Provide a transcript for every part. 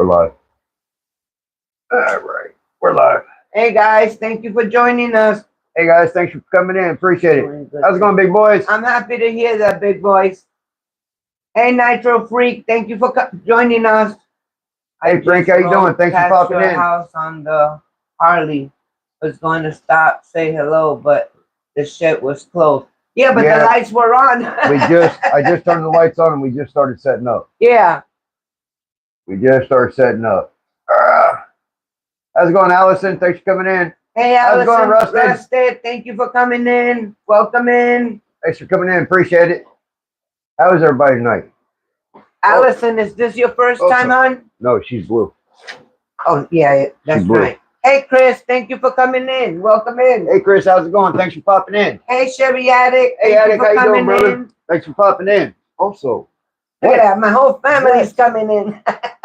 We're live. All right. We're live. Hey guys, thank you for joining us. Hey guys, thanks for coming in. Appreciate it. How's it going, big boys? I'm happy to hear that, big boys. Hey Nitro Freak, thank you for joining us. Hey Frank, how you doing? Thanks for popping in. House on the Harley. Was going to stop, say hello, but the shit was closed. Yeah, but the lights were on. I just turned the lights on and we just started setting up. Yeah. We just started setting up. How's it going, Allison? Thanks for coming in. Hey, Allison. How's it going, Rusted? Thank you for coming in. Welcome in. Thanks for coming in. Appreciate it. How is everybody tonight? Allison, is this your first time on? No, she's blue. Oh, yeah, that's right. Hey, Chris, thank you for coming in. Welcome in. Hey, Chris, how's it going? Thanks for popping in. Hey, Chevy Addict. Hey, Addict, how you doing, brother? Thanks for popping in. Also, look at that. My whole family's coming in.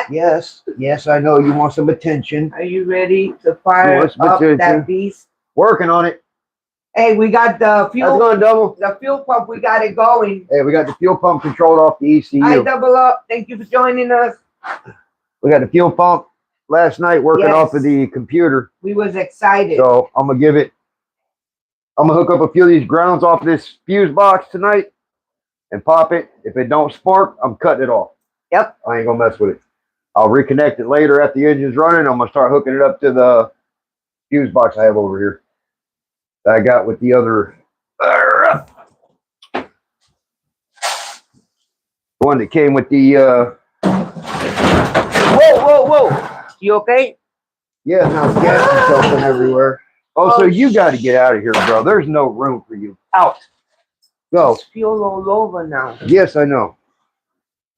Yes, I know you want some attention. Are you ready to fire up that beast? Working on it. Hey, we got the fuel. How's it going, Double? The fuel pump, we got it going. Hey, we got the fuel pump controlled off the ECU. Hi, Double Up. Thank you for joining us. We got the fuel pump last night working off of the computer. We was excited. So I'm gonna hook up a few of these grounds off this fuse box tonight and pop it. If it don't spark, I'm cutting it off. Yep. I ain't gonna mess with it. I'll reconnect it later after the engine's running. I'm gonna start hooking it up to the fuse box I have over here that I got with the other one that came with the Whoa. You okay? Yeah, now gas is jumping everywhere. Oh, so you got to get out of here, bro. There's no room for you. Out. Go. There's fuel all over now. Yes, I know.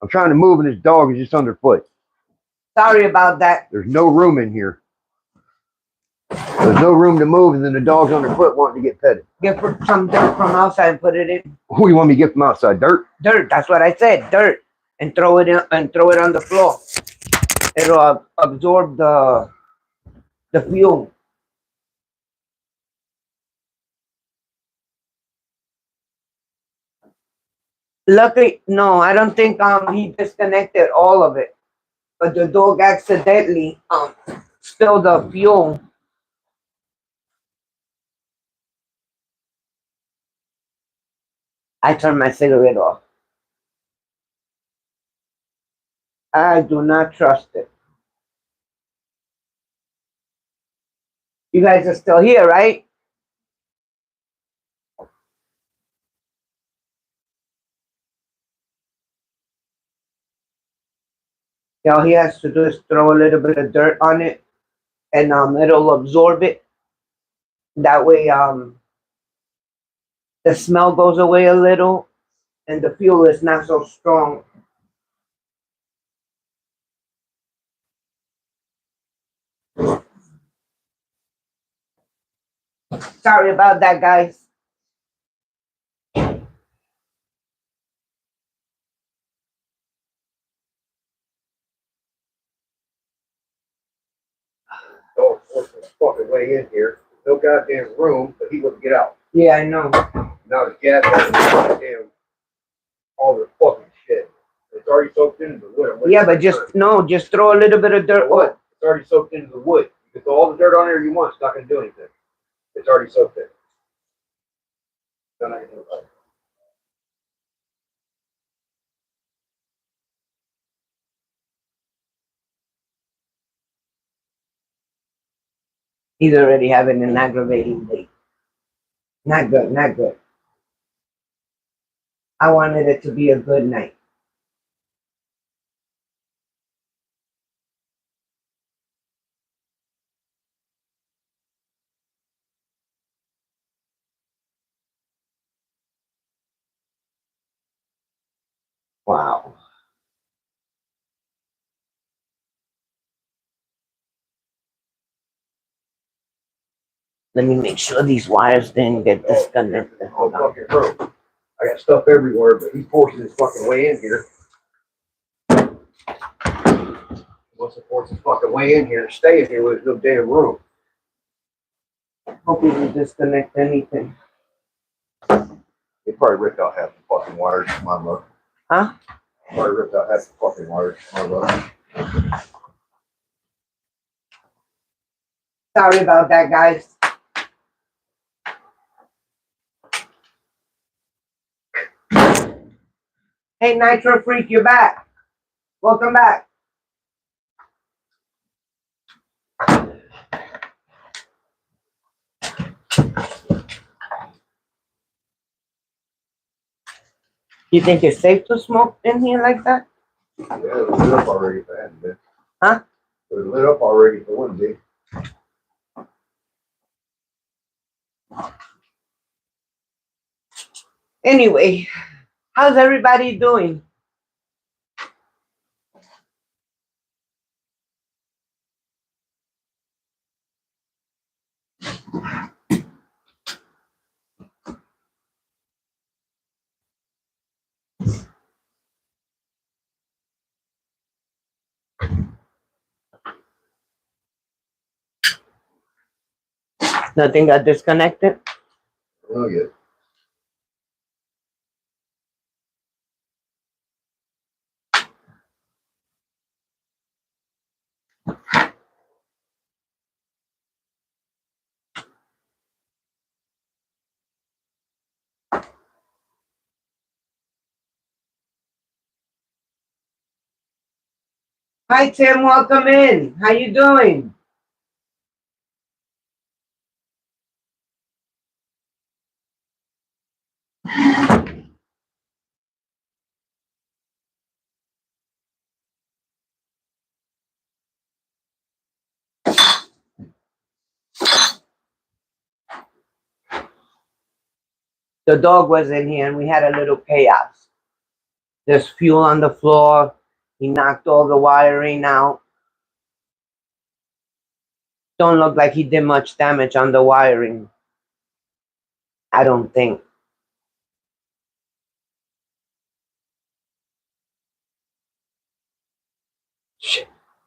I'm trying to move and this dog is just underfoot. Sorry about that. There's no room in here. There's no room to move, and then the dog's underfoot wanting to get petted. Get some dirt from outside and put it in. Who you want me to get from outside? Dirt? Dirt. That's what I said. Dirt. And throw it in and throw it on the floor. It'll absorb the fuel. Luckily, no, I don't think he disconnected all of it. But the dog accidentally spilled the fuel. I turned my cigarette off. I do not trust it. You guys are still here, right? All he has to do is throw a little bit of dirt on it, and it'll absorb it. That way, the smell goes away a little, and the fuel is not so strong. Sorry about that, guys. Dog forced his fucking way in here. No goddamn room, but he wouldn't get out. Yeah, I know. Now his gas has goddamn all the fucking shit. It's already soaked into the wood. Yeah, but just throw a little bit of dirt. What? It's already soaked into the wood. You can throw all the dirt on there you want. It's not going to do anything. It's already soaked in. Then I can do it. He's already having an aggravating day. Not good, not good. I wanted it to be a good night. Wow. Let me make sure these wires didn't get disconnected. Hold on. I got stuff everywhere, but he's forcing his fucking way in here. He wants to force his fucking way in here and stay in here with no damn room. Hope he didn't disconnect anything. He probably ripped out half the fucking wires, my luck. Huh? Probably ripped out half the fucking wires, my luck. Sorry about that, guys. Hey, Nitro Freak, you're back. Welcome back. You think it's safe to smoke in here like that? Yeah, it was lit up already for that, man. Huh? It was lit up already for one day. Anyway, how's everybody doing? Nothing got disconnected? Oh, yeah. Hi, Tim. Welcome in. How you doing? The dog was in here and we had a little chaos. There's fuel on the floor. He knocked all the wiring out. Don't look like he did much damage on the wiring. I don't think.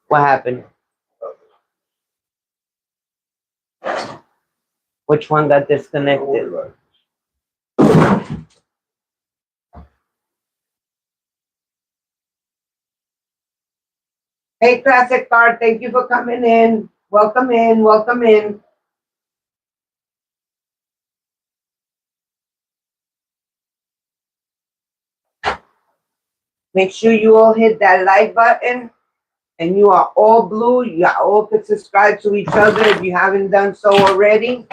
What happened? Which one got disconnected? Hey, Classic Car, thank you for coming in. Welcome in, welcome in. Make sure you all hit that like button. And you are all blue. You all could subscribe to each other if you haven't done so already.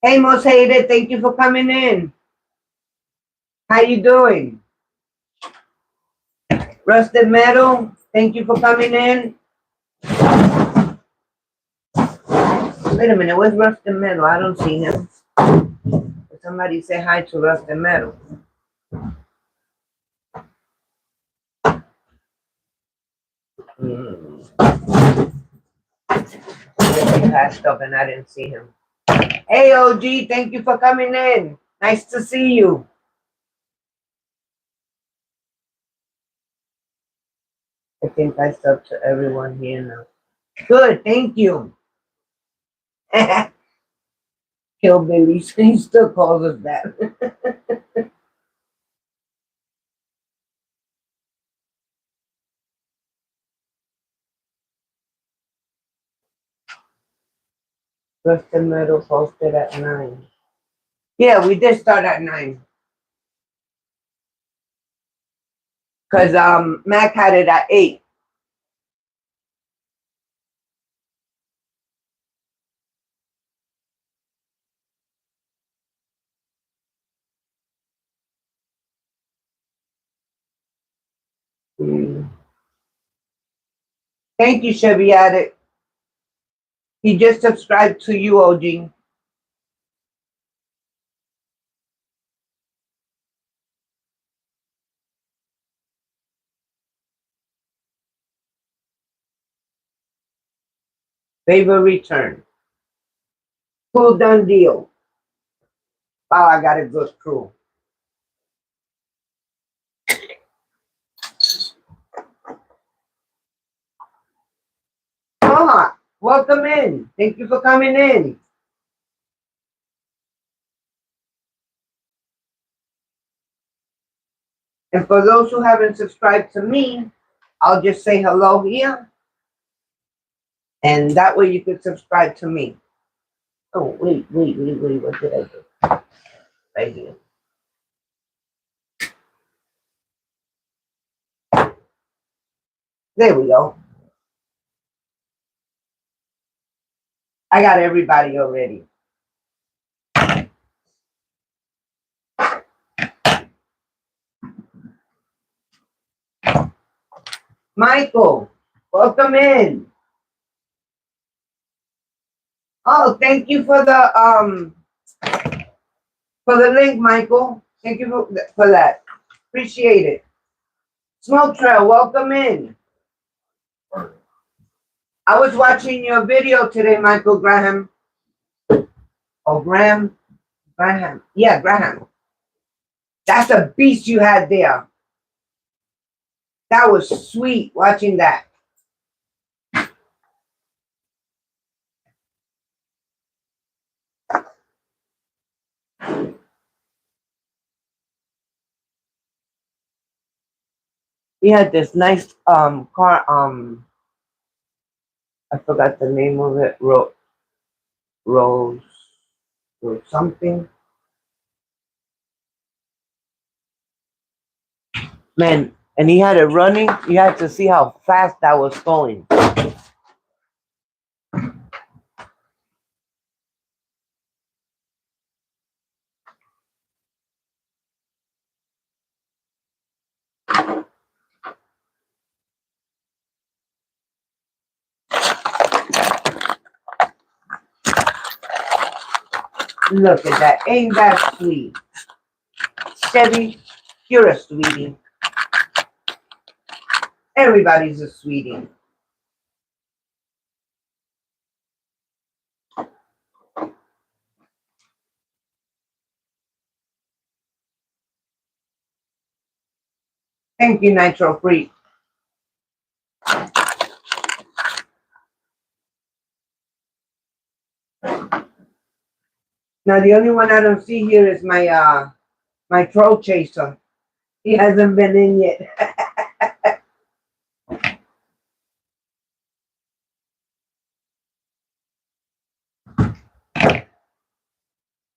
Hey, Most Hated, thank you for coming in. How you doing? Rusted Metal, thank you for coming in. Wait a minute, where's Rusted Metal? I don't see him. Somebody say hi to Rusted Metal. He passed up and I didn't see him. Hey, OG, thank you for coming in. Nice to see you. I think I subbed to everyone here now. Good, thank you. Hillbilly, he still calls us that. Rusted Metal posted at 9. Yeah, we did start at 9. Because Mac had it at 8. Thank you, Chevy Addict. He just subscribed to you, OG. Favor return. Cool, done deal. Wow, I got a good crew. Mohawk, welcome in. Thank you for coming in. And for those who haven't subscribed to me, I'll just say hello here. And that way you could subscribe to me. Oh, wait. What did I do? Right here. There we go. I got everybody already. Michael, welcome in. Oh, thank you for the link, Michael. Thank you for that. Appreciate it. Smoke Trail, welcome in. I was watching your video today, Michael Graham. Oh, Graham. Yeah, Graham. That's a beast you had there. That was sweet watching that. He had this nice car, I forgot the name of it. Rose something. Man, and he had it running. You had to see how fast that was going. Look at that. Ain't that sweet? Chevy, you're a sweetie. Everybody's a sweetie. Thank you, Nitro Freak. Now the only one I don't see here is my my troll chaser. He hasn't been in yet.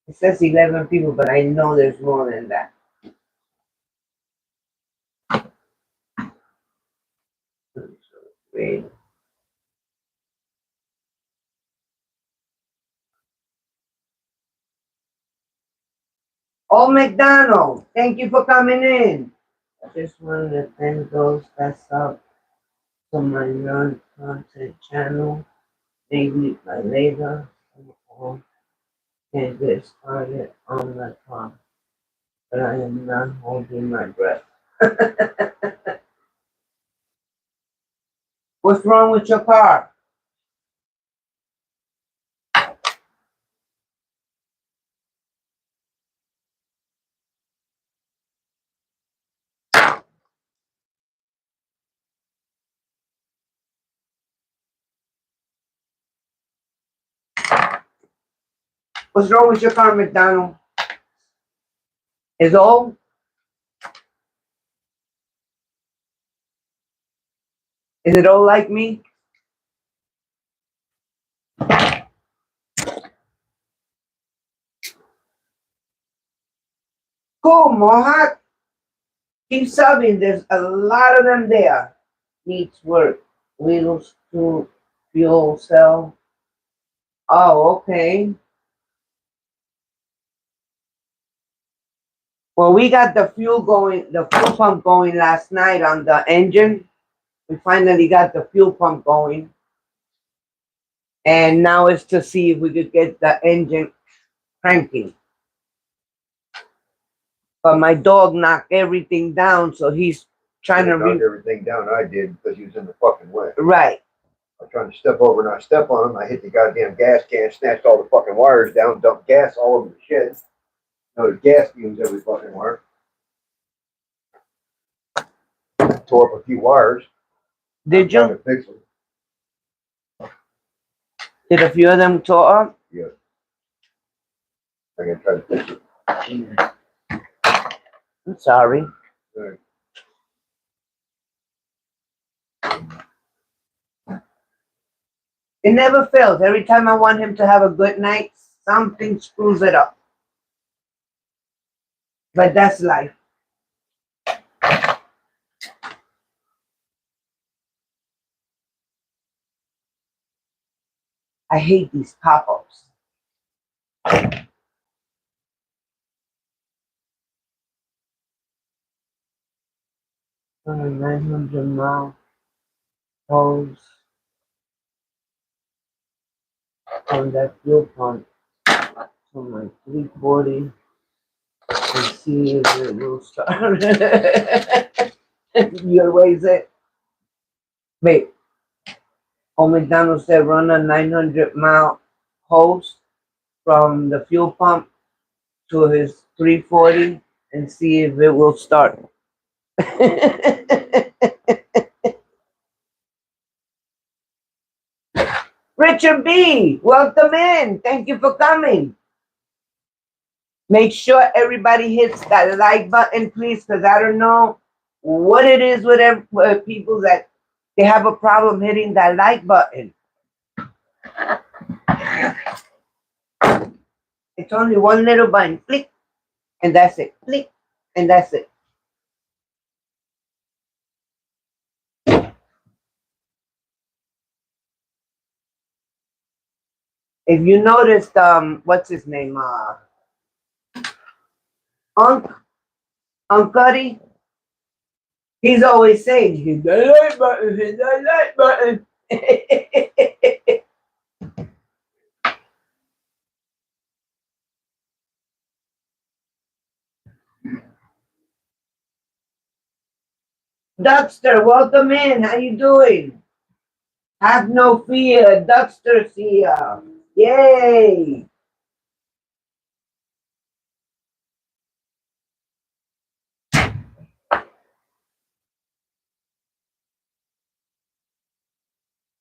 It says 11 people, but I know there's more than that. Wait. Oh, McDonald, thank you for coming in. I just wanted to thank those that sub to my non-content channel. Maybe by later, or can get started on the clock. But I am not holding my breath. What's wrong with your car? What's wrong with your car, McDonald? Is old? Is it old like me? Cool, Mohawk. Keep subbing. There's a lot of them there. Needs work. Wheels to fuel cell. Oh, okay. Well, we got the fuel pump going last night on the engine. We finally got the fuel pump going. And now it's to see if we could get the engine cranking. But my dog knocked everything down, so he's trying to knock everything down. I did because he was in the fucking way. Right. I was trying to step over and I step on him. I hit the goddamn gas can, snatched all the fucking wires down, dumped gas all over the shed. No, there's gas fumes every fucking wire. Tore up a few wires. Did you? To fix them. Did a few of them tore up? Yeah. I can try to fix it. I'm sorry. Right. It never fails. Every time I want him to have a good night, something screws it up. But that's life. I hate these pop-ups. 900-mile hose on that fuel pump to my 340 and see if it will start. You always it. Wait. Old McDonald said run a 900-mile hose from the fuel pump to his 340 and see if it will start. Richard B, welcome in. Thank you for coming. Make sure everybody hits that like button, please, because I don't know what it is with people that they have a problem hitting that like button. It's only one little button. Click, and that's it. Click, and that's it. If you noticed, what's his name? Cuddy, he's always saying, hit the like button, hit the like button. Duckster, welcome in. How you doing? Have no fear. Duckster's here. Yay.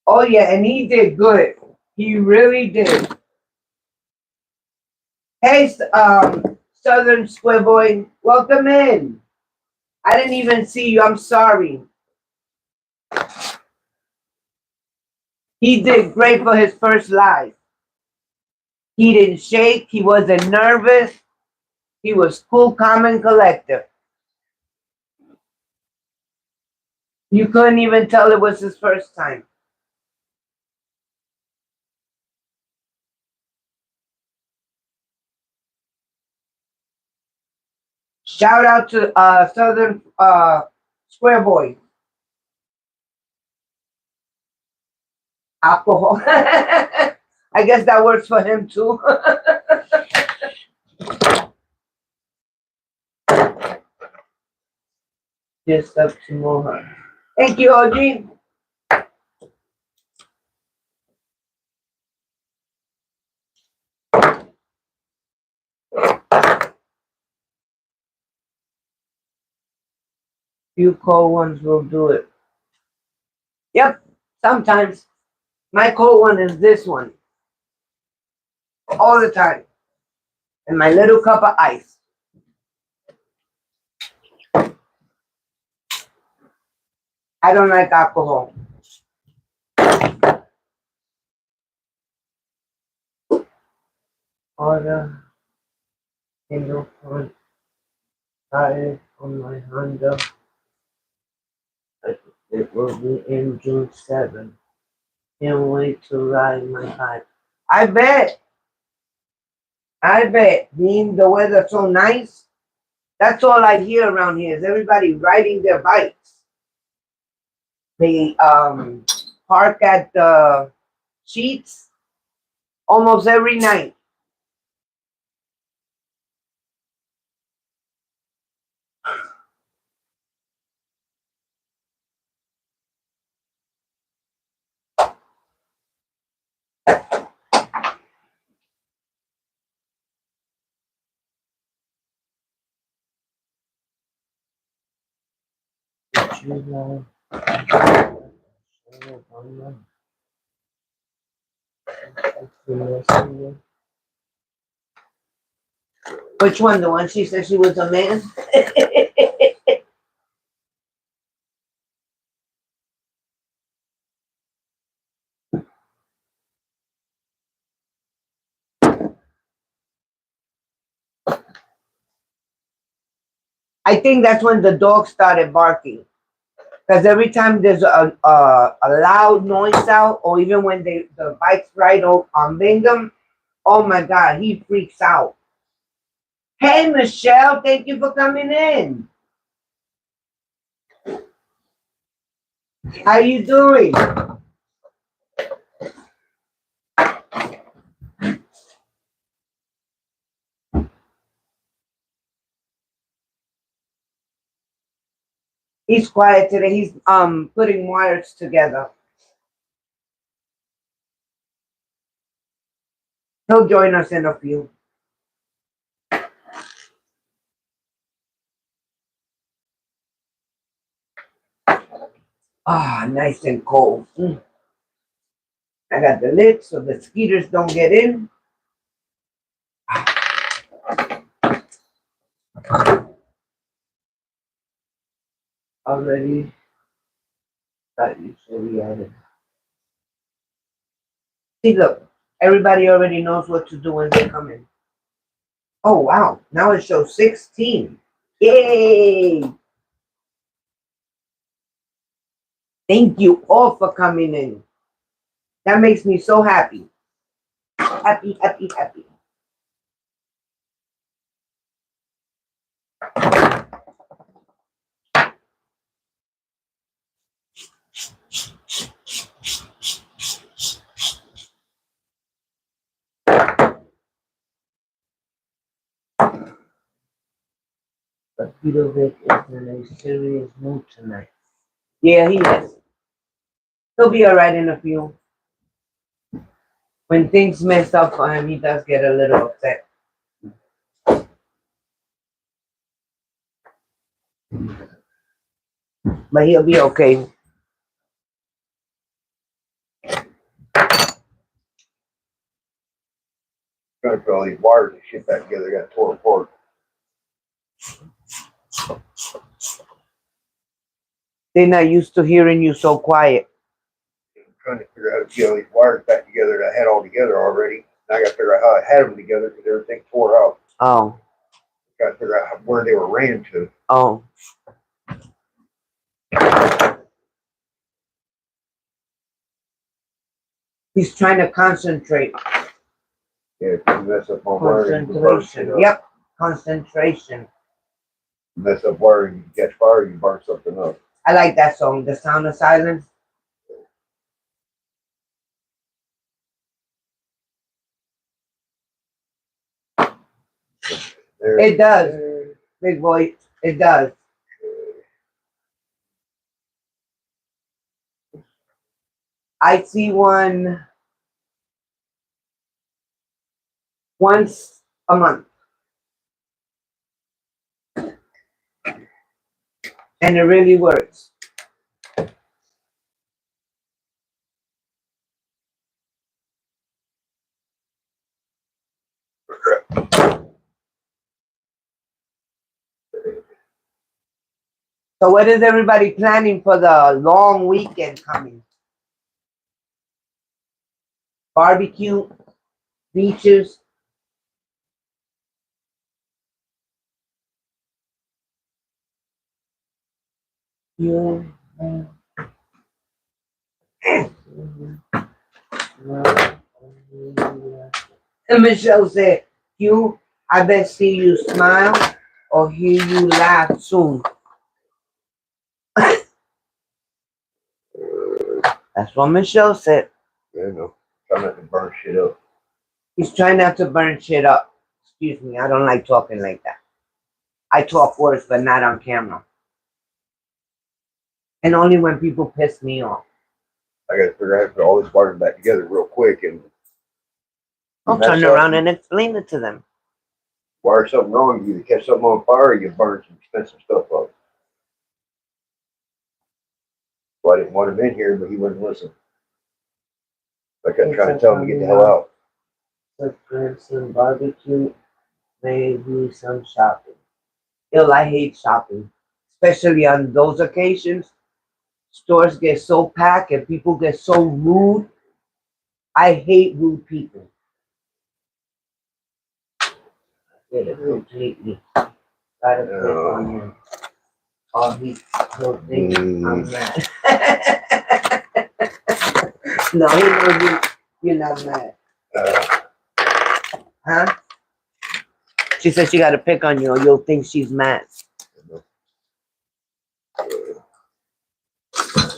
Oh, yeah, and he did good. He really did. Hey, Southern Square Boy, welcome in. I didn't even see you. I'm sorry. He did great for his first live. He didn't shake. He wasn't nervous. He was cool, calm, and collected. You couldn't even tell it was his first time. Shout out to Southern Square Boy. Alcohol. I guess that works for him too. Just up to more. Thank you, OG. Few cold ones will do it. Yep, sometimes. My cold one is this one. All the time. And my little cup of ice. I don't like alcohol. Order single front tire on my Honda. It will be in June 7th. Can't wait to ride my bike. I bet. Being the weather so nice, that's all I hear around here is everybody riding their bikes. They park at the Sheets almost every night. Which one? The one she said she was a man? I think that's when the dog started barking. Because every time there's a loud noise out, or even when the bikes ride on Bingham, oh my God, he freaks out. Hey, Michelle, thank you for coming in. How you doing? He's quiet today. He's putting wires together. He'll join us in a few. Ah, nice and cold. I got the lid so the mosquitoes don't get in. Already. That usually added. See, look, everybody already knows what to do when they come in. Oh, wow. Now it shows 16. Yay! Thank you all for coming in. That makes me so happy. Happy, happy, happy. But GrandpitoVic is in a serious mood tonight. Yeah, he is. He'll be alright in a few. When things mess up for him, he does get a little upset. But he'll be okay. Trying to put all these wires and shit back together, got tore apart. They're not used to hearing you so quiet. I'm trying to figure out how to get all these wires back together that I had all together already. Now I got to figure out how I had them together because everything tore out. Oh. Got to figure out where they were ran to. Oh. He's trying to concentrate. Yeah, if you mess up on wiring, you burn shit up. Yep, concentration. You mess up wiring, you catch fire, you burn something up. I like that song, The Sound of Silence. It does, big boy. It does. I see one once a month. And it really works. So what is everybody planning for the long weekend coming? Barbecue, beaches. And Michelle said, "You, I bet see you smile or hear you laugh soon." That's what Michelle said. Yeah, no. Trying not to burn shit up. He's trying not to burn shit up. Excuse me, I don't like talking like that. I talk worse, but not on camera. And only when people piss me off. I got to figure out how to put all this wires back together real quick and I'll turn around and explain it to them. wire something wrong, you either catch something on fire or you burn some expensive stuff up. So I didn't want him in here, but he wouldn't listen. Like I'm trying to tell him to get the hell out. Some barbecue, maybe some shopping. Ill, I hate shopping, especially on those occasions. Stores get so packed and people get so rude. I hate rude people. Get it completely. Gotta pick on him. All he will think I'm mad. No, he knows you're not mad. Huh? She said she gotta pick on you or you'll think she's mad.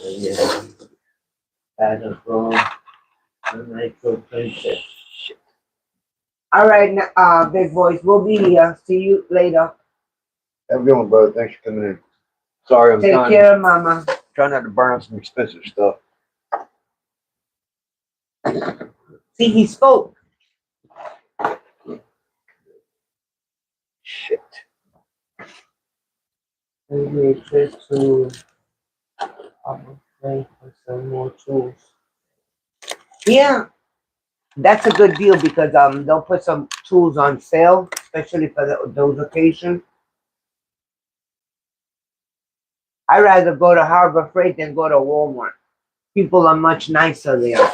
Yeah. Gotta go. Micro princess. All right, big boys, we'll be here. See you later. Have a good one, brother. Thanks for coming in. Sorry, I'm Take care of mama. trying not to burn up some expensive stuff. See, he spoke. Shit. Maybe a trip to play for some more tools. Yeah, that's a good deal because they'll put some tools on sale, especially for those occasions. I'd rather go to Harbor Freight than go to Walmart. People are much nicer there.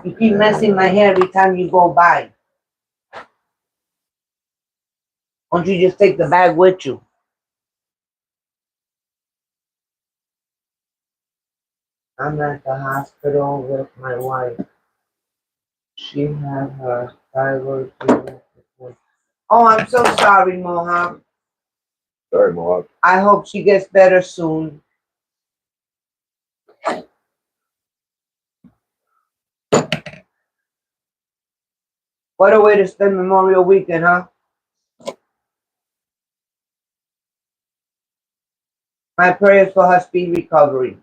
You keep messing my hair every time you go by. Why don't you just take the bag with you? I'm at the hospital with my wife. She had her thyroid. Oh, I'm so sorry, Mohawk. Sorry, Mohawk. I hope she gets better soon. What a way to spend Memorial Weekend, huh? My prayers for her speedy recovery.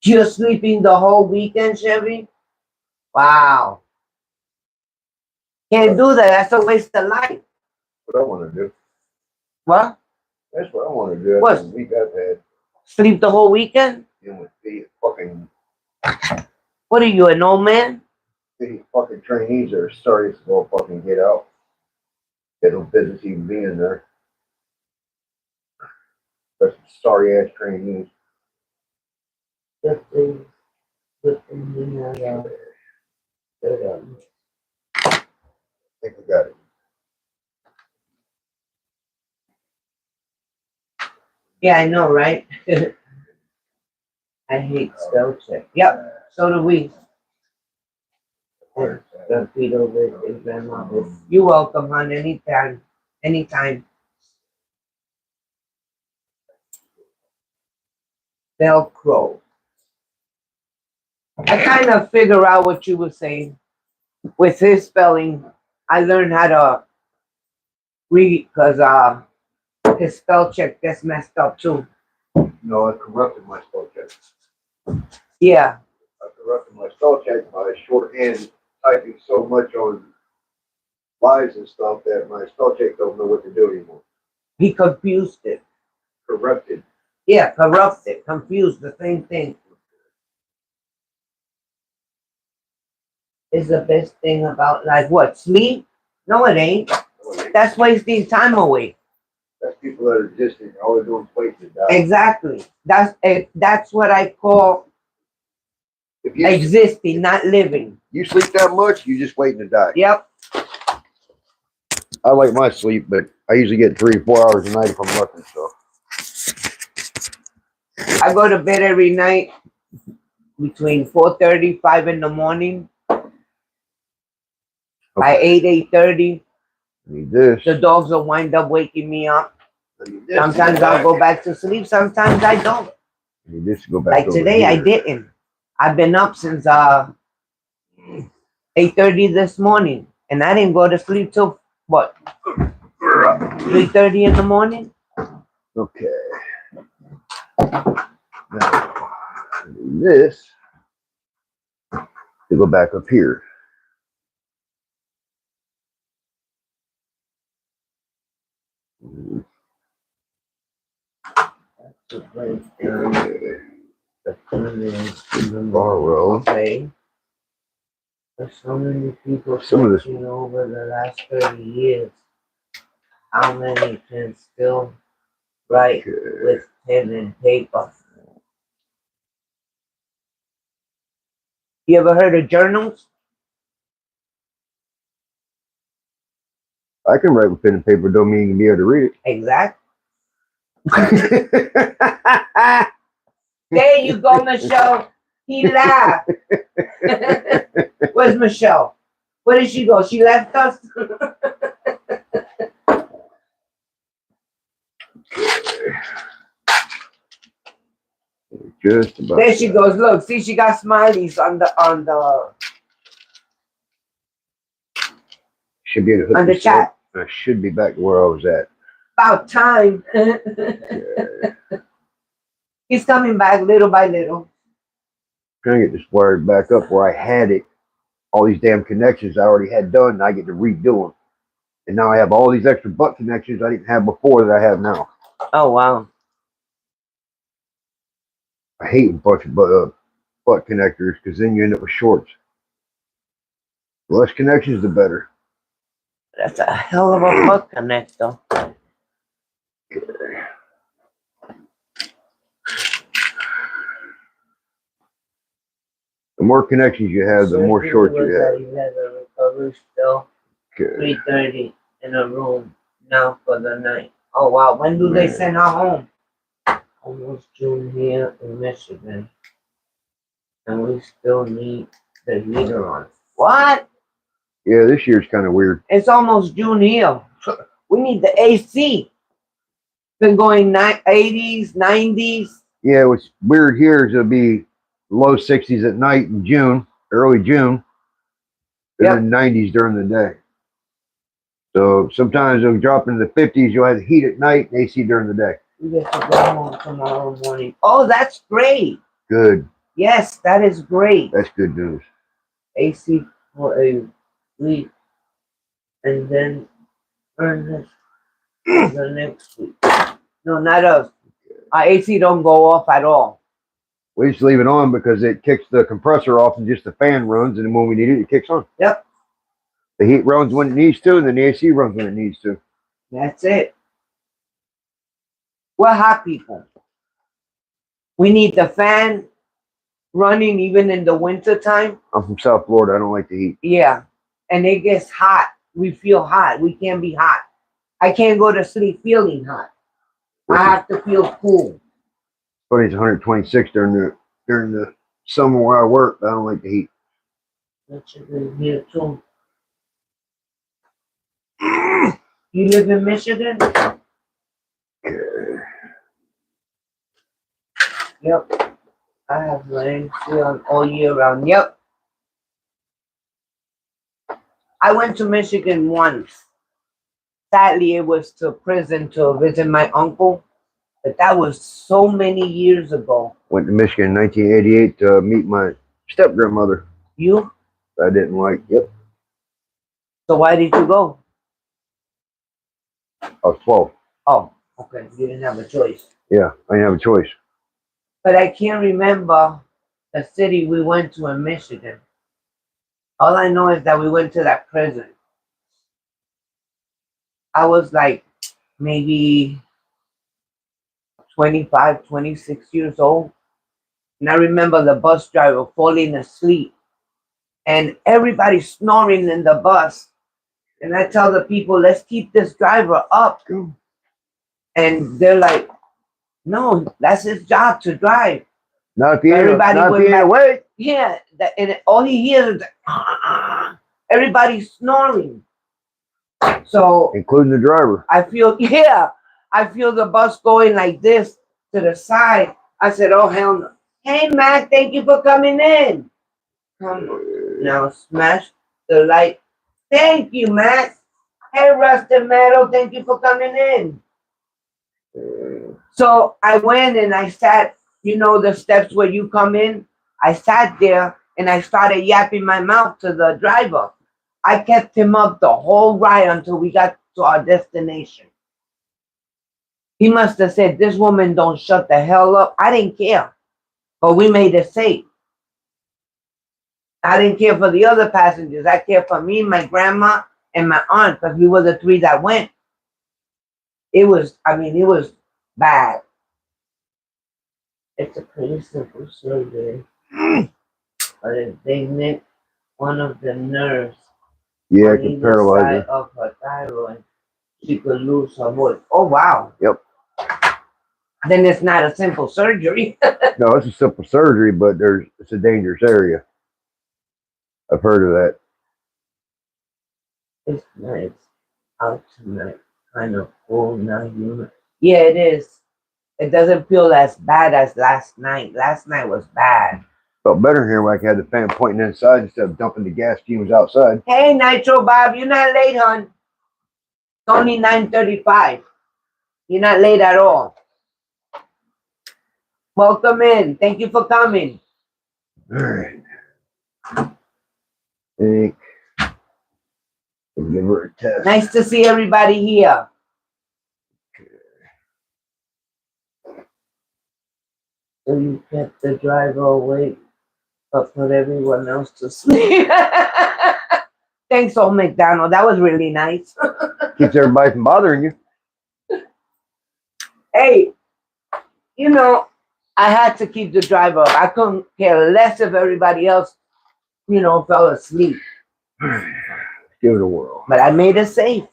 You're sleeping the whole weekend, Chevy? Wow. Can't do that. That's a waste of life. What I want to do. What? That's what I want to do. What? After the week I've had. Sleep the whole weekend? With these fucking What are you, an old man? these fucking trainees are sorry to go fucking get out. They don't business even being there. There's some sorry ass trainees. Good thing. Good thing you know, I think we got it. Yeah, I know, right? I hate spell check. Yep, so do we. GrandpitoVic and Grandma. You're welcome, hon. Anytime. Anytime. Velcro. I kind of figure out what you were saying. With his spelling, I learned how to read because his spell check gets messed up too. No, I corrupted my spell check. Yeah. I corrupted my spell check by shorthand typing so much on lies and stuff that my spell check don't know what to do anymore. He confused it. Corrupted. Yeah, corrupted, confused, the same thing. Is the best thing about life. What, sleep? No, it ain't. That's wasting time away. That's people that are existing. All they're doing is waiting to die. Exactly. That's what I call existing, not living. You sleep that much, you just waiting to die. Yep. I like my sleep, but I usually get 3 or 4 hours a night if I'm lucky. So I go to bed every night between 4:30, 5 in the morning. By 8:30, need this. the dogs will wind up waking me up. Sometimes I'll go back to sleep. Sometimes I don't. Need this to go back. Like today, I didn't. I've been up since 8:30 this morning, and I didn't go to sleep till what? 3:30 in the morning. Okay. Now, This to go back up here. That's a great thing. The fun is Borrow. okay. There's so many people Some of this searching over the last 30 years. How many can still write with pen and paper? You ever heard of journals? I can write with pen and paper, don't mean you can be able to read Exactly. it. There you go, Michelle. He laughed. Where's Michelle? Where did she go? She left us? Just about. There she goes. Look, see, she got smileys on the Should be able to hook on the this chat. up. I should be back to where I was at. About time. He's coming back little by little. Trying to get this wired back up where I had it. All these damn connections I already had done, and I get to redo them. And now I have all these extra butt connections I didn't have before that I have now. Oh, wow. I hate a bunch of butt connectors because then you end up with shorts. The less connections, the better. That's a hell of a butt connector. The more connections you have, the more shorts you have. 11, recovery still Okay. 3:30 in a room now for the night. Oh, wow. When do they send her home? Almost June here in Michigan. And we still need the heater on. What? Yeah, this year's kind of weird. It's almost June here. We need the AC. Been going 80s, 90s. Yeah, what's weird here is it'll be low 60s at night in June, early June, and then 90s during the day. So sometimes it'll drop into the 50s. You'll have heat at night and AC during the day. We get to go home tomorrow morning. Oh, that's great. Good. Yes, that is great. That's good news. AC for a week. And then earn this the next week. No, not us. Our AC don't go off at all. We just leave it on because it kicks the compressor off and just the fan runs, and then when we need it, it kicks on. Yep. The heat runs when it needs to, and then the AC runs when it needs to. That's it. We're hot people. We need the fan running even in the winter time. I'm from South Florida. I don't like the heat. Yeah. And it gets hot. We feel hot. We can't be hot. I can't go to sleep feeling hot. I have to feel cool. But it's 126 during the summer where I work. I don't like the heat. Michigan here too. You live in Michigan? Yep. I have my AC on all year round. Yep. I went to Michigan once. Sadly, it was to prison to visit my uncle. But that was so many years ago. Went to Michigan in 1988 to meet my step-grandmother. You? I didn't like. Yep. So why did you go? I was 12. Oh, okay. You didn't have a choice. Yeah, I didn't have a choice. But I can't remember the city we went to in Michigan. All I know is that we went to that prison. I was like maybe 25, 26 years old. And I remember the bus driver falling asleep and everybody snoring in the bus. And I tell the people, let's keep this driver up. And they're like, no, that's his job to drive. Not if you Everybody not if went you ain't back. awake. Yeah, and all he hears is everybody snoring. So Including the driver. I feel the bus going like this to the side. I said, oh, hell no. Hey, Mac, thank you for coming in. Come on. Now smash the light. Thank you, Mac. Hey, Rusted Metal, thank you for coming in. So I went and I sat you know, the steps where you come in. I sat there and I started yapping my mouth to the driver. I kept him up the whole ride until we got to our destination. He must have said, this woman don't shut the hell up. I didn't care, but we made it safe. I didn't care for the other passengers. I cared for me, my grandma, and my aunt, because we were the three that went. It was, I mean, it was bad. It's a pretty simple surgery. But if they nick one of the nerves Yeah, on it can either paralyze side her. of her thyroid, she could lose her voice. Oh, wow. Yep. Then it's not a simple surgery. No, it's a simple surgery, but it's a dangerous area. I've heard of that. It's nice out tonight. Kind of cool, not humid. Yeah, it is. It doesn't feel as bad as last night. Last night was bad. Felt better here when I had the fan pointing inside instead of dumping the gas fumes outside. Hey, Nitro Bob, you're not late, hon. It's only 9:35. You're not late at all. Welcome in. Thank you for coming. All right. Give her a test. Nice to see everybody here. So you kept the driver awake, but put everyone else to sleep. Thanks, old McDonald. That was really nice. Keeps everybody from bothering you. Hey, you know, I had to keep the driver up. I couldn't care less if everybody else, you know, fell asleep. Give it a whirl. But I made it safe.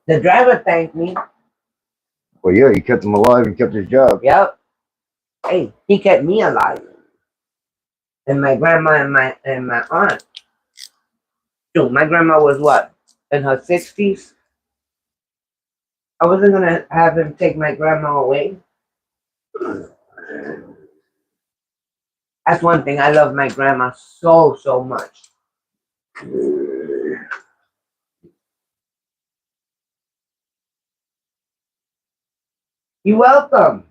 The driver thanked me. Well, yeah, you kept him alive and kept his job. Yep. Hey, he kept me alive. And my grandma and my aunt. Dude, my grandma was what? In her 60s? I wasn't gonna have him take my grandma away. That's one thing. I love my grandma so, so much. You're welcome.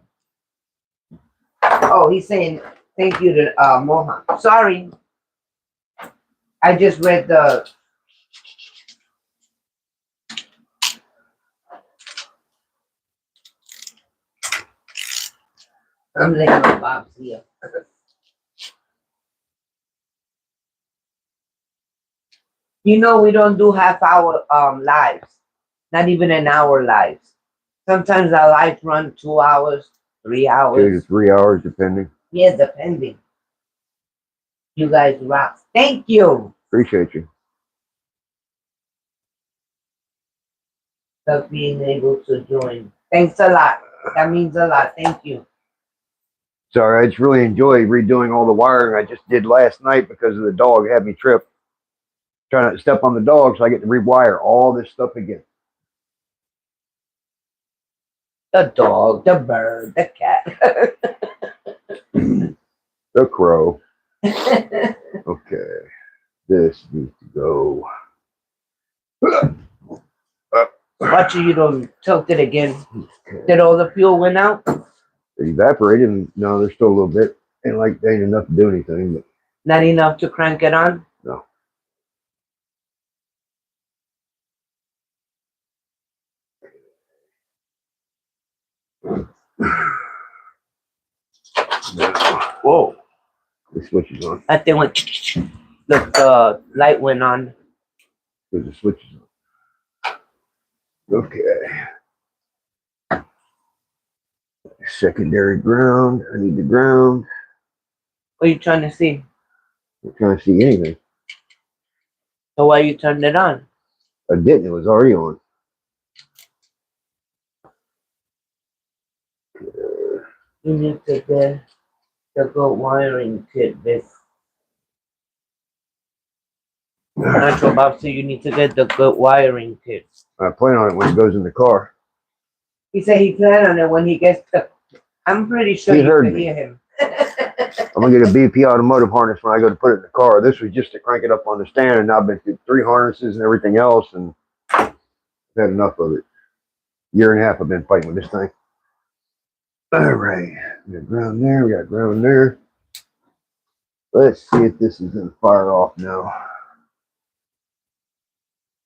Oh, he's saying thank you to Mohan. Sorry. I just read the... I'm laying on Bob's here. You know, we don't do half-hour lives. Not even an hour lives. Sometimes our lives run 2 hours, 3 hours. 2 to 3 hours, depending. Yeah, depending. You guys rock. Thank you. Appreciate you. For being able to join. Thanks a lot. That means a lot. Thank you. Sorry, I just really enjoy redoing all the wiring I just did last night because of the dog had me trip. Trying not to step on the dog, so I get to rewire all this stuff again. The dog, the bird, the cat. The crow. Okay. This needs to go. Watch you don't tilt it again. Okay. Did all the fuel went out? It evaporated, and no, there's still a little bit. Ain't like they ain't enough to do anything, but Not enough to crank it on? no. Whoa. The switch is on. That thing went. Look, the light went on. There's the switch is on. Okay. Secondary ground. I need the ground. What are you trying to see? I'm trying to see anything. So why you turned it on? I didn't. It was already on. You need to get the good wiring kit, Vic. Natural Bob said you need to get the good wiring kit. I plan on it when it goes in the car. He said he planned on it when he gets the... I'm pretty sure He you heard can me. hear him. I'm gonna get a BP automotive harness when I go to put it in the car. This was just to crank it up on the stand, and I've been through 3 harnesses and everything else, and I've had enough of it. Year and a half I've been fighting with this thing. All right. We got ground there. We got ground there. Let's see if this is going to fire off now.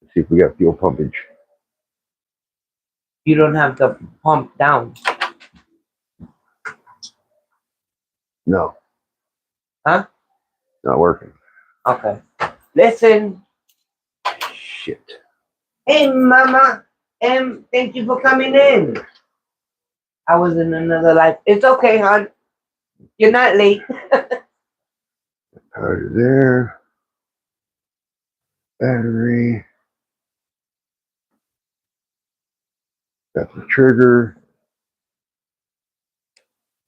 Let's see if we got fuel pumpage. You don't have to pump down. No. Huh? Not working. Okay. Listen. Shit. Hey, Mama. Thank you for coming in. I was in another life. It's okay, hon. You're not late. Powder there. Battery. Got the trigger.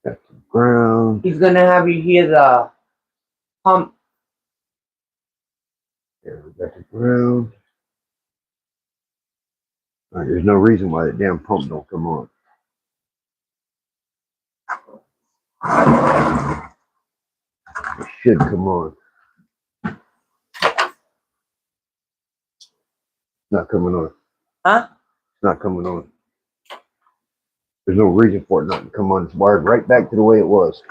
Got the ground. He's gonna have you hear the pump. There, we got the ground. All right, there's no reason why that damn pump don't come on. It should come on. It's not coming on. Huh? It's not coming on. There's no reason for it not to come on. It's wired right back to the way it was.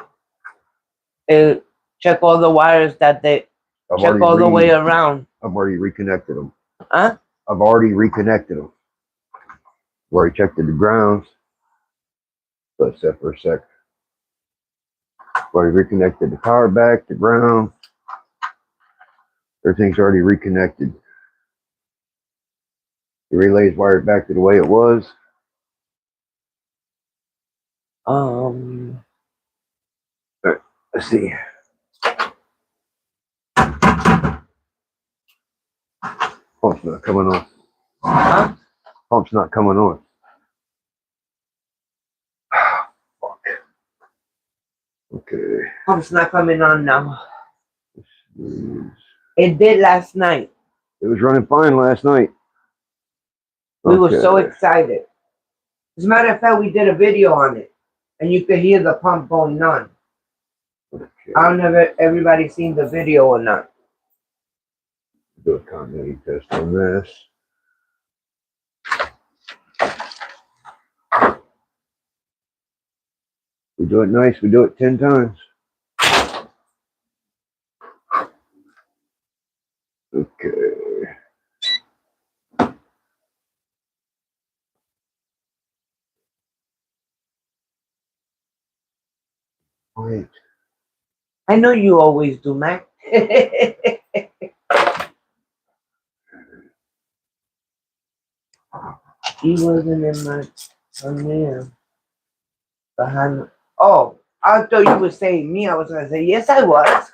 Check all the wires that they check all the way around. I've already reconnected them. Huh? I've already reconnected them. I've already checked the grounds. Let's set for a sec. I've already reconnected the power back, the ground. Everything's already reconnected. The relay's wired back to the way it was. Let's see. Pump's not coming on. Huh? Pump's not coming on. Fuck. Okay. Pump's not coming on now. It did last night. It was running fine last night. We were so excited. As a matter of fact, we did a video on it, and you could hear the pump going on. Okay. I don't know if everybody's seen the video or not. Do a continuity test on this. We do it nice. We do it 10 times. Okay. Wait. I know you always do, Mac. He wasn't in my man behind. Oh, I thought you were saying me. I was gonna say yes, I was.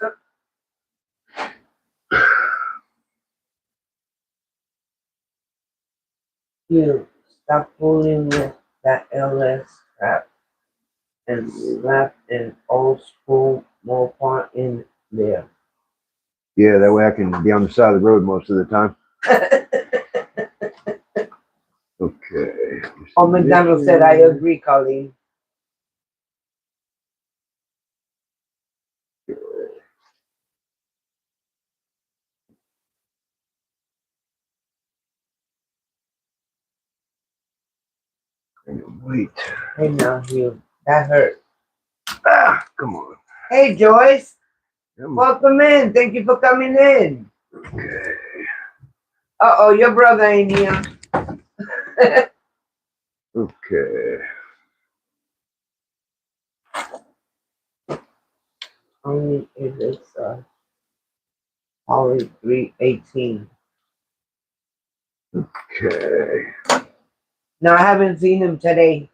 You stop pulling with that LS crap and slap an old school Mopar in there. Yeah, that way I can be on the side of the road most of the time. Okay. Oh, McDonald said, I agree, Colleen. Wait. Hey, now, Hugh. That hurt. Ah, come on. Hey, Joyce. Come on. Welcome in. Thank you for coming in. Okay. Uh-oh, your brother ain't here. Okay. Only if it's Poly 318. Okay. No, I haven't seen him today.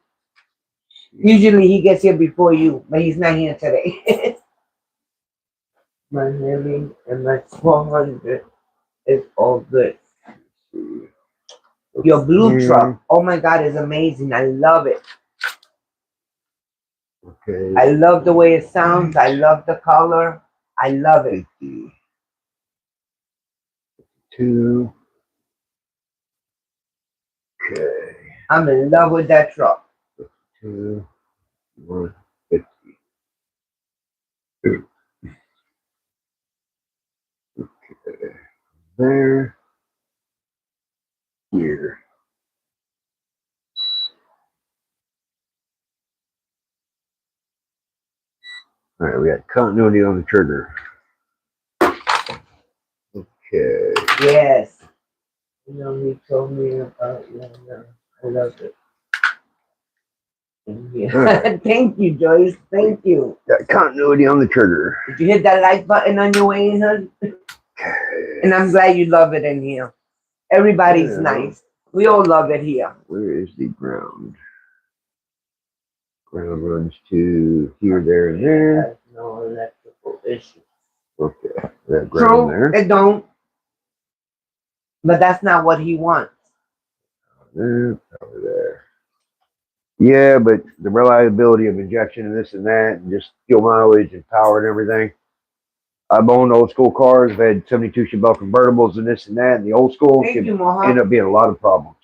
Usually he gets here before you, but he's not here today. My hearing and my 400 is all good. Your blue truck, oh my God, is amazing. I love it. Okay. I love the way it sounds. I love the color. I love it. 52. Okay. I'm in love with that truck. 2, 150. Okay. There. Here. All right, we got continuity on the trigger. Okay. Yes. You know, he told me about I love it. Yeah. Thank you, Joyce. Thank you. Got continuity on the trigger. Did you hit that like button on your way in, hon? Okay. And I'm glad you love it in here. Everybody's nice. We all love it here. Where is the ground? Ground runs to here, there, and there. No electrical issue. Okay. That ground there. It don't. But that's not what he wants. There, over there. Yeah, but the reliability of injection and this and that, and just fuel mileage and power and everything. I've owned old school cars. I've had 72 Chevelle convertibles and this and that. And the old school Thank can you, Mohawk. end up being a lot of problems.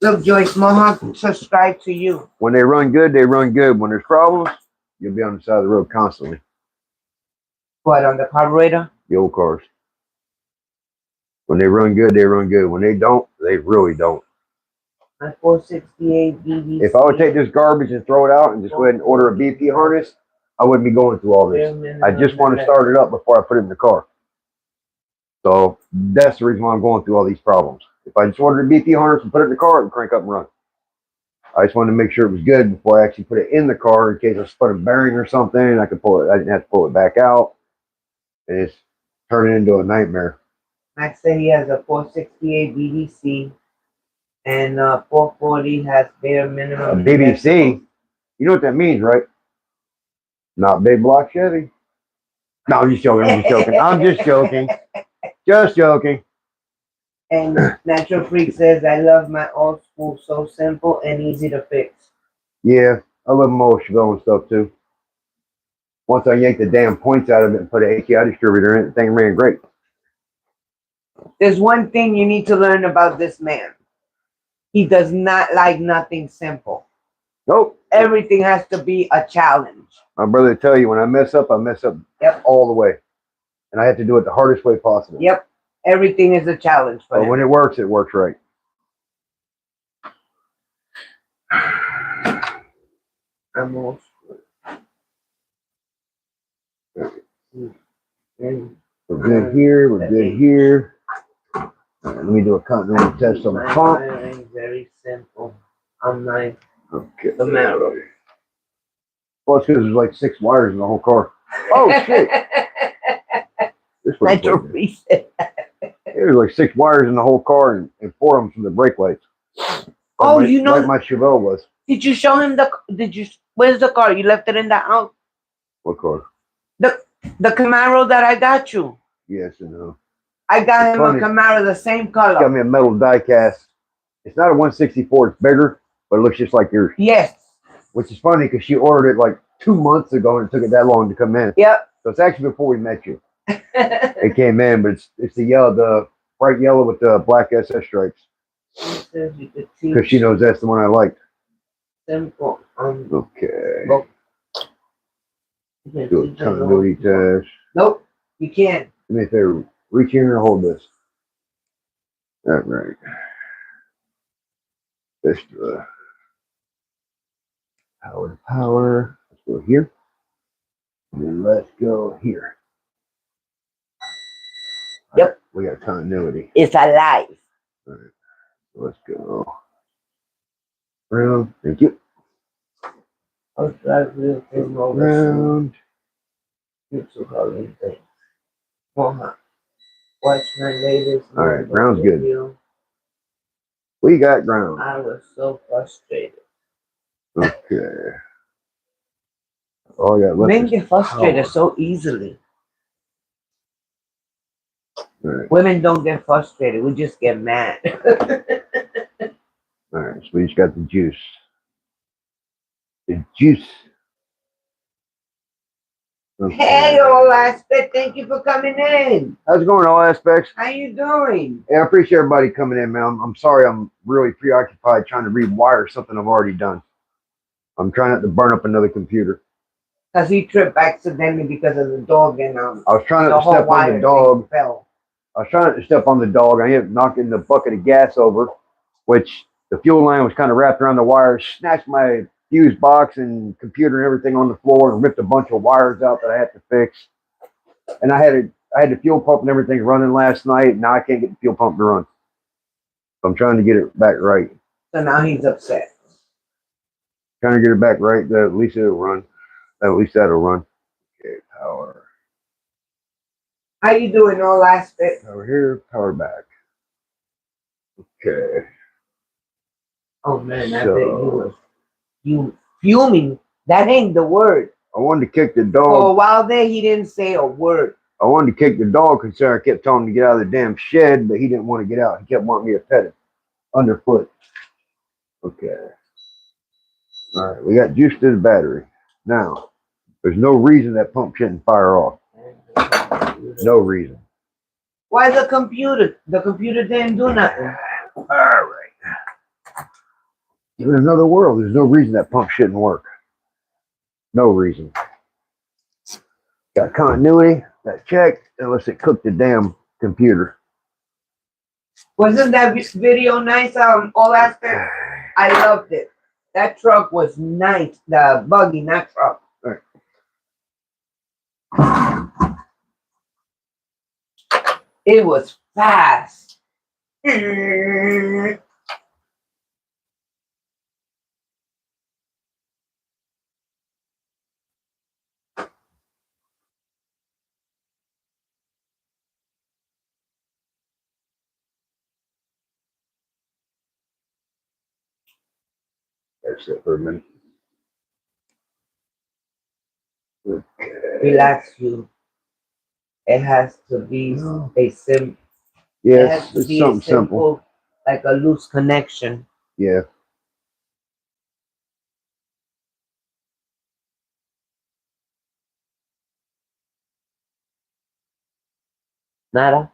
Look, Joyce, Mohawk subscribe to you. When they run good, they run good. When there's problems, you'll be on the side of the road constantly. What, on the carburetor? The old cars. When they run good, they run good. When they don't, they really don't. My 468 BBC. If I would take this garbage and throw it out and just go ahead and order a BP harness, I wouldn't be going through all this. I just want to start it up before I put it in the car. So that's the reason why I'm going through all these problems. If I just ordered a BP harness and put it in the car, it would crank up and run. I just wanted to make sure it was good before I actually put it in the car in case I spun a bearing or something. I could pull it. I didn't have to pull it back out. And it's turning into a nightmare. Max said he has a 468 BBC and 440 has bare minimum. A BBC? You know what that means, right? Not big block Chevy. No, I'm just joking. I'm just joking. I'm just joking. Just joking. And Natural Freak says, I love my old school, so simple and easy to fix. Yeah, I love my old Chevelle and stuff too. Once I yanked the damn points out of it and put an ATI distributor in it, the thing ran great. There's one thing you need to learn about this man. He does not like nothing simple. Nope. Everything has to be a challenge. My brother tell you, when I mess up all the way. And I have to do it the hardest way possible. Yep. Everything is a challenge for him. But when it works right. I'm old school. We're good here. We're good here. Right, let me do a continuity test on the pump. Very simple. On my Camaro. Well, it's because there's like 6 wires in the whole car. Oh, shit. There's like 6 wires in the whole car and 4 of them from the brake lights. Oh, like you know. Like my Chevelle was. Did you show him where's the car? You left it in the house? What car? The Camaro that I got you. Yes, I know. I got him a Camaro, the same color. Got me a metal die cast. It's not a 164, it's bigger, but it looks just like yours. Yes. Which is funny because she ordered it like 2 months ago and it took it that long to come in. Yep. So it's actually before we met you. It came in, but it's the yellow, the bright yellow with the black SS stripes. Because she knows that's the one I liked. Simple. Okay. Nope. Do a continuity test. Nope, you can't. Let me say, reach in and hold this. All right. This power to power. Let's go here. And then let's go here. Yep. Right, we got continuity. It's alive. All right. Let's go. Round. Thank you. Round. Watch my latest. All right, ground's good. We got ground. I was so frustrated. Okay. Oh, yeah. Men get frustrated so easily. Right. Women don't get frustrated. We just get mad. All right, so we just got the juice. The juice. Okay. Hey, all aspect. Thank you for coming in. How's it going, all aspects? How you doing? Yeah, I appreciate everybody coming in, man. I'm sorry, I'm really preoccupied trying to rewire something I've already done. I'm trying not to burn up another computer. Because he tripped accidentally because of the dog and I was trying not to step on the dog. Fell. I was trying not to step on the dog. I ended up knocking the bucket of gas over, which the fuel line was kind of wrapped around the wire, snatched my fuse box and computer and everything on the floor and ripped a bunch of wires out that I had to fix. And I had the fuel pump and everything running last night. Now I can't get the fuel pump to run. So I'm trying to get it back right. So now he's upset. Trying to get it back right. That at least it'll run. At least that'll run. Okay, power. How you doing all aspects? Power here, power back. Okay. Oh man, I bet you fuming. That ain't the word. I wanted to kick the dog. For a while there, he didn't say a word. I wanted to kick the dog because I kept telling him to get out of the damn shed, but he didn't want to get out. He kept wanting me to pet him underfoot. Okay. All right, we got juice to the battery. Now, there's no reason that pump shouldn't fire off. No reason. Why the computer? The computer didn't do nothing. All right. In another world, there's no reason that pump shouldn't work. No reason. Got continuity, got checked, unless it cooked the damn computer. Wasn't that video nice? All aspects. I loved it. That truck was nice. The buggy, not truck. All right. It was fast. That's it for a minute. Okay. Relax, you. It has to be a simple. Yes, it's something simple. Like a loose connection. Yeah. Nada.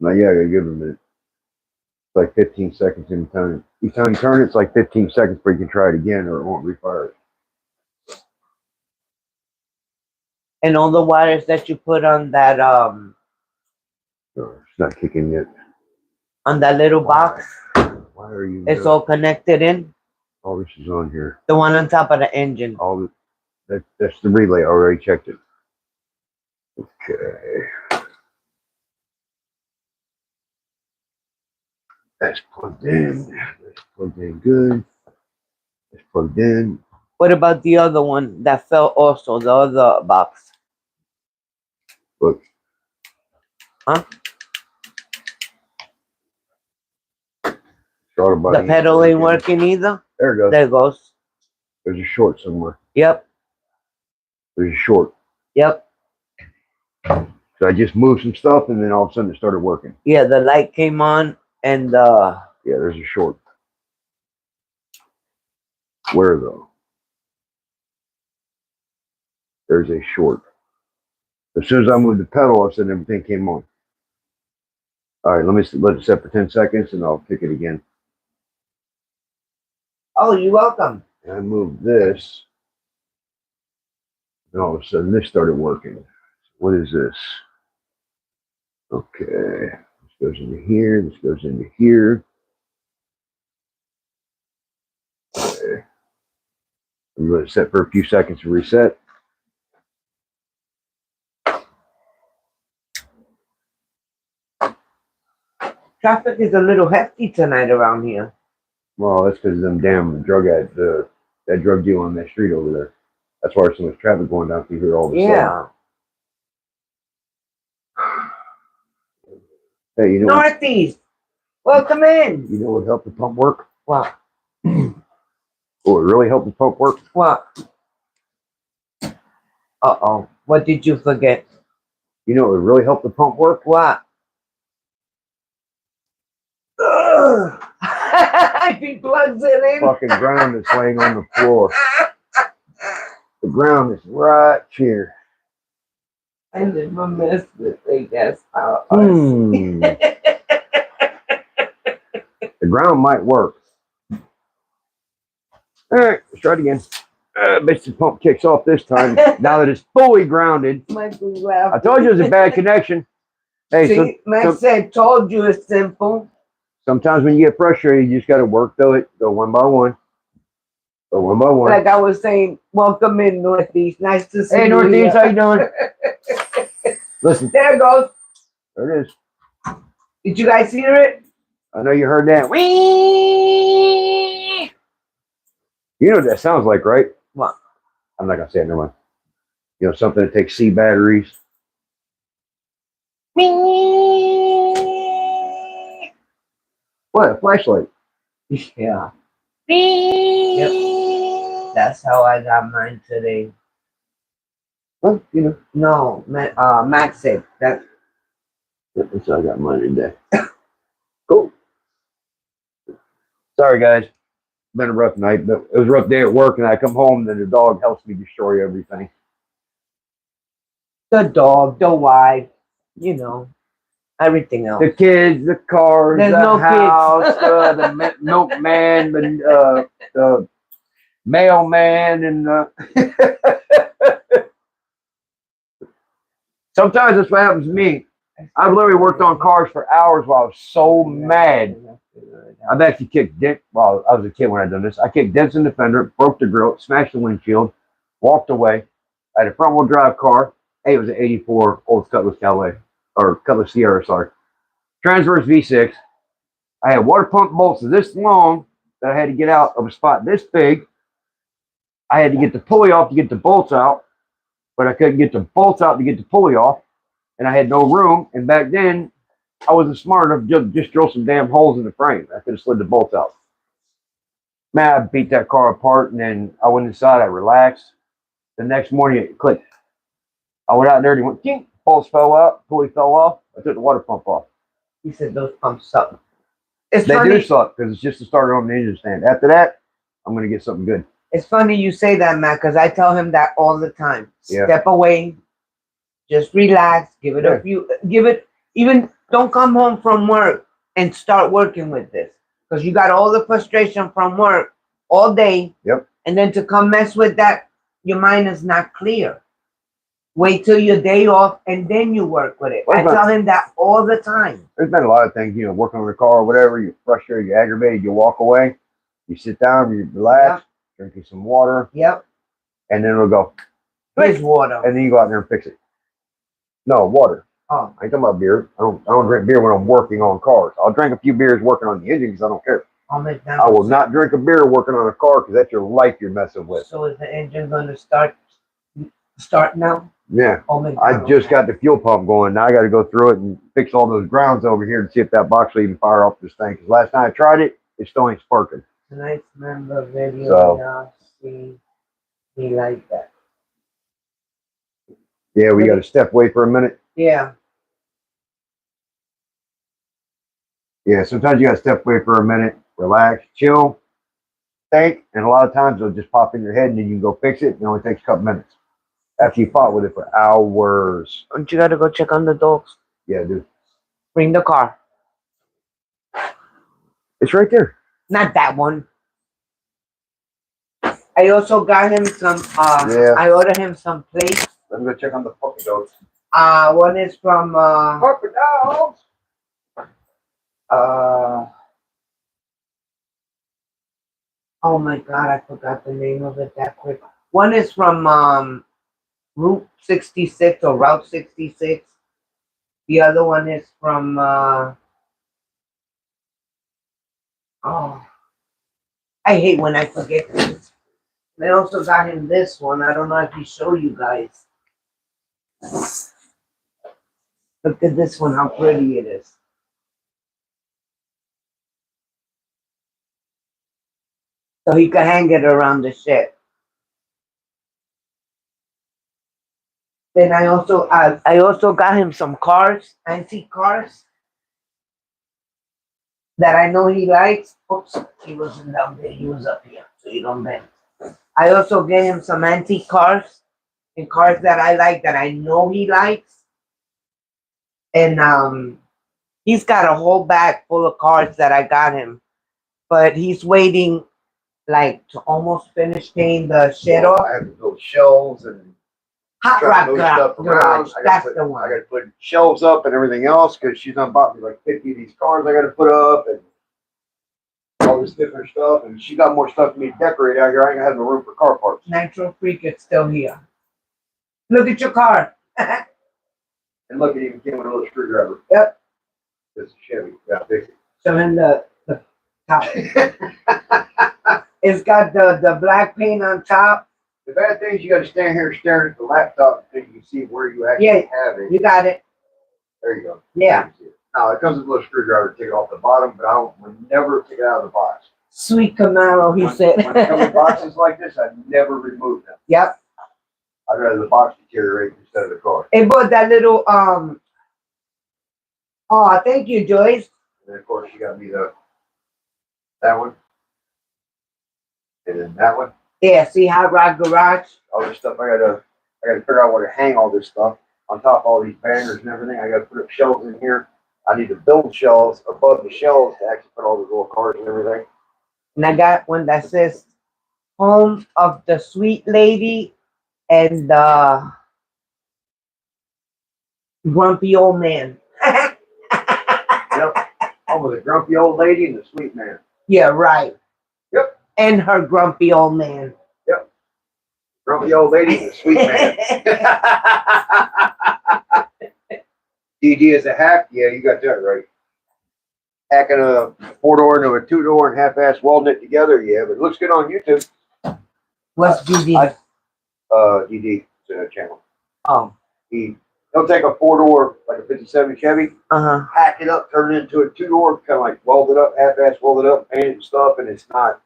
Now, yeah, I gotta give it a minute. It's like 15 seconds in time. Each time you turn it, it's like 15 seconds before you can try it again or it won't refire it. And all the wires that you put on that No, it's not kicking yet. on that little box, Why are you? it's all connected in. All this is on here. The one on top of the engine. All that's the relay. I already checked it. Okay. That's plugged in. That's plugged in good. That's plugged in. What about the other one that fell also, the other box? Look. Huh? The pedal ain't working either? There it goes. There it goes. There's a short somewhere. Yep. There's a short. Yep. So I just moved some stuff and then all of a sudden it started working. Yeah, the light came on and yeah, there's a short. Where though? There's a short. As soon as I moved the pedal, all of a sudden everything came on. All right, let it set for 10 seconds and I'll kick it again. oh, you're welcome. And I moved this. And all of a sudden this started working. What is this? Okay. This goes into here. This goes into here. Okay. I'm going to set for a few seconds to reset. Traffic is a little hefty tonight around here. Well, that's because of them damn drug ads, that drug deal on that street over there. That's why there's so much traffic going down through here all of a sudden. Hey, you know Northeast, welcome in. You know what helped the pump work? What? Oh, it really helped the pump work? What? Uh-oh. What did you forget? You know what really helped the pump work? What? He plugs it in. Fucking ground is laying on the floor. The ground is right here. I never missed it. I guess. The ground might work. All right, let's try it again. Bet the pump kicks off this time. Now that it's fully grounded. I told you it was a bad connection. Hey, see, Max said, told you it's simple. Sometimes when you get frustrated, you just got to work through it. Go one by one. So one by one. Like I was saying, welcome in Northeast. Nice to see you. Hey, Northeast, how here. you doing? Listen, There it goes. there it is. Did you guys hear it? I know you heard that. Whee! You know what that sounds like, right? What? I'm not gonna say it. Never mind. You know, something that takes C batteries. What? A flashlight. Yeah. Yep. That's how I got mine today. Well, you know. No, Max said that. That's how I got mine today. Cool. Sorry, guys. Been a rough night, but it was a rough day at work, and I come home, and the dog helps me destroy everything. The dog, the wife, you know, everything else. The kids, the cars, There's the no house, kids. the milkman, the mailman, and sometimes that's what happens to me. I've literally worked on cars for hours while I was so mad. I've actually kicked dent. Well, I was a kid when I done this. I kicked dents in the fender, broke the grill, smashed the windshield, walked away. I had a front wheel drive car. Hey, it was an '84 old Cutlass Callaway, or Cutlass Sierra, sorry. Transverse V6. I had water pump bolts this long that I had to get out of a spot this big. I had to get the pulley off to get the bolts out, but I couldn't get the bolts out to get the pulley off, and I had no room. And back then, I wasn't smart enough to just drill some damn holes in the frame. I could have slid the bolts out. Man, I beat that car apart, and then I went inside. I relaxed. The next morning, it clicked. I went out there, and it went, kink, bolts fell out, pulley fell off. I took the water pump off. He said those pumps suck. It's They funny. do suck because it's just a starter on the engine stand. After that, I'm going to get something good. It's funny you say that, Matt, because I tell him that all the time. Yeah. Step away, just relax, give it a few, even don't come home from work and start working with this, because you got all the frustration from work all day. Yep. And then to come mess with that, your mind is not clear. Wait till your day off and then you work with it. I tell him that all the time. There's been a lot of things, you know, working on the car or whatever. You're frustrated, you're aggravated, you walk away, you sit down, you relax, drink you some water. Yep. And then it'll go. Here's water. And then you go out there and fix it. No, water. Oh. I ain't talking about beer. I don't drink beer when I'm working on cars. I'll drink a few beers working on the engine because I don't care. I will not drink a beer working on a car because that's your life you're messing with. So is the engine going to start now? Yeah. I just got the fuel pump going. Now I got to go through it and fix all those grounds over here to see if that box will even fire off this thing. Because last time I tried it, it still ain't sparking. Tonight's member video. So, see me like that. Yeah, we got to step away for a minute. Yeah. Yeah, sometimes you got to step away for a minute, relax, chill, think, and a lot of times it'll just pop in your head and then you can go fix it. It only takes a couple minutes. After you fought with it for hours. Don't you got to go check on the dogs? Yeah, dude. Bring the car. It's right there. Not that one. I also got him some, I ordered him some plates. Let me go check on the puppy dogs. One is from, Puppy dogs! oh my God, I forgot the name of it that quick. One is from, Route 66 or Route 66. The other one is from, I hate when I forget things. I also got him this one. I don't know if he showed you guys. Look at this one, how pretty it is. So he can hang it around the shed. Then I also got him some cars, antique cars that I know he likes. Oops, he wasn't down there. He was up here, so you don't bend. I also get him some antique cars and cars that I like that I know he likes. And he's got a whole bag full of cars that I got him, but he's waiting like to almost finish paying the shed off. I have to build shelves and Hot Rock Garage. That's the one. I got to put shelves up and everything else because she's done bought me like 50 of these cars I got to put up and all all this different stuff, and she got more stuff for me to decorate out here. I ain't gonna have no room for car parts. Nitro Freak is still here. Look at your car. And look, it even came with a little screwdriver. Yep. It's a Chevy. Yeah, fix it. So in the top. It's got the black paint on top. The bad thing is you got to stand here staring at the laptop until you can see where you actually have it. You got it. There you go. Yeah. Now, it comes with a little screwdriver to take it off the bottom, but I would never take it out of the box. Sweet Camaro, he said. When it comes in boxes like this, I never remove them. Yep. I'd rather the box deteriorate instead of the car. It bought that little oh, thank you, Joyce. And then, of course, you got me that one. And then that one. Yeah, see Hot Rod Garage? All this stuff, I gotta figure out where to hang all this stuff. On top of all these banners and everything, I gotta put up shelves in here. I need to build shelves above the shelves to actually put all the little cars and everything. And I got one that says Home of the Sweet Lady and the Grumpy Old Man. Yep. Home with the grumpy old lady and the sweet man. Yeah, right. Yep. And her grumpy old man. Yep. Grumpy old lady and the sweet man. DD is a hack? Yeah, you got that right. Hacking a 4-door into a 2-door and half-ass welding it together, yeah, but it looks good on YouTube. What's DD? DD channel. Oh. He'll take a 4-door, like a 57 Chevy, hack it up, turn it into a 2-door, kind of like weld it up, half-ass weld it up, paint it and stuff, and it's not,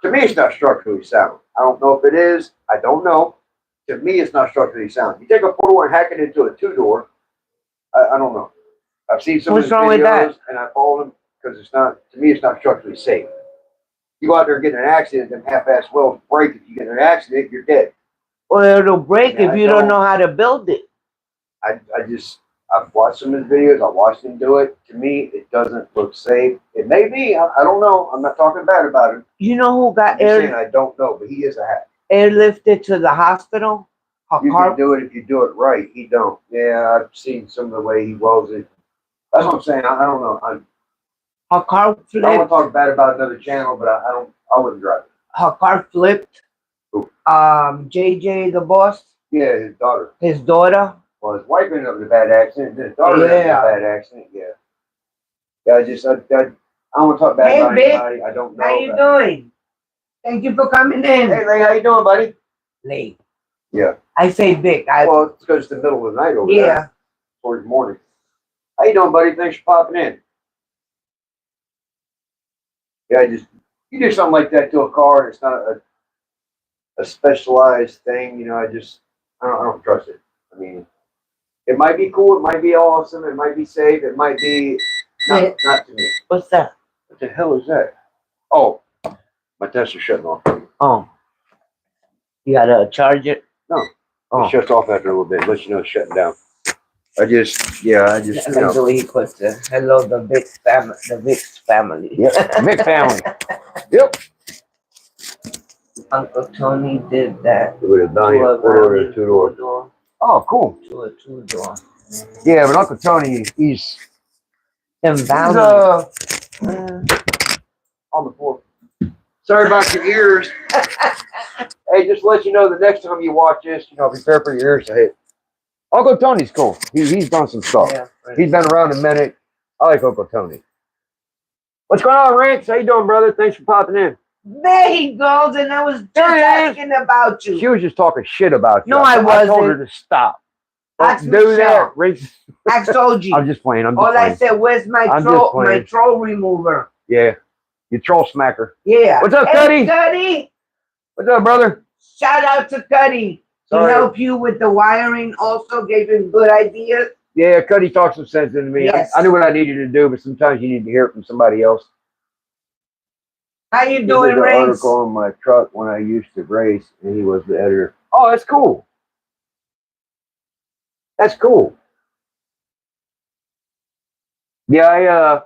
to me, it's not structurally sound. I don't know if it is. I don't know. To me, it's not structurally sound. You take a 4-door and hack it into a 2-door, I don't know. I've seen some of his videos, and I follow them because it's not, to me, it's not structurally safe. You go out there and get in an accident, then half-ass welds break. If you get in an accident, you're dead. Well, it'll break if you don't know how to build it. I've watched some of his videos. I watched him do it. To me, it doesn't look safe. It may be. I don't know. I'm not talking bad about it. You know who got I don't know, but he is a hack. Airlifted to the hospital? You can do it if you do it right. He don't. Yeah, I've seen some of the way he welds it. That's what I'm saying. I don't know. Her car flipped. I don't want to talk bad about another channel, but I wouldn't drive it. Her car flipped. Who? JJ, the boss. Yeah, his daughter. His daughter. Well, his wife ended up in a bad accident. His daughter ended up in a bad accident. Yeah. Yeah, I don't want to talk bad about anybody. I don't know. How you doing? Thank you for coming in. Hey, Ray, how you doing, buddy? Late. Yeah. I say Vic. Well, it's because it's the middle of the night over there. Yeah. Towards morning. How you doing, buddy? Thanks for popping in. Yeah, you do something like that to a car, and it's not a specialized thing. You know, I don't trust it. I mean, it might be cool, it might be awesome, it might be safe, it might be not to me. What's that? What the hell is that? Oh, my tester's shutting off. Oh. You gotta charge it? No. It shuts off after a little bit, lets you know it's shutting down. I just you know. The way he puts it. Hello, the Vic family. The Vic's family. Yep, Vic family. Yep. Uncle Tony did that. With a Donnie, a 4-door and a 2-door. Oh, cool. To a 2-door. Yeah, but Uncle Tony, he's on the floor. Sorry about your ears. Hey, just to let you know, the next time you watch this, you know, prepare for your ears to hit. Uncle Tony's cool. He's done some stuff. Yeah, right. He's been around a minute. I like Uncle Tony. What's going on, Rance? How you doing, brother? Thanks for popping in. There he goes, and I was just asking about you. She was just talking shit about you. No, I wasn't. I told her to stop. Don't do that, Rance. I told you. I'm just playing. I said, where's my troll remover? Yeah. You troll smacker. Yeah. What's up, Cuddy? Cuddy. What's up, brother? Shout out to Cuddy. He helped you with the wiring also, gave you good ideas. Yeah, Cuddy talked some sense into me. Yes. I knew what I needed to do, but sometimes you need to hear it from somebody else. How you doing, Ray? An article on my truck when I used to race, and he was the editor. Oh, that's cool. That's cool. Yeah, I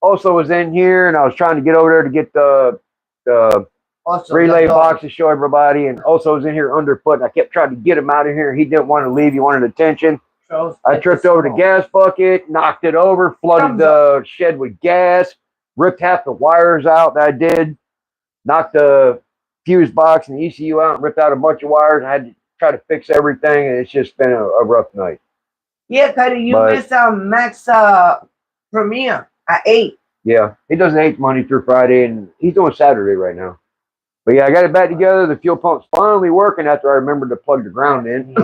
also was in here, and I was trying to get over there to get the relay box to show everybody, and also was in here underfoot, and I kept trying to get him out of here. He didn't want to leave. He wanted attention. I tripped over the gas bucket, knocked it over, flooded the shed with gas, ripped half the wires out that I did, knocked the fuse box and the ECU out, and ripped out a bunch of wires. I had to try to fix everything, and it's just been a rough night. Yeah, Cuddy, you missed Max premiere at 8. Yeah, he does 8 Monday through Friday, and he's doing Saturday right now. But yeah, I got it back together. The fuel pump's finally working after I remembered to plug the ground in.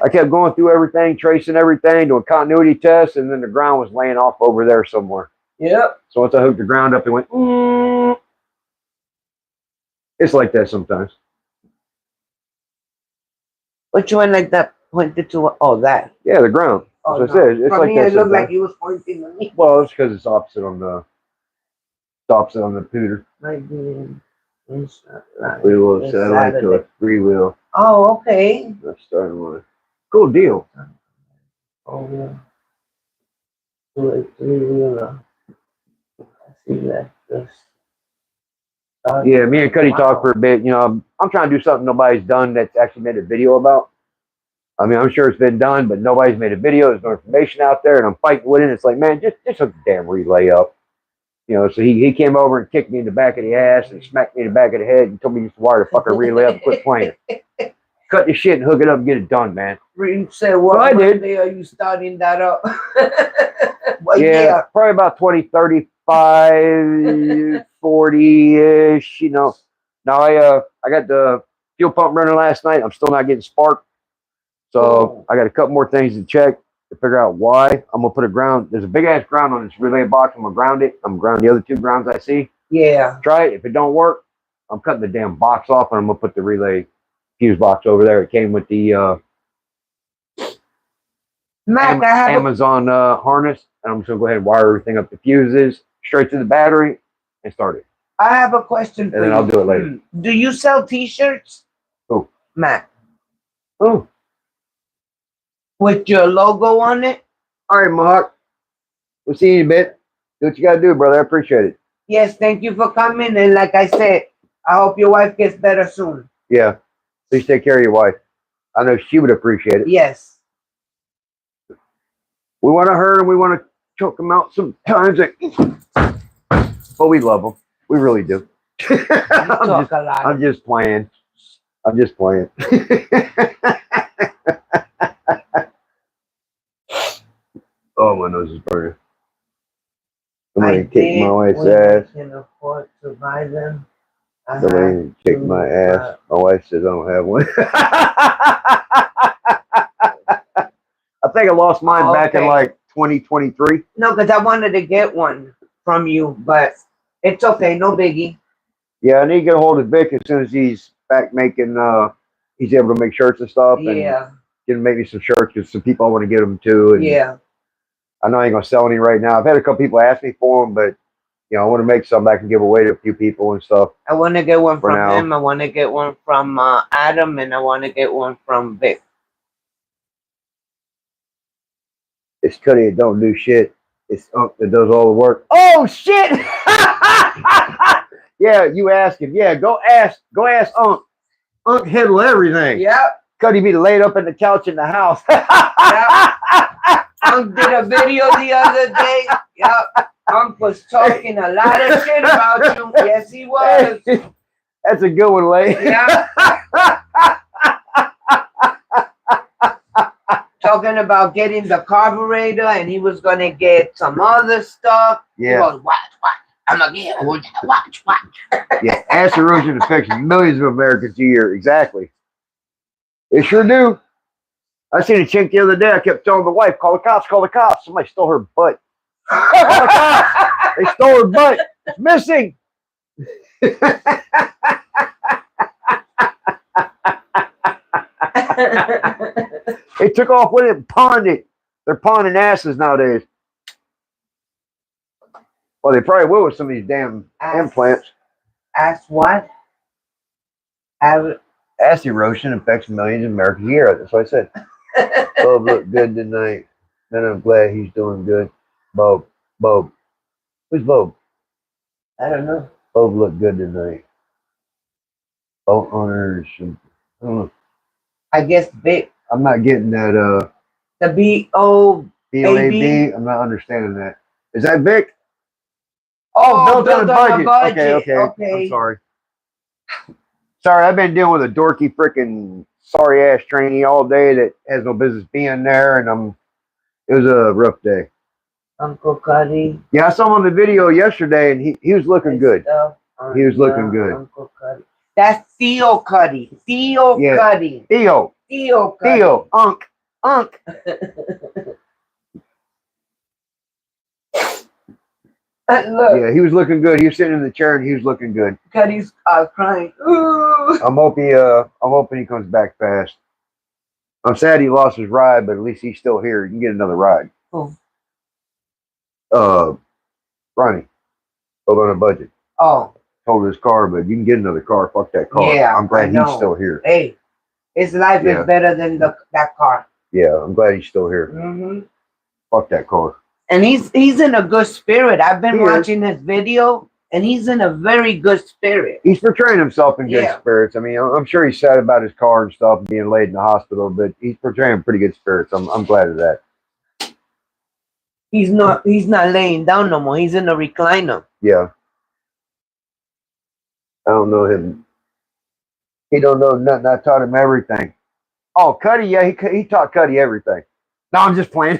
I kept going through everything, tracing everything, doing continuity tests, and then the ground was laying off over there somewhere. Yep. So once I hooked the ground up, it went, It's like that sometimes. Which one like that pointed to? Oh, that. Yeah, the ground. Oh, As I said, it's like me, that it looked like sometimes. he was pointing at me. Well, it's because it's opposite on the Pooter. Might be right. 3-wheel satellite to a 3-wheel. Oh, okay. That's starting one. Cool deal. Oh, yeah. Do it 3-wheeler. I see that. Yeah, me and Cuddy talked for a bit. You know, I'm trying to do something nobody's done that's actually made a video about. I mean, I'm sure it's been done, but nobody's made a video. There's no information out there, and I'm fighting with it. It's like, man, just hook the damn relay up. You know, so he came over and kicked me in the back of the ass and smacked me in the back of the head and told me just to wire the fucking relay up and quit playing. Cut the shit and hook it up and get it done, man. You said, what I did. Monday are you starting that up? Yeah, probably about 20, 35, 40-ish, you know. Now I got the fuel pump running last night. I'm still not getting spark. So I got a couple more things to check to figure out why. I'm going to put a ground. There's a big ass ground on this relay box. I'm going to ground it. I'm going to ground the other 2 grounds I see. Yeah. Try it. If it don't work, I'm cutting the damn box off and I'm going to put the relay fuse box over there. It came with the Mac, Amazon harness. And I'm just going to go ahead and wire everything up the fuses straight to the battery and start it. I have a question for you. And then I'll do it later. Do you sell t-shirts? Oh. Mac. Oh. With your logo on it? All right, Mark. We'll see you in a bit. Do what you got to do, brother. I appreciate it. Yes, thank you for coming. And like I said, I hope your wife gets better soon. Yeah. Please take care of your wife. I know she would appreciate it. Yes. We want to hurt them. We want to choke them out sometimes. But we love them. We really do. I'm just playing. I'm just playing. Oh, my nose is burning. Somebody kicked my wife's ass. I can afford to buy them. Somebody kicked my ass. My wife says I don't have one. I think I lost mine back in like 2023. No, because I wanted to get one from you, but it's okay. No biggie. Yeah, I need to get a hold of Vic as soon as he's back making, he's able to make shirts and stuff. Yeah. And get him make me some shirts because some people I want to get them too. And yeah. I know I ain't going to sell any right now. I've had a couple people ask me for them, but, you know, I want to make some I can give away to a few people and stuff. I want to get one from him. I want to get one from Adam, and I want to get one from Vic. It's Cuddy that don't do shit. It's Unc that does all the work. Oh, shit! Yeah, you ask him. Yeah, go ask Unc. Unc handle everything. Yep. Cuddy be laid up in the couch in the house. Yep. Unc did a video the other day. Yep. Unc was talking a lot of shit about you. Yes, he was. That's a good one, Lay. Yeah. Talking about getting the carburetor, and he was going to get some other stuff. Yeah. He goes, watch. I'm going to get it. Watch. Yeah, acid erosion affects millions of Americans a year. Exactly. It sure do. I seen a chink the other day. I kept telling the wife, call the cops, call the cops. Somebody stole her butt. Call the cops. They stole her butt. It's missing. They took off with it and pawned it. They're pawning asses nowadays. Well, they probably will with some of these damn implants. Ask what? Acid erosion affects millions of Americans a year. That's what I said. Bob looked good tonight. And I'm glad he's doing good. Bob. Who's Bob? I don't know. Bob looked good tonight. Boat owners. I don't know. I guess Vic. I'm not getting that. The B-O. B-O-A-B. I'm not understanding that. Is that Vic? Oh, built built on a budget. Okay. Okay. I'm sorry. Sorry, I've been dealing with a dorky freaking sorry ass trainee all day that has no business being there, and it was a rough day. Uncle Cuddy. Yeah, I saw him on the video yesterday, and he was looking good. He was looking good. Uncle Cuddy. That's Theo Cuddy. Theo Cuddy. Theo. Cuddy. Theo. Unc. Look. Yeah, he was looking good. He was sitting in the chair, and he was looking good. Cuddy's crying. Ooh. I'm hoping he comes back fast. I'm sad he lost his ride, but at least he's still here. You can get another ride. Oh. Ronnie. Built on a budget. Oh. Told his car, but you can get another car. Fuck that car. Yeah, I'm glad he's still here. Hey, his life is better than that car. Yeah, I'm glad he's still here. Mm-hmm. Fuck that car. And he's in a good spirit. I've been watching his video, and he's in a very good spirit. He's portraying himself in good spirits. I mean, I'm sure he's sad about his car and stuff, being laid in the hospital, but he's portraying pretty good spirits. I'm glad of that. He's not laying down no more. He's in a recliner. Yeah. I don't know him. He don't know nothing. I taught him everything. Oh, Cuddy, yeah, he taught Cuddy everything. No, I'm just playing.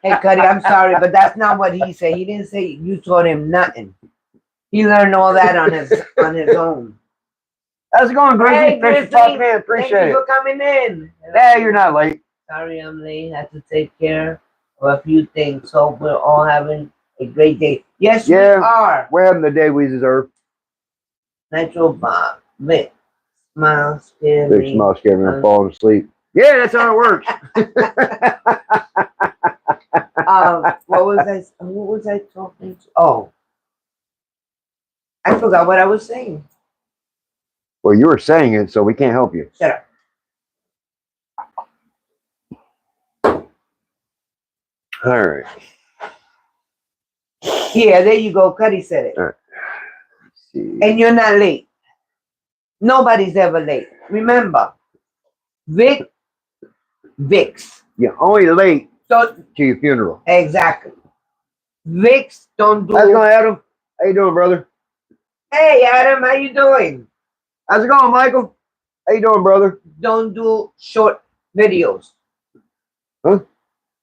Hey, Cuddy, I'm sorry, but that's not what he said. He didn't say you taught him nothing. He learned all that on his own. How's it going, Grizzly? Hey, Fish Talk Man, appreciate thank you it. for coming in. Yeah, you're not late. Sorry I'm late. Had to take care of a few things. Hope we're all having a great day. Yes, we are. We're having the day we deserve. Nitro Bob, Vic, smile, scare Big me. smile, scare me, I'm falling asleep. Yeah, that's how it works. What was I talking to? Oh, I forgot what I was saying. Well, you were saying it, so we can't help you. Shut up. All right. Yeah, there you go. Cuddy said it. All right. Let's see. And you're not late. Nobody's ever late. Remember, Vic, Vics. You're only late So to your funeral. exactly. Vics don't do. How's it going, Adam? How you doing, brother? Hey, Adam, how you doing? How's it going, Michael? How you doing, brother? Don't do short videos. Huh?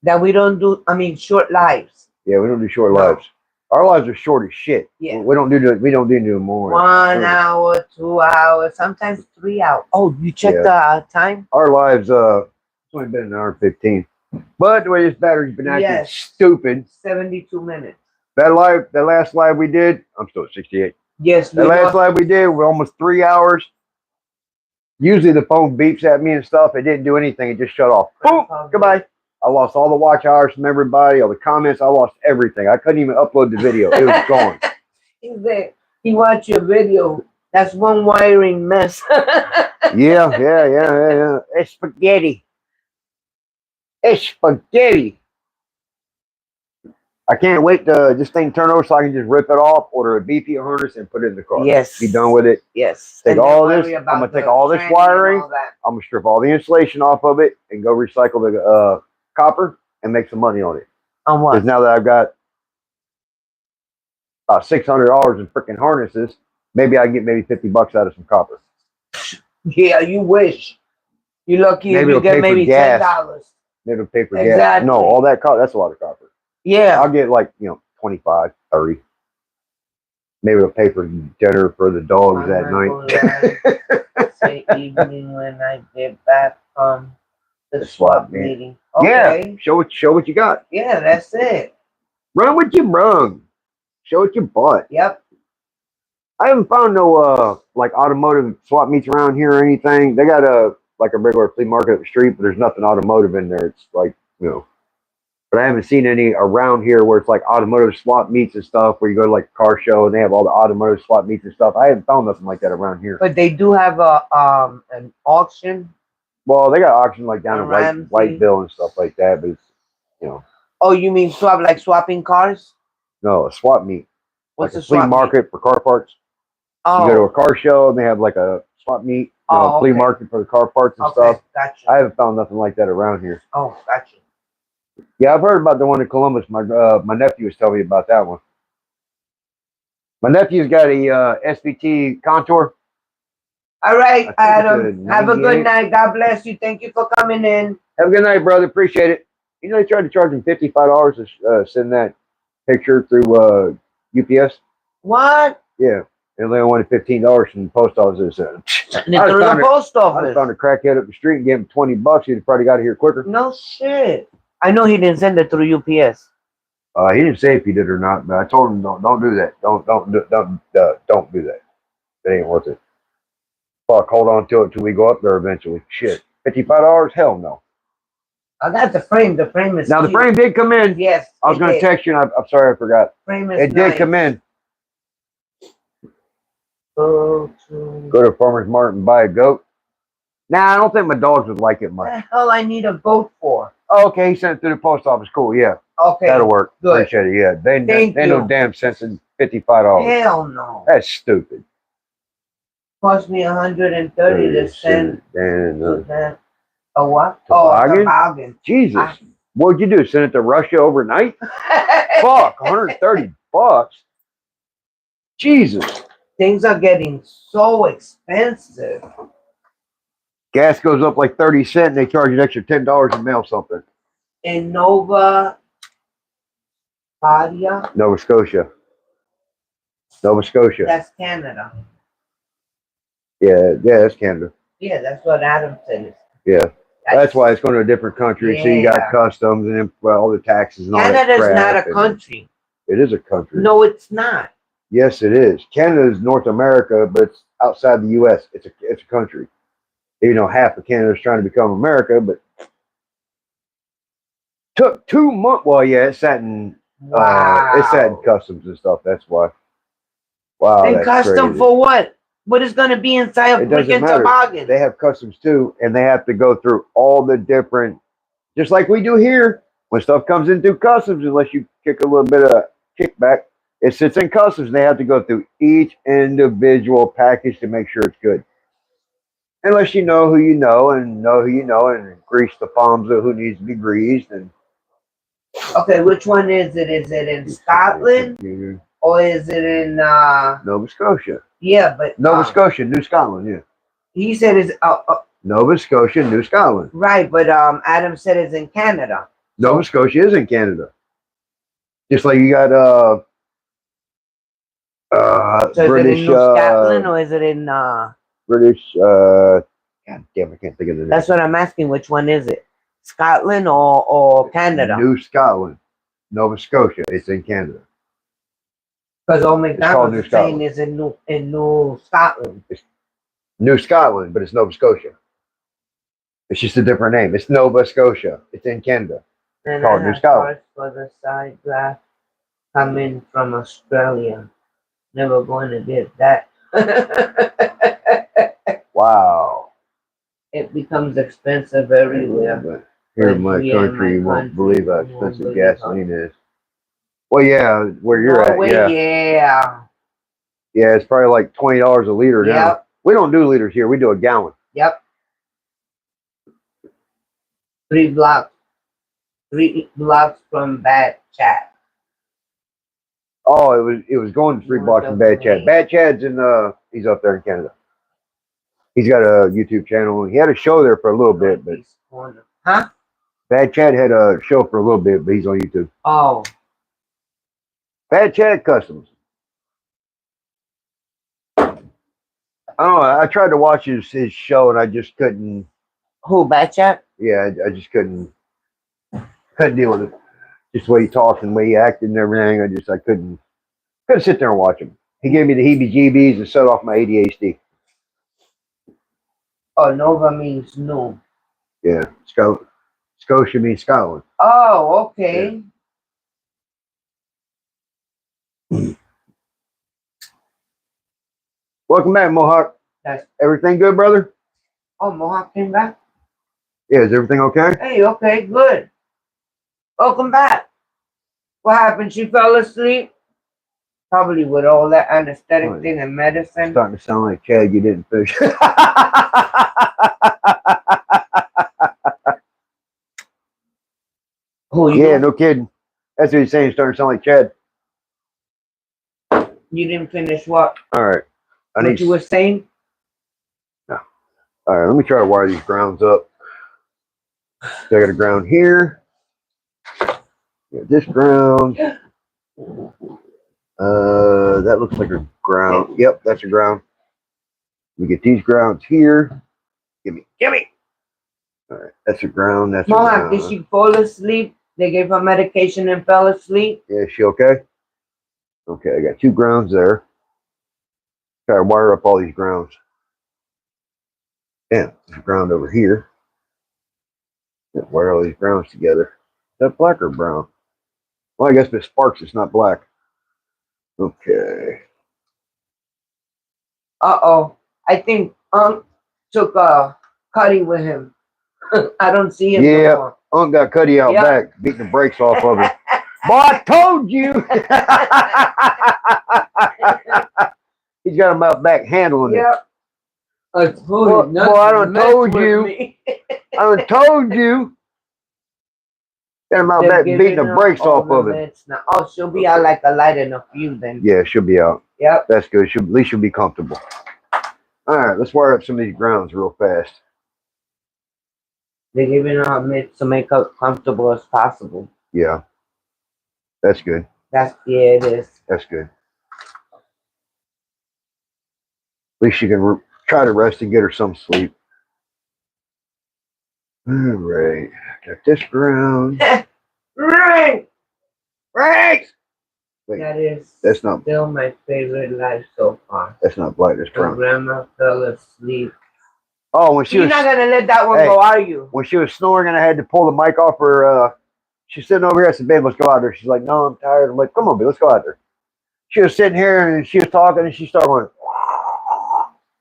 That we don't do. I mean, short lives. Yeah, we don't do short lives. Our lives are short as shit. Yeah. We don't do more. 1 hour, 2 hours, sometimes 3 hours. Oh, you check the time? Our lives, it's only been an hour and 15. But the way this battery's been acting stupid. 72 minutes. That last live we did, I'm still at 68. Yes, the last live we did, we're almost 3 hours. Usually the phone beeps at me and stuff. It didn't do anything. It just shut off. Boom, goodbye. I lost all the watch hours from everybody, all the comments. I lost everything. I couldn't even upload the video. It was gone. He said he watched your video. That's one wiring mess. Yeah. It's spaghetti. It's spaghetti. I can't wait to this thing turn over so I can just rip it off, order a BP harness, and put it in the car. Yes. Be done with it. Yes. Take all this. I'm going to take all this wiring. I'm going to strip all the insulation off of it and go recycle the copper and make some money on it. On what? Because now that I've got about $600 in freaking harnesses, maybe I can get maybe $50 out of some copper. Yeah, you wish. You're lucky if you get maybe $10. Maybe it'll pay for gas. No, all that that's a lot of copper. Yeah. I'll get like, 25, 30. Maybe it'll pay for dinner for the dogs that night. Say evening when I get back from the swap meeting. Okay. Yeah, show what you got. Yeah, that's it. Run what you brung. Show what you bought. Yep. I haven't found no like automotive swap meets around here or anything. They got a regular flea market up the street, but there's nothing automotive in there. It's like, but I haven't seen any around here where it's like automotive swap meets and stuff where you go to like a car show and they have all the automotive swap meets and stuff. I haven't found nothing like that around here. But they do have an auction. Well, they got auction like down in Whiteville and stuff like that, but it's, Oh, you mean swapping cars? No, a swap meet. What's like a flea market for car parts. Oh. You go to a car show and they have like a swap meet, flea market for the car parts and stuff. Gotcha. I haven't found nothing like that around here. Oh, gotcha. Yeah, I've heard about the one in Columbus. My nephew was telling me about that one. My nephew's got a SVT Contour. All right, I think it's Adam. a Have a good 98. night. God bless you. Thank you for coming in. Have a good night, brother. Appreciate it. You know, they tried to charge him $55 to send that picture through UPS. What? Yeah, and they only wanted $15 from the post office. Send it through the post I office. found a crackhead up the street and gave him $20. He'd probably got it here quicker. No shit. I know he didn't send it through UPS. He didn't say if he did or not, but I told him don't do that. Don't do that. It ain't worth it. Fuck, hold on to it till we go up there eventually. Shit, $55? Hell no. I got the frame. The frame is Now the cute. frame did come in. Yes. I was going to text you, and I'm sorry I forgot. Frame is It did come in. Go to Farmer's Mart and buy a goat. Nah, I don't think my dogs would like it much. What the hell I need a goat for? Oh, okay, he sent it through the post office. Cool, yeah. Okay. That'll work. Good. Appreciate it, yeah. They no damn sense in $55. Hell no. That's stupid. Cost me $130 to send And, that. A what? Toboggan? Oh, toboggan. Jesus. What'd you do? Send it to Russia overnight? Fuck, $130. Jesus. Things are getting so expensive. Gas goes up like 30 cents and they charge you an extra $10 to mail something. In Nova Scotia. Nova Scotia. Nova Scotia. That's Canada. Yeah, that's Canada. Yeah, that's what Adam said. Yeah. That's why it's going to a different country. Yeah. So you got customs and then, well, all the taxes and all that Canada's crap. not a country. It is a country. No, it's not. Yes, it is. Canada is North America, but it's outside the U.S. It's a country. You know, half of Canada is trying to become America, but took 2 months. Well, yeah, it sat in customs and stuff. That's why. Wow. And custom crazy. for what? What is going to be inside a It doesn't freaking matter. toboggan? They have customs too, and they have to go through all the different, just like we do here. When stuff comes in through customs, unless you kick a little bit of kickback, it sits in customs. And they have to go through each individual package to make sure it's good. Unless you know who you know and grease the palms of who needs to be greased. And okay, which one is it? Is it in Scotland or is it in Nova Scotia? Yeah, but Nova Scotia, New Scotland. Yeah. He said it's Nova Scotia, New Scotland. Right, but Adam said it's in Canada. Nova Scotia is in Canada. Just like you got so British. Is it in New Scotland or is it in British? God damn, I can't think of the name. That's what I'm asking. Which one is it? Scotland or Canada? New Scotland, Nova Scotia. It's in Canada. Because old McDonald's is saying it's in New Scotland. It's New Scotland, but it's Nova Scotia. It's just a different name. It's Nova Scotia. It's in Canada. And called New Scotland. For the side glass coming from Australia. Never going to get that. Wow. It becomes expensive everywhere. But here in my country, you won't believe how expensive gasoline is. Well, yeah, where you're at, yeah. Yeah, it's probably like $20 a liter now. Yep. We don't do liters here. We do a gallon. Yep. 3 blocks from Bad Chat. Oh, it was going to 3 blocks from Bad Chad. Bad Chad's in he's up there in Canada. He's got a YouTube channel. He had a show there for a little bit, but huh? Bad Chad had a show for a little bit, but he's on YouTube. Oh. Bad Chad Customs. I don't know. I tried to watch his show and I just couldn't. Who, Bad Chat? Yeah, I just couldn't deal with it. Just the way he talked and the way he acted and everything. I couldn't sit there and watch him. He gave me the heebie-jeebies and set off my ADHD. Oh, Nova means new. Yeah, Scotia means Scotland. Oh, okay. Yeah. Welcome back, Mohawk. Everything good, brother? Oh, Mohawk came back? Yeah, is everything okay? Hey, okay, good. Welcome back. What happened? She fell asleep? Probably with all that anesthetic thing and medicine. Starting to sound like Chad, you didn't fish. Who? Who Yeah, you? no kidding. That's what he's saying. He's starting to sound like Chad. You didn't finish what? All right. What you were saying? No. All right, let me try to wire these grounds up. So I got a ground here. Got this ground. That looks like a ground. Yep, that's a ground. We get these grounds here. Gimme. All right, that's a ground. That's a Mohawk, ground. did she fall asleep? They gave her medication and fell asleep? Yeah, is she okay? Okay, I got 2 grounds there. Try to wire up all these grounds. Yeah, there's a ground over here. Wire all these grounds together. Is that black or brown? Well, I guess if it sparks, it's not black. Okay. Uh-oh. I think Unc took a cutty with him. I don't see him no more. Unc got Cuddy out back, beating the brakes off of him. Boy, I told you! He's got him out back handling it. I told you. Boy, I done told you. I done told you. Got him out back beating the brakes off of it. Now. Oh, she'll be out like a light in a few then. Yeah, she'll be out. Yep. That's good. At least she'll be comfortable. All right, let's wire up some of these grounds real fast. They're giving her mitts to make her comfortable as possible. Yeah. That's good. Yeah, it is. That's good. At least she can try to rest and get her some sleep. All right. Got this ground. Right. Wait, That is that's not still my favorite life so far. That's not black, that's brown. Grandma fell asleep. Oh, when she You're was not gonna let that one go, are you? when she was snoring and I had to pull the mic off her, she's sitting over here. I said, babe, let's go out there. She's like, no, I'm tired. I'm like, come on, babe, let's go out there. She was sitting here and she was talking and she started going,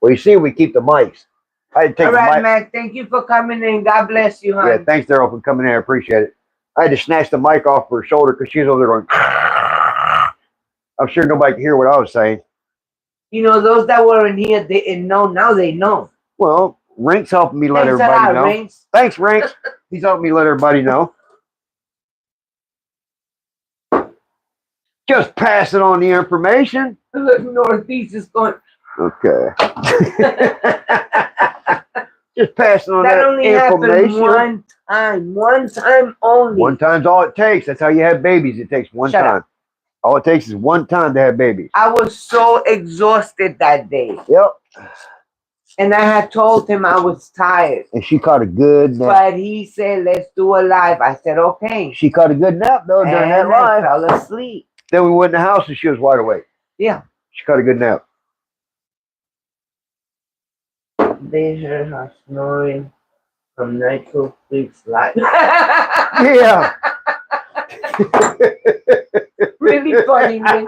well, you see, we keep the mics. I had to take All the right, mic. Mac, thank you for coming in. God bless you, hon. Yeah, thanks, Daryl, for coming in. I appreciate it. I had to snatch the mic off her shoulder because she was over there going, I'm sure nobody could hear what I was saying. You know, those that weren't here, they didn't know. Now they know. Well, Rink's helping me let everybody know. Rinks. Thanks, Rinks. He's helping me let everybody know. Just passing on the information. Look, Northeast is going. Okay. Just passing on That that only information. happened one time. One time only. One time's all it takes. That's how you have babies. It takes one Shut time. up. All it takes is one time to have babies. I was so exhausted that day. Yep. And I had told him I was tired. And she caught a good nap. But he said, let's do a live. I said, okay. She caught a good nap, though, during that And I live. fell asleep. Then we went in the house and she was wide awake. Yeah. She caught a good nap. They heard her snoring from Nitro Freak's live. Yeah. Really funny, man.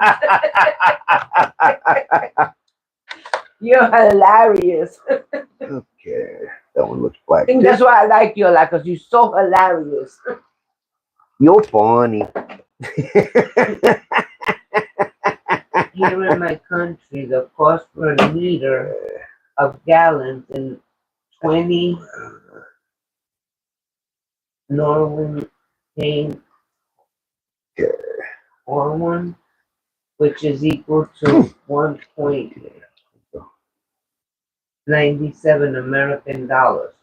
You're hilarious. Okay. That one looks black. I think that's why I like you a lot, because you're so hilarious. You're funny. Here in my country, the cost per liter of gallons in 20 Norway paint or one, which is equal to 1.97 American dollars.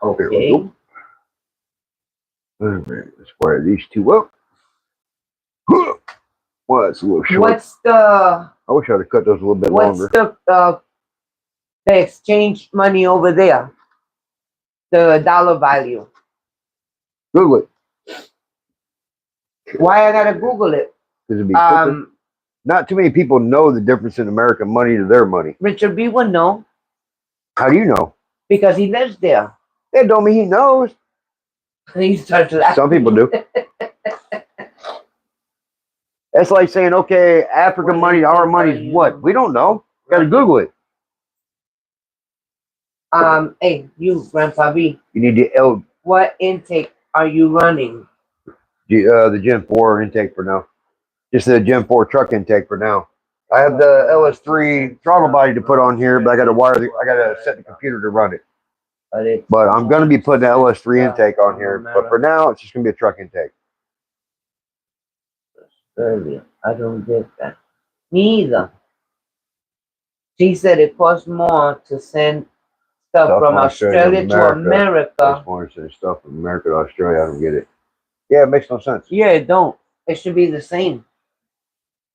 Okay. All right, let's wire these two up. Well, it's a little short. What's the? I wish I'd have cut those a little bit longer. What's the exchange money over there? The dollar value. Google it. Why I gotta Google it? Because it'd be quicker. Not too many people know the difference in American money to their money. Richard B would know How do you know? because he lives there. That don't mean he knows. He starts laughing. Some people do. That's like saying, okay, African money, our money is what? We don't know. Got to Google it. Hey, you, Grandpa V, You need the what intake are you running? the Gen 4 intake for now. Just the Gen 4 truck intake for now. I have the LS3 throttle body to put on here, but I got to set the computer to run it. But I'm going to be putting the LS3 intake on here. But for now, it's just going to be a truck intake. Australia. I don't get that. Me either. She said it costs more to send stuff from Australia to America. It's more to send stuff from America to Australia. I don't get it. Yeah, it makes no sense. Yeah, it don't. It should be the same.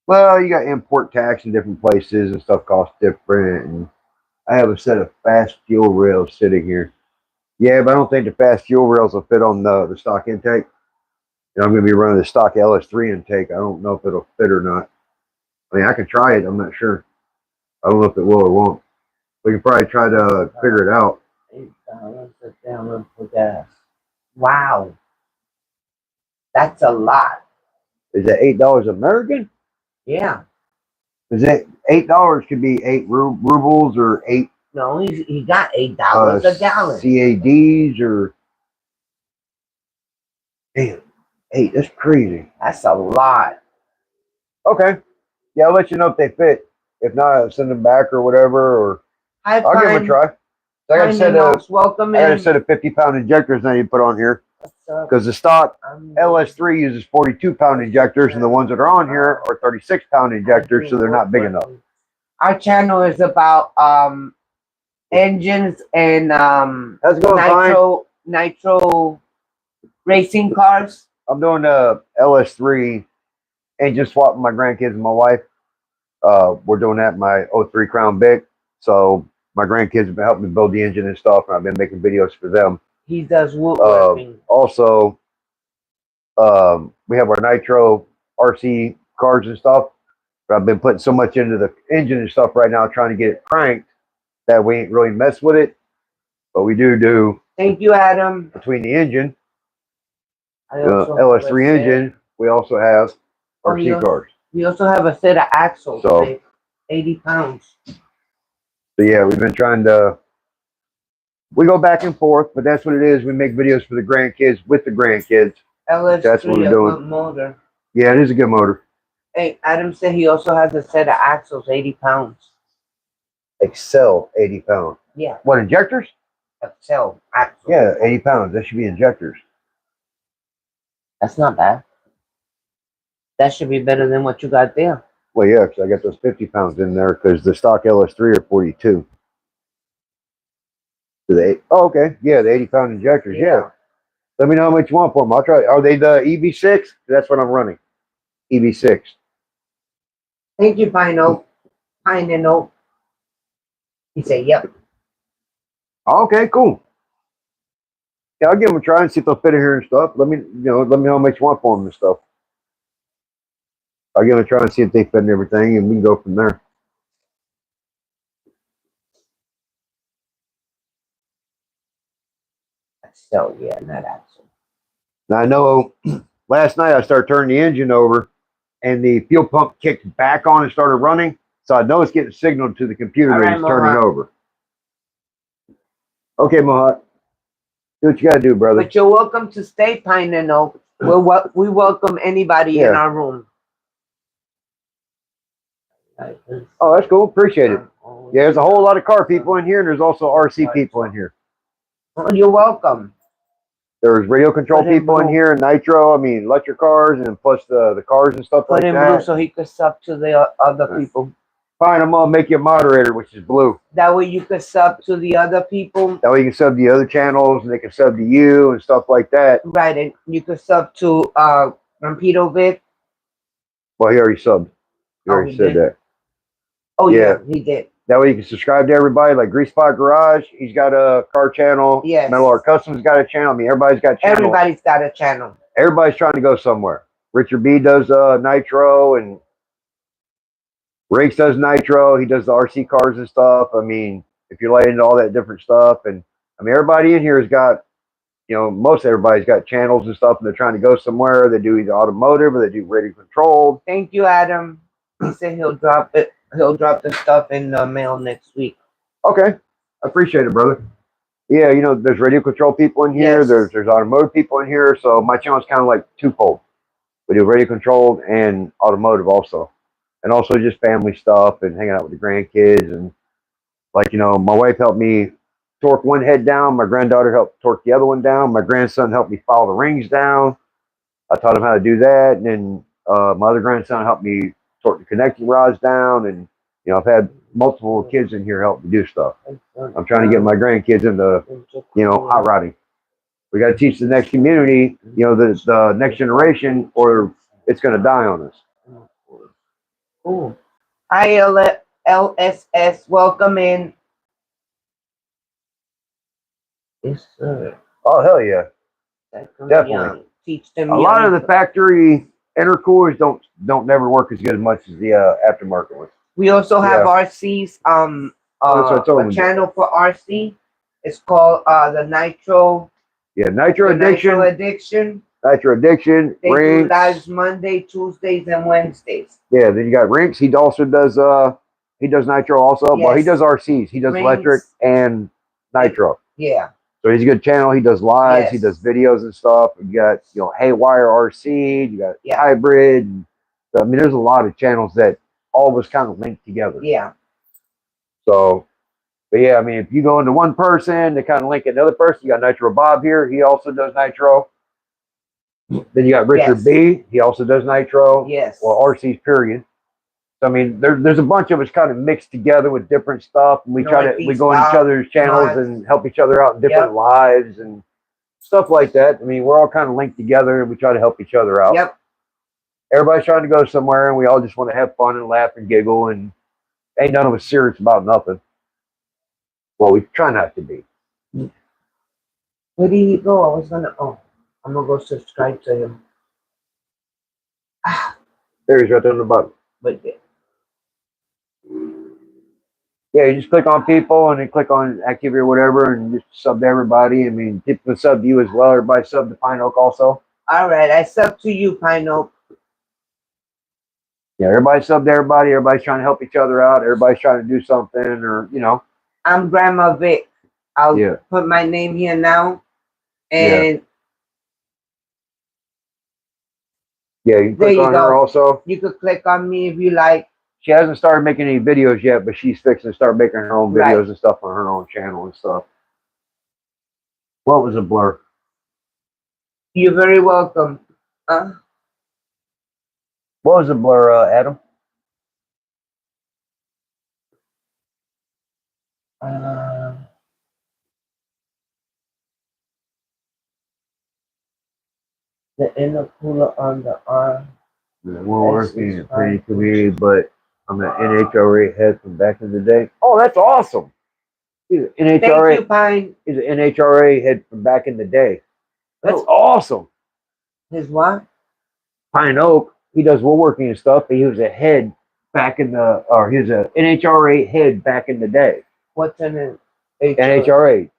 Well, you got import tax in different places and stuff costs different. And I have a set of fast fuel rails sitting here. Yeah, but I don't think the fast fuel rails will fit on the stock intake. And I'm going to be running the stock LS3 intake. I don't know if it'll fit or not. I mean, I can try it. I'm not sure. I don't know if it will or won't. We can probably try to figure it out. $8 a gallon for gas. Wow. That's a lot. Is that $8 American? Yeah. Is it $8 could be 8 rubles or 8? No, he got $8 a gallon. CADs or damn, 8. That's crazy. That's a lot. Okay. Yeah, I'll let you know if they fit. If not, I'll send them back or whatever. Or I'll give them a try. I got a set of welcome. I got a set of 50-pound injectors I need to put on here because the stock LS3 uses 42-pound injectors, and the ones that are on here are 36-pound injectors, so they're not big enough. Our channel is about engines and That's going nitro racing cars. I'm doing a LS3 engine swap with my grandkids and my wife. We're doing that in my 03 Crown Vic. So my grandkids have been helping me build the engine and stuff, and I've been making videos for them. He does woodworking. Also, we have our nitro RC cars and stuff. But I've been putting so much into the engine and stuff right now, trying to get it cranked, that we ain't really mess with it. But we do. Thank you, Adam. Between the engine, LS3 engine, we also have RC cars. We also have a set of axles, so 80 pounds. So yeah, we've been trying to. We go back and forth, but that's what it is. We make videos for the grandkids with the grandkids. LS3, that's what we're doing. Good motor. Yeah, it is a good motor. Hey, Adam said he also has a set of axles, 80 pounds. Excel, 80 pounds. Yeah. What, injectors? Excel, axles. Yeah, 80 pounds. That should be injectors. That's not bad. That should be better than what you got there. Well, yeah, because I got those 50 pounds in there because the stock LS3 are 42. Oh, okay. Yeah, the 80-pound injectors. Yeah. Let me know how much you want for them. I'll try. Are they the EV6? That's what I'm running. EV6. Thank you, Pine Oak. Pine and Oak. He said, yep. Okay, cool. Yeah, I'll give them a try and see if they'll fit in here and stuff. Let me know how much you want for them and stuff. I'll give them a try and see if they fit and everything, and we can go from there. So yeah, not axle. Now I know last night I started turning the engine over, and the fuel pump kicked back on and started running. So I know it's getting signaled to the computer that it's turning over. Okay, Mohat. Do what you got to do, brother. But you're welcome to stay, Pine and Oak. We welcome anybody in our room. Oh, that's cool. Appreciate it. Yeah, there's a whole lot of car people in here, and there's also RC people in here. Oh, you're welcome. There's radio control people in here, nitro, I mean, electric cars, and plus the cars and stuff like that. Put in blue so he could sub to the other people. Fine, I'm going to make you a moderator, which is blue. That way you could sub to the other people. That way you can sub to the other channels, and they can sub to you and stuff like that. Right, and you could sub to GrandpitoVic. Well, he already subbed. He already said that. Oh, yeah, he did. That way you can subscribe to everybody, like Grease Spot Garage. He's got a car channel. Yes. Metal Art Customs got a channel. I mean, everybody's got channels. Everybody's got a channel. Everybody's trying to go somewhere. Richard B does nitro, and Rakes does nitro. He does the RC cars and stuff. I mean, if you're like into all that different stuff, and I mean, everybody in here has got, you know, most everybody's got channels and stuff, and they're trying to go somewhere. They do either automotive or they do radio controlled. Thank you, Adam. He said he'll drop it. He'll drop the stuff in the mail next week. Okay. I appreciate it, brother. Yeah, you know, there's radio control people in here. Yes. There's automotive people in here. So my channel is kind of like twofold. We do radio controlled and automotive also. And also just family stuff and hanging out with the grandkids. And like, you know, my wife helped me torque one head down. My granddaughter helped torque the other one down. My grandson helped me file the rings down. I taught him how to do that. And then my other grandson helped me torque the connecting rods down. And, you know, I've had multiple kids in here help me do stuff. I'm trying to get my grandkids into, you know, hot rodding. We got to teach the next community, you know, the next generation, or it's going to die on us. Ooh. Hi, LSS. Welcome in. Yes, sir. Oh, hell yeah. Definitely. Young. Teach them A lot of the factory intercoolers don't never work as good as much as the aftermarket ones. We also have RC's a channel for RC. It's called the Nitro. Yeah, Nitro Addiction. Nitro Addiction. They Rinks. do lives Monday, Tuesdays, and Wednesdays. Yeah, then you got Rinks. He also does Nitro also. Yes. Well, he does RCs. He does Rinks. electric and Nitro. Yeah. So he's a good channel. He does lives. Yes. He does videos and stuff. You got, you know, Haywire RC. You got Hybrid. And, I mean, there's a lot of channels that all of us kind of link together. Yeah. So, but yeah, I mean, if you go into one person, they kind of link another person. You got Nitro Bob here. He also does Nitro. Then you got Richard B. He also does Nitro. Yes. Well, RC's period. So, I mean, there's a bunch of us kind of mixed together with different stuff. And we go in each other's channels and help each other out in different lives and stuff like that. I mean, we're all kind of linked together and we try to help each other out. Yep. Everybody's trying to go somewhere and we all just want to have fun and laugh and giggle, and ain't none of us serious about nothing. Well, we try not to be. Where did he go? I'm gonna go subscribe to him. There he's right there on the bottom. But yeah, you just click on people and then click on activity or whatever and just sub to everybody. I mean, people can sub to you as well. Everybody sub to Pine Oak also. All right, I sub to you, Pine Oak. Yeah, everybody sub to everybody. Everybody's trying to help each other out. Everybody's trying to do something, or, you know. I'm Grandma Vic. I'll put my name here now. And yeah, you can click on her also. You could click on me if you like. She hasn't started making any videos yet, but she's fixing to start making her own videos and stuff on her own channel and stuff. What was a blur? You're very welcome. What was a blur, Adam? The intercooler on the arm. Yeah, we're working pretty to me, but I'm an NHRA head from back in the day. Oh, that's awesome. He's an NHRA. Thank you, Pine. He's an NHRA head from back in the day. That's awesome. His what? Pine Oak. He does woodworking and stuff, but he was a head back in the, or he was an NHRA head back in the day. What's an NHRA?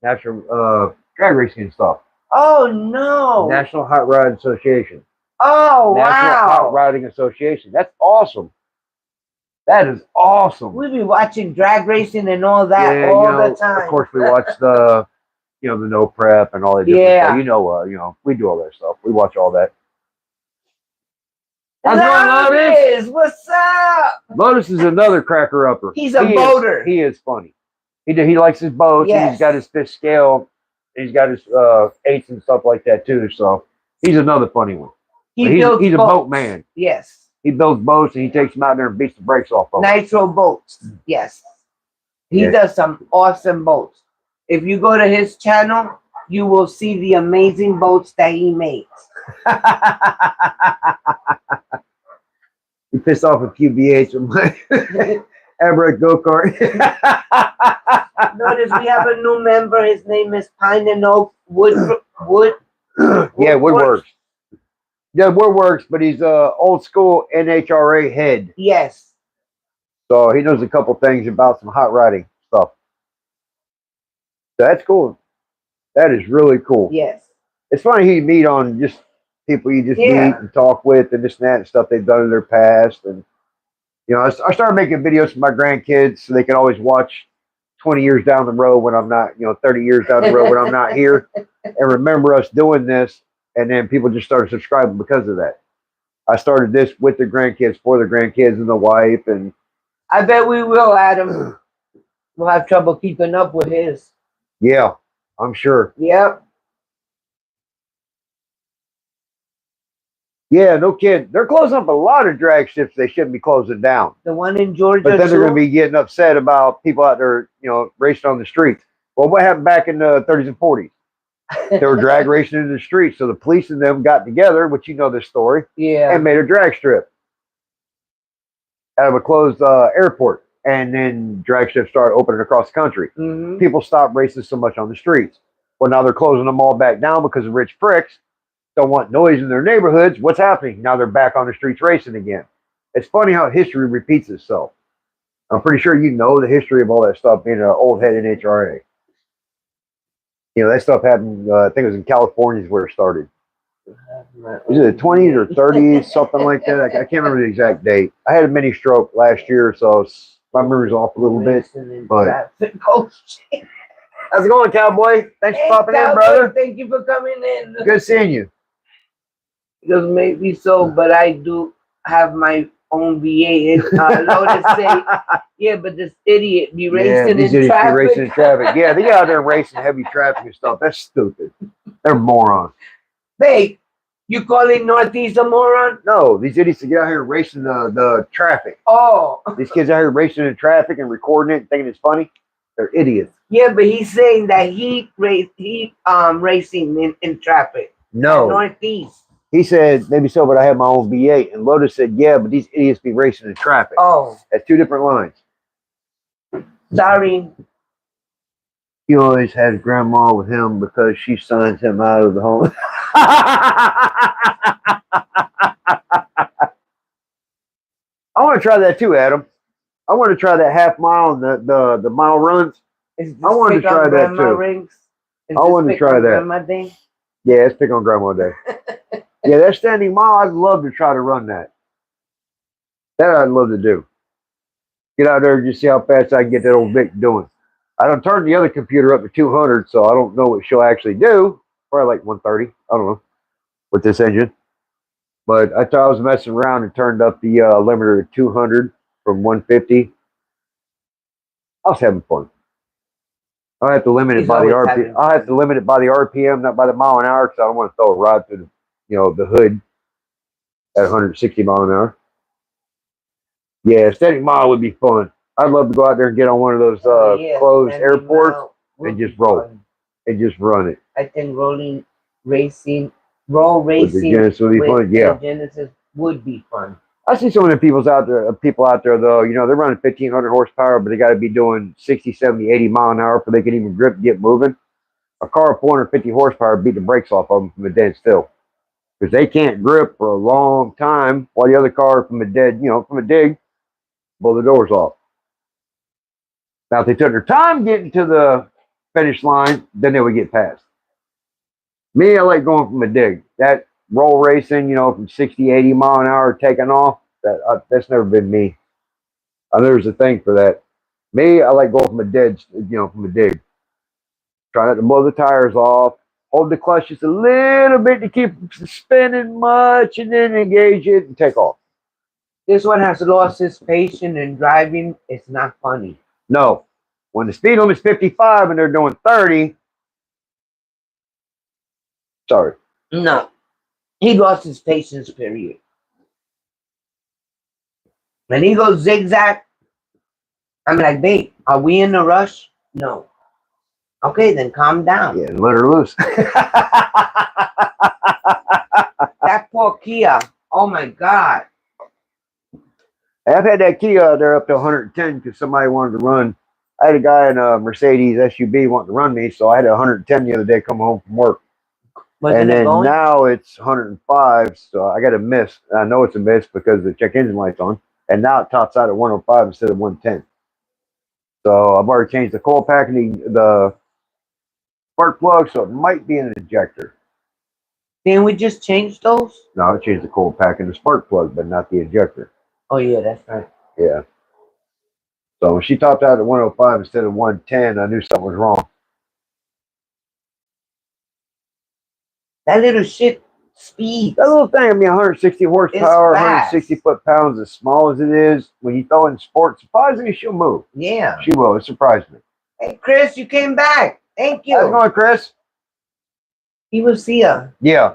National drag racing and stuff. Oh, no. National Hot Rod Association. Oh, National Hot Rodding Association. That's awesome. That is awesome. We be watching drag racing and all that all the time. Of course, we watch the, you know, the no prep and all that different stuff. You know, we do all that stuff. We watch all that. How's it going, Lotus? What's up? Lotus is another cracker upper. He's a boater. He is funny. He likes his boats. Yes. He's got his fish scale. He's got his eights and stuff like that too. So he's another funny one. He's a boat man. Yes. He builds boats and he takes them out there and beats the brakes off of them. Nitro boats. Yes. He does some awesome boats. If you go to his channel, you will see the amazing boats that he makes. He pissed off a few BH with my Everett go-kart. Notice we have a new member. His name is Pine and Oak Woodworks. Yeah, Woodworks. Yeah, Woodworks, but he's old school NHRA head. Yes. So he knows a couple things about some hot rodding stuff. So that's cool. That is really cool. Yes. It's funny who you meet on just people you just meet and talk with and this and that and stuff they've done in their past. And, you know, I started making videos for my grandkids so they can always watch 20 years down the road when I'm not, you know, 30 years down the road when I'm not here, and remember us doing this. And then people just started subscribing because of that. I started this with the grandkids, for the grandkids and the wife. And I bet we will, Adam. We'll have trouble keeping up with his. Yeah, I'm sure. Yep. Yeah, no kid. They're closing up a lot of drag strips they shouldn't be closing down. The one in Georgia, but then they're going to too? be getting upset about people out there, you know, racing on the streets. Well, what happened back in the 30s and 40s? They were drag racing in the streets. So the police and them got together, which you know this story, Yeah. and made a drag strip out of a closed airport. And then drag strips started opening across the country. Mhm. People stopped racing so much on the streets. Well, now they're closing them all back down because the rich pricks don't want noise in their neighborhoods. What's happening? Now they're back on the streets racing again. It's funny how history repeats itself. I'm pretty sure you know the history of all that stuff being an old head in HRA. You know, that stuff happened, I think it was in California is where it started. Was it the 20s or 30s, something like that? I can't remember the exact date. I had a mini stroke last year, so my memory's off a little bit. But how's it going, Cowboy? Thanks for popping in, brother. Thank you for coming in. Good seeing you. It doesn't make me so, but I do have my own VA. And Lotus say, yeah, but this idiot be racing in traffic. Racing in traffic. Yeah, they get out there racing heavy traffic and stuff. That's stupid. They're morons. Babe, you calling Northeast a moron? No, these idiots that get out here racing the traffic. Oh. These kids out here racing in traffic and recording it and thinking it's funny. They're idiots. Yeah, but he's saying that he racing in traffic. No. Northeast. He said, maybe so, but I have my own VA. And Lotus said, yeah, but these idiots be racing in traffic. Oh. That's two different lines. Sorry. He always had grandma with him because she signs him out of the home. I want to try that too, Adam. I want to try that half mile and the mile runs. I want to try that too. I want to try that. Yeah, it's pick on Grandma Day. Yeah, that standing mile, I'd love to try to run that. That I'd love to do. Get out there and just see how fast I can get that old Vic doing. I don't turn the other computer up to 200, so I don't know what she'll actually do. Probably like 130. I don't know with this engine. But I thought I was messing around and turned up the limiter to 200 from 150. I was having fun. I have to limit it by the RPM. I have to limit it by the RPM, not by the mile an hour, because I don't want to throw a rod through the hood at 160 mile an hour. Yeah, standing mile would be fun. I'd love to go out there and get on one of those closed airports and just roll and just run it. I think roll racing with the Genesis would be fun. Yeah, Genesis would be fun. I see some of the people out there though, you know, they're running 1,500 horsepower, but they got to be doing 60, 70, 80 mile an hour before they can even grip and get moving. A car of 450 horsepower beat the brakes off of them from a dead still, because they can't grip for a long time while the other car from a dig, blow the doors off. Now, if they took their time getting to the finish line, then they would get past. Me, I like going from a dig. That roll racing, from 60, 80 mile an hour taking off, that's never been me. I know there's a thing for that. Me, I like going from a dig. Try not to blow the tires off. Hold the clutch just a little bit to keep spinning much, and then engage it and take off. This one has lost his patience in driving. It's not funny. No. When the speed limit is 55 and they're doing 30, sorry. No. He lost his patience, period. When he goes zigzag, I'm like, babe, are we in a rush? No. Okay, then calm down. Yeah, let her loose. That poor Kia. Oh my God. I've had that Kia there up to 110 because somebody wanted to run. I had a guy in a Mercedes SUV wanting to run me, so I had 110 the other day coming home from work. And then now it's 105, so I got a miss. I know it's a miss because the check engine light's on. And now it tops out at 105 instead of 110. So I've already changed the coil pack and the spark plug, so it might be an ejector. Didn't we just change those? No, I changed the coil pack and the spark plug, but not the ejector. Oh, yeah, that's right. Yeah. So when she topped out at 105 instead of 110, I knew something was wrong. That little shit speed. That little thing, 160 horsepower, 160 foot-pounds, as small as it is, when you throw it in sports, surprisingly, she'll move. Yeah. She will. It surprised me. Hey, Chris, you came back. Thank How's it you. going, Chris? He will see ya. Yeah.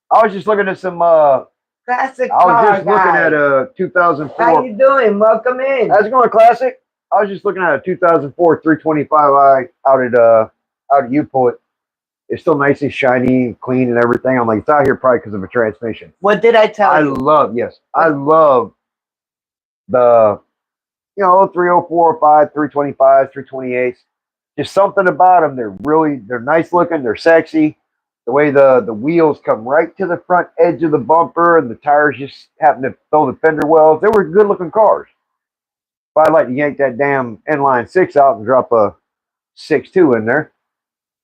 I was just looking at some, Classic I was car just looking guy. at a 2004. How you doing? Welcome in. How's it going, Classic? I was just looking at a 2004 325i out at Uport. It's still nice and shiny and clean and everything. I'm like, it's out here probably because of a transmission. What did I tell you? I love the, 304, 5, 325s, 328s. Just something about them. They're nice looking. They're sexy. The way the wheels come right to the front edge of the bumper and the tires just happen to throw the fender wells. They were good looking cars. But I'd like to yank that damn inline 6 out and drop a 6.2 in there.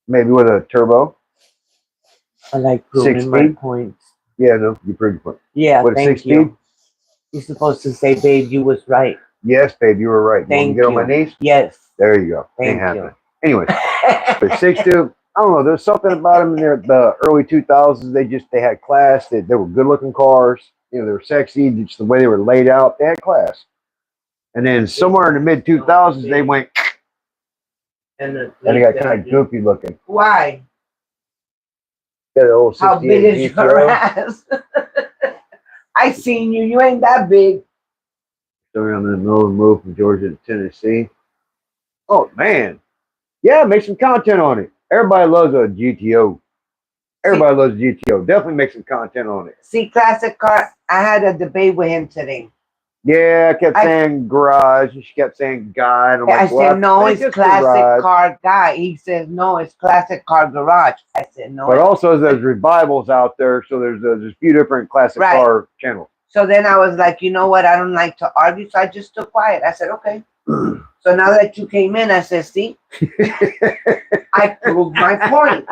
Maybe with a turbo. I like proving my points. Yeah, no, you proved your point. Yeah, with a thank 6 you. speed? You're supposed to say, babe, you was right. Yes, babe, you were right. You want me to get on my knees? Yes. There you go. Thank Ain't you. happening. Anyway, but 6.2, I don't know. There's something about them in there. The early 2000s, they had class. They were good looking cars. They were sexy. Just the way they were laid out, they had class. And then somewhere in the mid 2000s, they went and they got kind of goofy looking. Why? Got an old 68 How big is your ass? I seen you. You ain't that big. So I'm in the middle of the move from Georgia to Tennessee. Oh man, yeah, make some content on it. Everybody loves a GTO. Everybody loves a GTO. Definitely make some content on it. See, classic car. I had a debate with him today. Yeah, I kept saying garage, and she kept saying guy. And I'm like, I said, no, it's classic garage. car guy. He says, no, it's classic car garage. I said, no. But also, there's revivals out there, so there's a few different classic car channels. So then I was like, you know what? I don't like to argue, so I just stood quiet. I said, okay. So now that you came in, I said, see, I proved my point.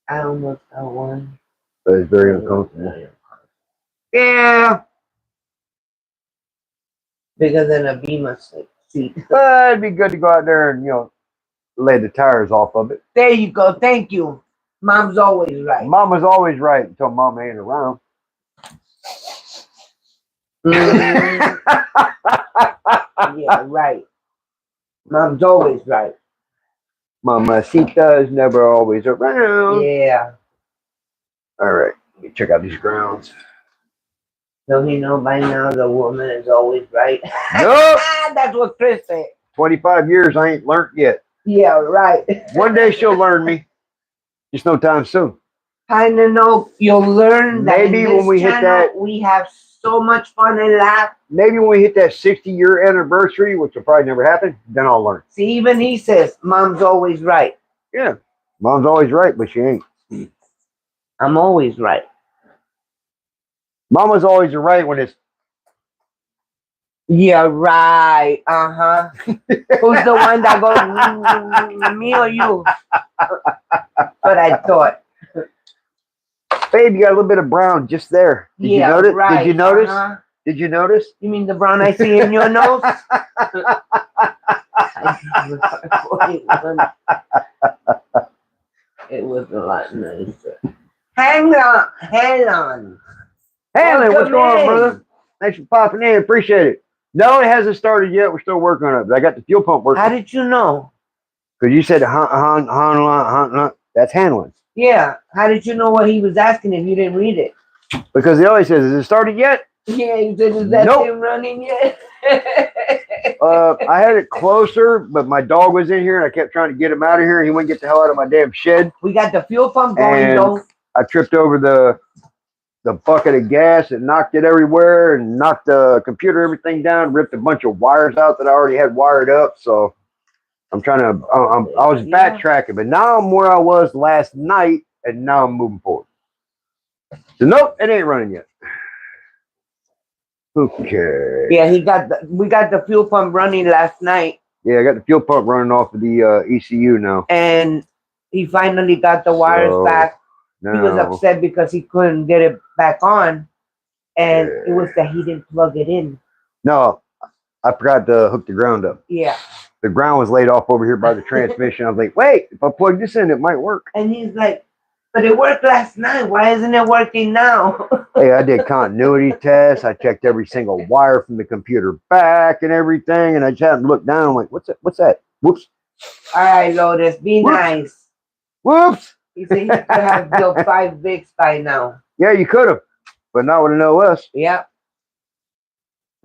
I almost got one. But it's very uncomfortable. Yeah. Bigger than a Beamer seat. But it'd be good to go out there and, lay the tires off of it. There you go. Thank you. Mom's always right. Mama's always right until Mama ain't around. Yeah, right. Mom's always right. Mamacita is never always around. Yeah. All right. Let me check out these grounds. Don't you know by now the woman is always right? Nope. That's what Chris said. 25 years, I ain't learned yet. Yeah, right. One day she'll learn me. Just no time soon. Kind of know you'll learn that maybe when we hit that, we have so much fun and laugh. Maybe when we hit that 60-year anniversary, which will probably never happen, then I'll learn. See, even he says, Mom's always right. Yeah. Mom's always right, but she ain't. I'm always right. Mama's always right when it's... Yeah, right. Uh-huh. Who's the one that goes, me or you? But I thought. Babe, you got a little bit of brown just there. Did you notice? Right. Did you notice? Did you notice? You mean the brown I see in your nose? It was a lot nicer. Hang on. Hanlon, what's going on, brother? Thanks for popping in. Appreciate it. No, it hasn't started yet. We're still working on it. But I got the fuel pump working. How did you know? Because you said Hanlon. That's Hanlon. Yeah. How did you know what he was asking if you didn't read it? Because he always says, "Is it started yet?" Yeah, he said, "Is that thing running yet?" I had it closer, but my dog was in here, and I kept trying to get him out of here, and he wouldn't get the hell out of my damn shed. We got the fuel pump going, though. I tripped over the bucket of gas and knocked it everywhere, and knocked the computer, everything down, ripped a bunch of wires out that I already had wired up. So I'm trying to. I was backtracking, but now I'm where I was last night, and now I'm moving forward. So nope, it ain't running yet. Okay. Yeah, we got the fuel pump running last night. Yeah, I got the fuel pump running off of the ECU now. And he finally got the wires back. No. He was upset because he couldn't get it back on. And it was that he didn't plug it in. No, I forgot to hook the ground up. Yeah. The ground was laid off over here by the transmission. I was like, wait, if I plug this in, it might work. And he's like, but it worked last night. Why isn't it working now? Hey, I did continuity tests. I checked every single wire from the computer back and everything. And I just happened to look down. I'm like, what's that? What's that? Whoops. All right, Lotus, be Whoops. nice. Whoops. He said he could have built 5 Vics by now. Yeah, you could have, but not with an OS. Yep.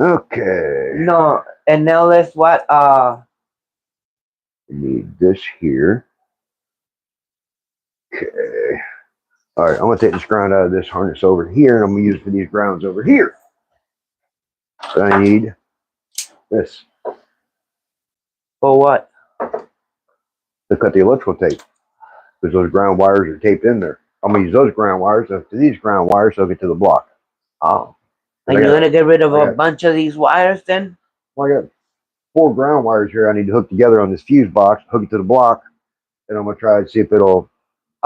Okay. No, and now let's what? We need this here. Okay. All right, I'm gonna take this ground out of this harness over here, and I'm gonna use it for these grounds over here. So I need this For what? to cut the electrical tape, because those ground wires are taped in there. I'm gonna use those ground wires to these ground wires so I get to the block. Oh. And you're gonna get rid of I a got- bunch of these wires then? Well, I got 4 ground wires here I need to hook together on this fuse box, hook it to the block, and I'm gonna try to see if it'll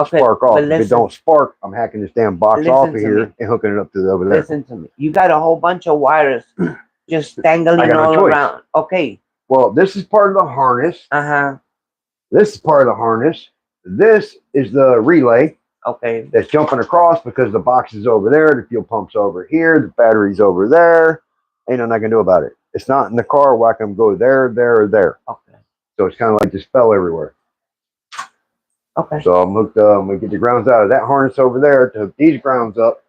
spark off. If it don't spark, I'm hacking this damn box off of here and hooking it up to the over there. Listen to me. You got a whole bunch of wires just dangling all around. Okay. Well, this is part of the harness. Uh-huh. This is part of the harness. This is the relay. Okay. That's jumping across because the box is over there, the fuel pump's over here, the battery's over there. Ain't nothing I can do about it. It's not in the car where I can go there, there, or there. Okay. So it's kind of like this fell everywhere. Okay. So I'm gonna get the grounds out of that harness over there to hook these grounds up,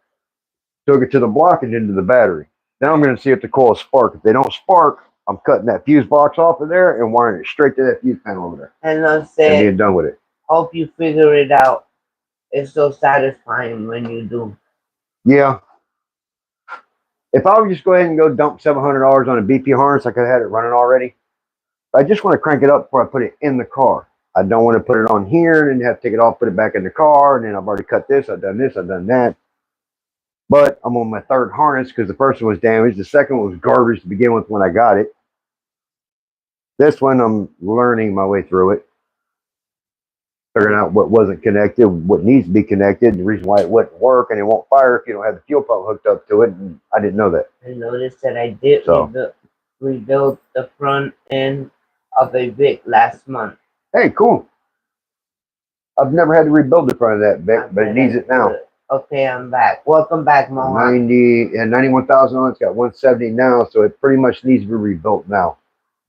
hook it to the block and into the battery. Now I'm gonna see if the coils spark. If they don't spark, I'm cutting that fuse box off of there and wiring it straight to that fuse panel over there. And I And said, being done with it. hope you figure it out. It's so satisfying when you do. Yeah. If I would just go ahead and go dump $700 on a BP harness, I could have had it running already. But I just want to crank it up before I put it in the car. I don't want to put it on here and then have to take it off, put it back in the car, and then I've already cut this, I've done that. But I'm on my 3rd harness because the first one was damaged. The second one was garbage to begin with when I got it. This one, I'm learning my way through it. Figuring out what wasn't connected, what needs to be connected, the reason why it wouldn't work, and it won't fire if you don't have the fuel pump hooked up to it. And I didn't know that. I noticed that I did rebuild the front end of a Vic last month. Hey, cool. I've never had to rebuild the front of that Vic, but it needs it now. Okay, I'm back. Welcome back, Mohawk. 91,000 on it's got 170 now, so it pretty much needs to be rebuilt now.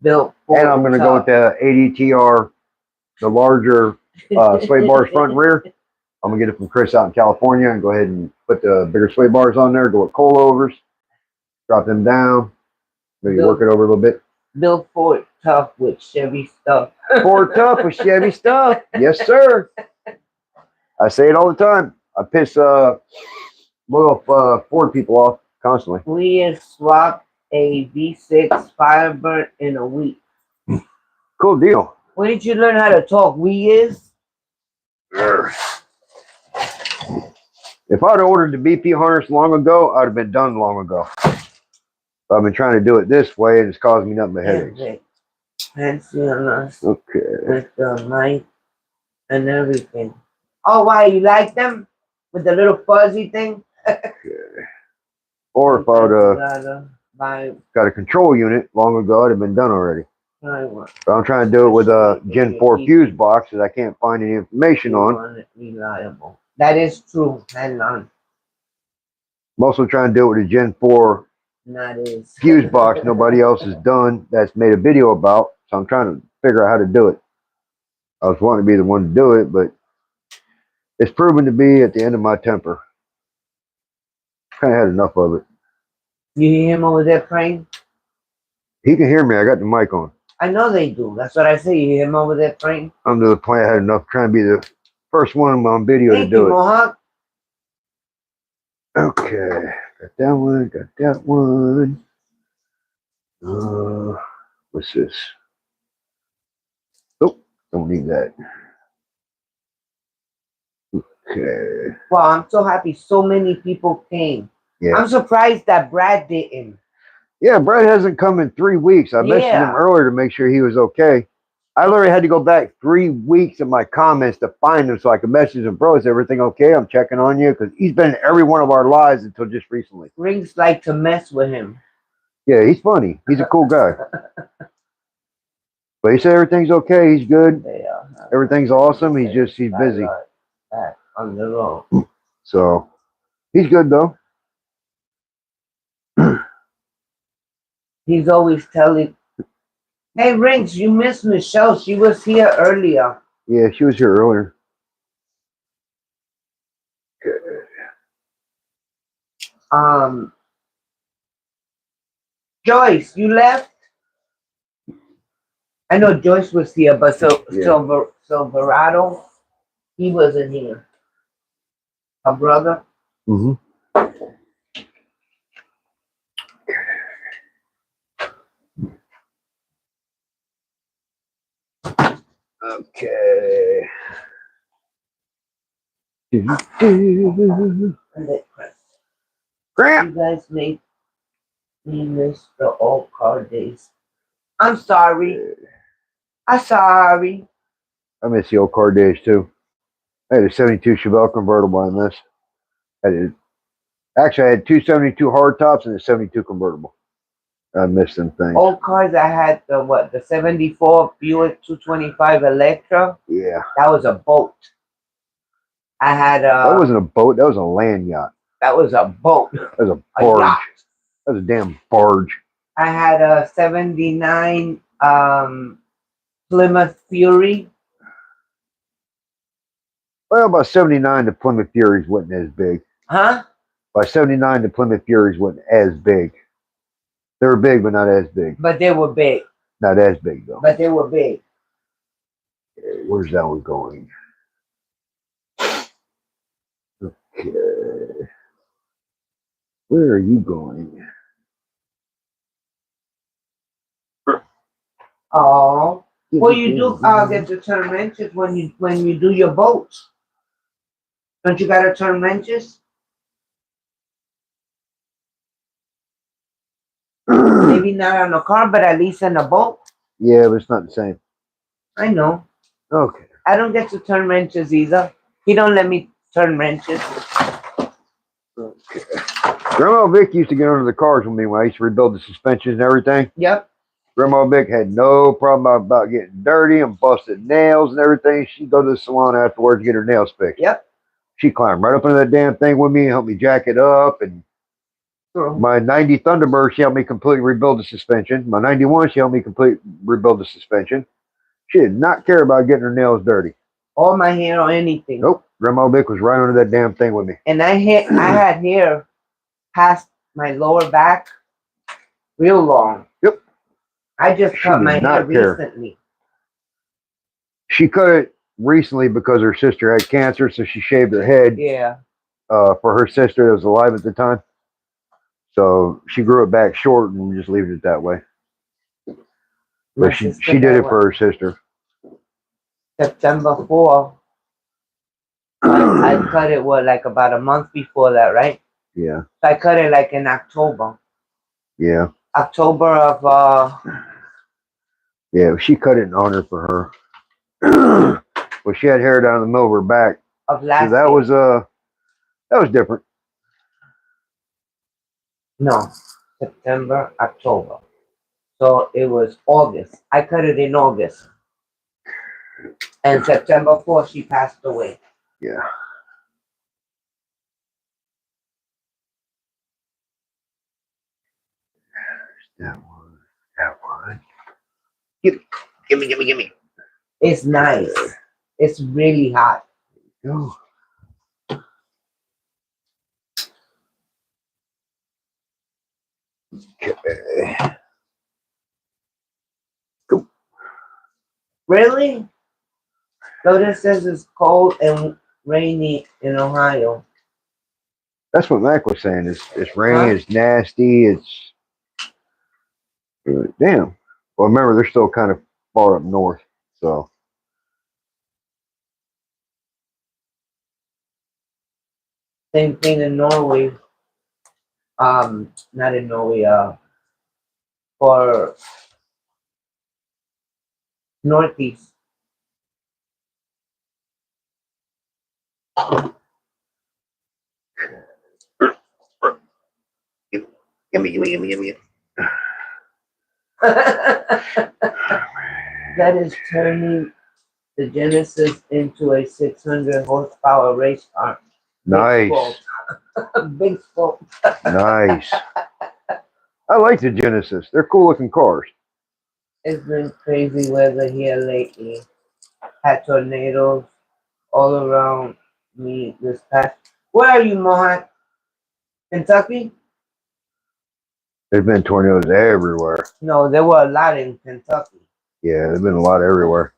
Built. And I'm going to go with the ADTR, the larger sway bars front and rear. I'm gonna get it from Chris out in California and go ahead and put the bigger sway bars on there, go with coilovers, drop them down, maybe work it over a little bit. Built Ford tough with Chevy stuff. Ford tough with Chevy stuff. Yes, sir. I say it all the time. I piss loyal Ford people off constantly. We have swapped a V6 Firebird in a week. Cool deal. Where did you learn how to talk? We is? If I'd ordered the BP harness long ago, I'd have been done long ago. But I've been trying to do it this way, and it's causing me nothing but headaches. Fancy on us. Okay. With the mic and everything. Oh, why? You like them? With the little fuzzy thing? Okay. Or if I'd got a control unit long ago, I'd have been done already. But I'm trying to do it with a Gen 4 fuse box that I can't find any information on. Reliable. That is true. Hang on. I'm also trying to do it with a Gen 4 fuse box nobody else has done that's made a video about. So I'm trying to figure out how to do it. I was wanting to be the one to do it, but it's proven to be at the end of my temper. Kind of had enough of it. You hear him over there praying? He can hear me. I got the mic on. I know they do. That's what I say. You hear him over there praying? I'm to the point I had enough trying to be the first one on video to do it. Mohawk. Okay. Got that one. Got that one. What's this? Oh, don't need that. Okay. Wow, I'm so happy so many people came. Yeah. I'm surprised that Brad didn't. Yeah, Brad hasn't come in 3 weeks. I messaged him earlier to make sure he was okay. I literally had to go back 3 weeks in my comments to find him so I could message him, bro, is everything okay? I'm checking on you. Because he's been in every one of our lives until just recently. Rings like to mess with him. Yeah, he's funny. He's a cool guy. But he said everything's okay. He's good. Yeah. Everything's awesome. He's busy. On the road. So, he's good, though. He's always telling Hey, Rings, you missed Michelle. She was here earlier. Yeah, she was here earlier. Joyce, you left? I know Joyce was here, but Silverado, he wasn't here. Her brother. Mm-hmm. Okay. Grant. You guys made me miss the old car days. I'm sorry. I'm sorry. I miss the old car days too. I had a 72 Chevelle convertible on this. Actually, I had two 72 hardtops and a 72 convertible. I miss them things. Old cars, I had the 74 Buick 225 Electra. Yeah. That was a boat. I had that wasn't a boat. That was a land yacht. That was a boat. That was a barge. Yacht. That was a damn barge. I had a 79 Plymouth Fury. Well, by 79, the Plymouth Furies wasn't as big. Huh? By 79, the Plymouth Furies wasn't as big. They were big, but not as big. But they were big. Not as big, though. But they were big. Okay, where's that one going? Okay. Where are you going? Oh. Well, you do get to turn wrenches when you do your boats. Don't you gotta turn wrenches? Maybe not on a car, but at least in a boat. Yeah, but it's not the same. I know. Okay. I don't get to turn wrenches either. He don't let me turn wrenches. Okay. Grandma Vic used to get under the cars with me when I used to rebuild the suspensions and everything. Yep. Grandma Vic had no problem about getting dirty and busted nails and everything. She'd go to the salon afterwards to get her nails fixed. Yep. She climbed right up into that damn thing with me and helped me jack it up. And my 90 Thunderbird, she helped me completely rebuild the suspension. My 91, she helped me completely rebuild the suspension. She did not care about getting her nails dirty. Or my hair or anything. Nope. Grandma Vic was right under that damn thing with me. And I had hair past my lower back real long. Yep. I just cut my hair recently. She cut it recently because her sister had cancer, so she shaved her head. Yeah. For her sister that was alive at the time. So she grew it back short and just left it that way. But she did it for her sister. September 4th. I cut it, like about a month before that, right? Yeah. So I cut it like in October. Yeah. October of Yeah, she cut it in honor for her. Well, she had hair down the middle of her back. Of last so that year. That was different. No. September, October. So it was August. I cut it in August. And September 4th, she passed away. Yeah. That one. That one. Gimme. It's nice. It's really hot. Go. Okay. Go. Really? So this says it's cold and rainy in Ohio. That's what Mac was saying. It's rainy, it's nasty, it's damn. Well, remember they're still kind of far up north, so Same thing in Norway. Not in Norway. For Northeast. Gimme. That is turning the Genesis into a 600 horsepower race car. Nice. Big spoke. Nice. I like the Genesis. They're cool looking cars. It's been crazy weather here lately. Had tornadoes all around me this past. Where are you, Mohawk? Kentucky? There's been tornadoes everywhere. No, there were a lot in Kentucky. Yeah, there's been a lot everywhere.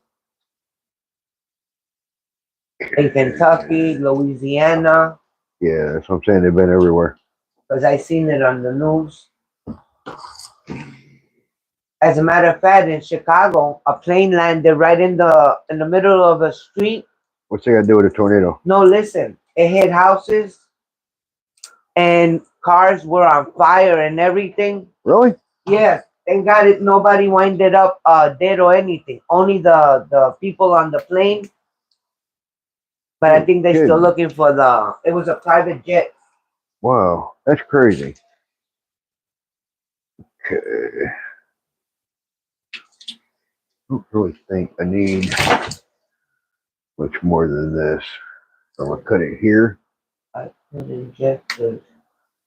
In Kentucky, Louisiana, Yeah, that's what I'm saying. They've been everywhere. because I seen it on the news. As a matter of fact, in Chicago, a plane landed right in the middle of a street. What's that got to do with a tornado? No, listen, it hit houses and cars were on fire and everything. Really? Yeah, thank God it nobody winded up dead or anything. Only the people on the plane. But I think they're still looking for it was a private jet. Wow, that's crazy. Okay. I don't really think I need much more than this. I'm going to cut it here. I could inject it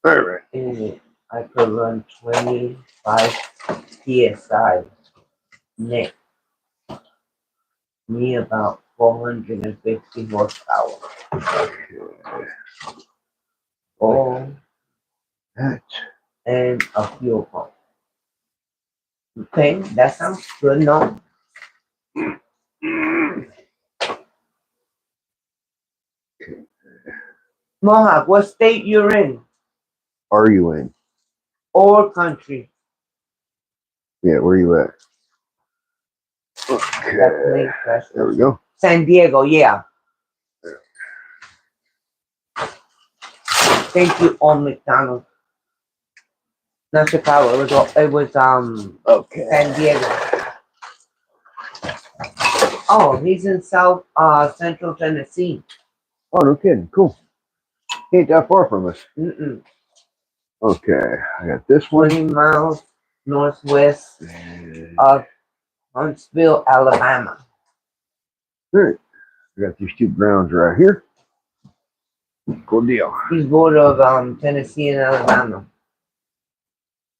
All right. in it. I could run 25 PSI net. Me about 450 horsepower. Okay. Oh, That. and a fuel pump. Okay, that sounds good, no? Mohawk, what state you're in? Are you in? Or country? Yeah, where you at? Okay. There we go. San Diego, yeah. Thank you, Old McDonald. Not Chicago. It was Okay. San Diego. Oh, he's in South Central Tennessee. Oh, no kidding. Cool. He ain't that far from us. Mm-mm. Okay, I got this one. 20 miles northwest of Huntsville, Alabama. All right. I got these two grounds right here. Cool deal. He's border of Tennessee and Alabama.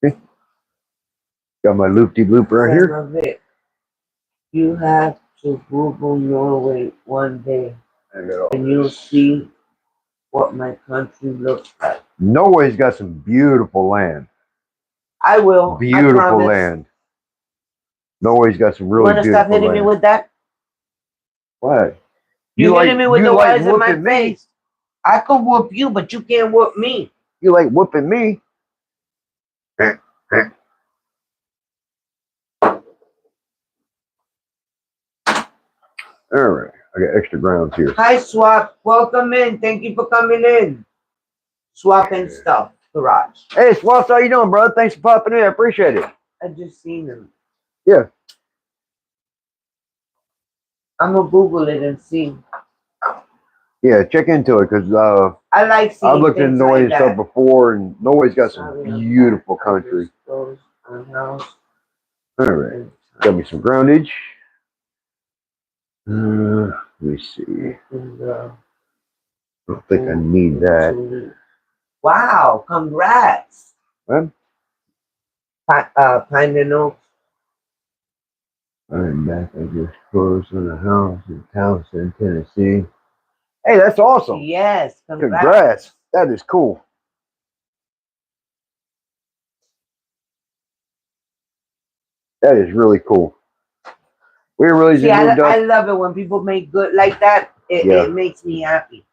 Okay. Got my loop-de-loop right here. Vic, you have to Google Norway one day and you'll see what my country looks like. Norway's got some beautiful land. I will. Beautiful land. Norway's got some really beautiful land. You want to stop hitting me with that? What? You hitting me with the words in my face. I can whoop you, but you can't whoop me. You like whooping me? All right, I got extra grounds here. Hi, Swap. Welcome in. Thank you for coming in. Swapping stuff, garage. Hey, Swaps, how you doing, brother? Thanks for popping in. I appreciate it. I just seen him. Yeah. I'm gonna Google it and see. Yeah, check into it because I like seeing I've looked into Norway and stuff before, and Norway's got some beautiful country. All right, got me some groundage. Let me see. I don't think I need that. Wow! Congrats. What? Pine and Oak. I'm back. I just closed on a house in Townsend, Tennessee. Hey, that's awesome. Yes, congrats. That is cool. That is really cool. We originally moved up. I love it when people make good like that. It makes me happy.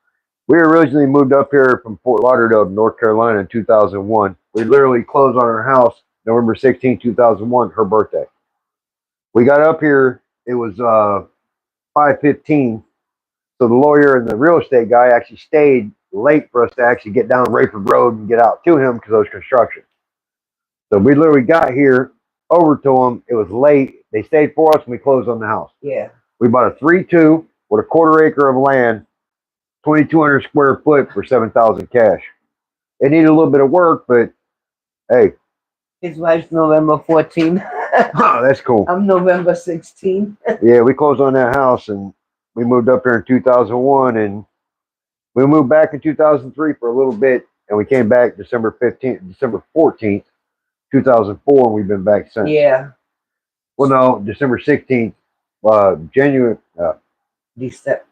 We originally moved up here from Fort Lauderdale, North Carolina in 2001. We literally closed on our house November 16, 2001, her birthday. We got up here, it was 5:15. So the lawyer and the real estate guy actually stayed late for us to actually get down Rayford Road and get out to him because there was construction. So we literally got here over to them. It was late. They stayed for us and we closed on the house. Yeah. We bought a 3-2 with a 1/4 acre of land, 2,200 square foot for $7,000 cash. It needed a little bit of work, but hey. His wife's November 14. Oh, that's cool. I'm November 16. Yeah, we closed on that house and we moved up here in 2001 and we moved back in 2003 for a little bit and we came back December 14th, 2004, and we've been back since. Yeah. Well, no, December 16th. January, December.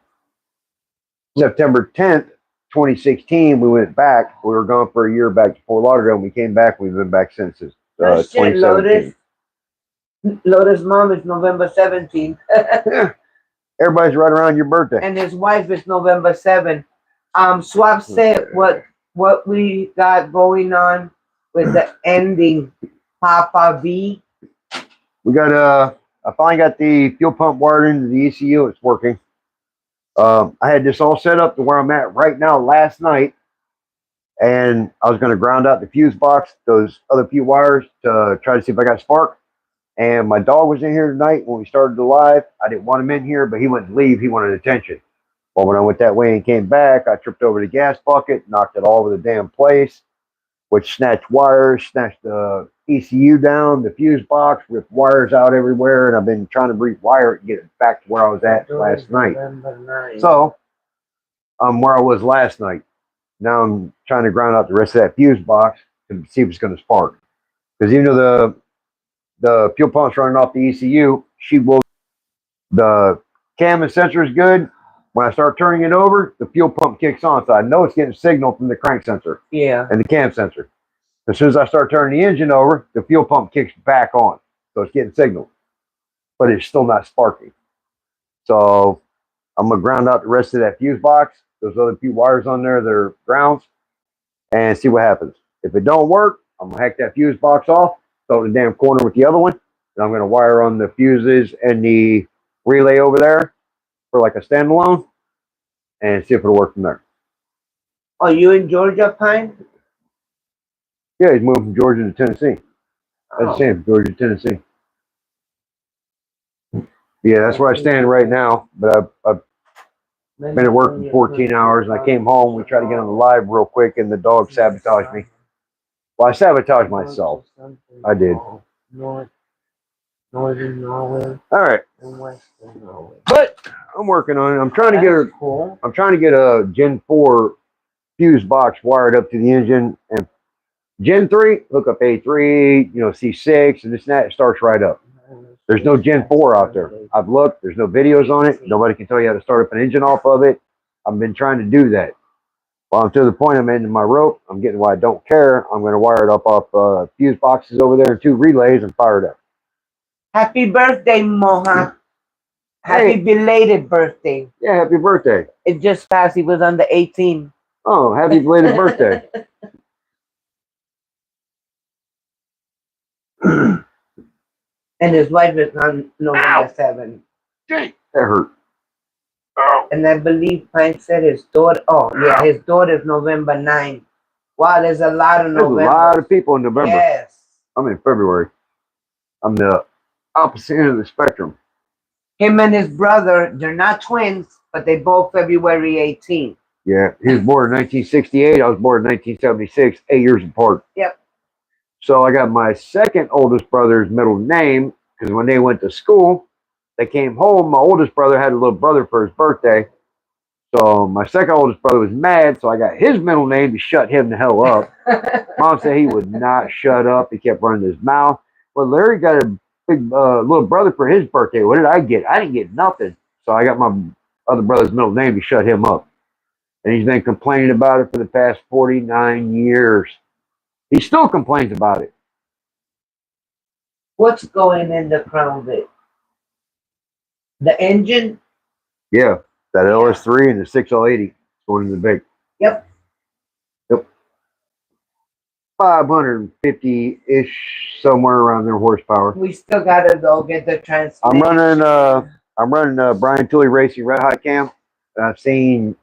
September 10th, 2016, we went back. We were gone for a year back to Fort Lauderdale. And we came back. We've been back since No shit, 2017. Lotus' mom is November 17th. Yeah. Everybody's right around your birthday. And his wife is November 7th. Swap said what we got going on with the ending Papa V. We got I finally got the fuel pump wired into the ECU. It's working. I had this all set up to where I'm at right now last night, and I was going to ground out the fuse box, those other few wires, to try to see if I got spark. And my dog was in here tonight when we started the live. I didn't want him in here, but he wouldn't leave. He wanted attention. Well, when I went that way and came back, I tripped over the gas bucket, knocked it all over the damn place, which snatched wires, snatched the ECU down, the fuse box, ripped wires out everywhere, and I've been trying to rewire it and get it back to where I was at last night. So, I'm where I was last night. Now I'm trying to ground out the rest of that fuse box and see if it's going to spark. Because even though the fuel pump's running off the ECU, the cam and sensor is good. When I start turning it over, the fuel pump kicks on, so I know it's getting signal from the crank sensor and the cam sensor. As soon as I start turning the engine over, the fuel pump kicks back on, so it's getting signal, but it's still not sparking. So I'm gonna ground out the rest of that fuse box, those other few wires on there, they're grounds, and see what happens. If it don't work, I'm gonna hack that fuse box off, throw it in the damn corner with the other one, and I'm gonna wire on the fuses and the relay over there for like a standalone, and see if it'll work from there. Are you in Georgia, Pine? Yeah, he's moving from Georgia to Tennessee. That's the same, Georgia, Tennessee. Yeah, that's where I stand right now. But I've been at work for 14 hours, and I came home. We tried to get on the live real quick, and the dog sabotaged me. Well, I sabotaged myself. I did. Northern Norway. All right. And Western Norway. But I'm working on it. I'm trying to get her. Cool. I'm trying to get a Gen 4 fuse box wired up to the engine, and Gen 3 hook up A3, C6, and this and that. It starts right up. There's no Gen 4 out there. I've looked. There's no videos on it. Nobody can tell you how to start up an engine off of it. I've been trying to do that. Well, I'm to the point I'm ending my rope. I'm getting why I don't care. I'm going to wire it up off fuse boxes over there and 2 relays and fire it up. Happy birthday, Moha. Happy belated birthday. Yeah, happy birthday. It just passed. He was on the 18th. Oh, happy belated birthday. And his wife is on November 7th. That hurt. Oh. And I believe Pine said his daughter. Oh, yeah, his daughter's November 9th. Wow, there's a lot of November. There's a lot of people in November. Yes. I'm in February. I'm the opposite end of the spectrum. Him and his brother, they're not twins, but they both February 18th. Yeah, he was born in 1968. I was born in 1976, 8 years apart. Yep. So I got my second oldest brother's middle name, because when they went to school, they came home. My oldest brother had a little brother for his birthday. So my second oldest brother was mad, so I got his middle name to shut him the hell up. Mom said he would not shut up. He kept running his mouth. Well, Larry got a big little brother for his birthday. What did I get? I didn't get nothing. So I got my other brother's middle name to shut him up. And he's been complaining about it for the past 49 years. He still complains about it. What's going in the Crown Vic? The engine? Yeah, that LS3 and the 6L80 going in the Vic. Yep. 550-ish, somewhere around there horsepower. We still gotta go get the transmission. I'm running Brian Tooley Racing Red Hot Cam. I've seen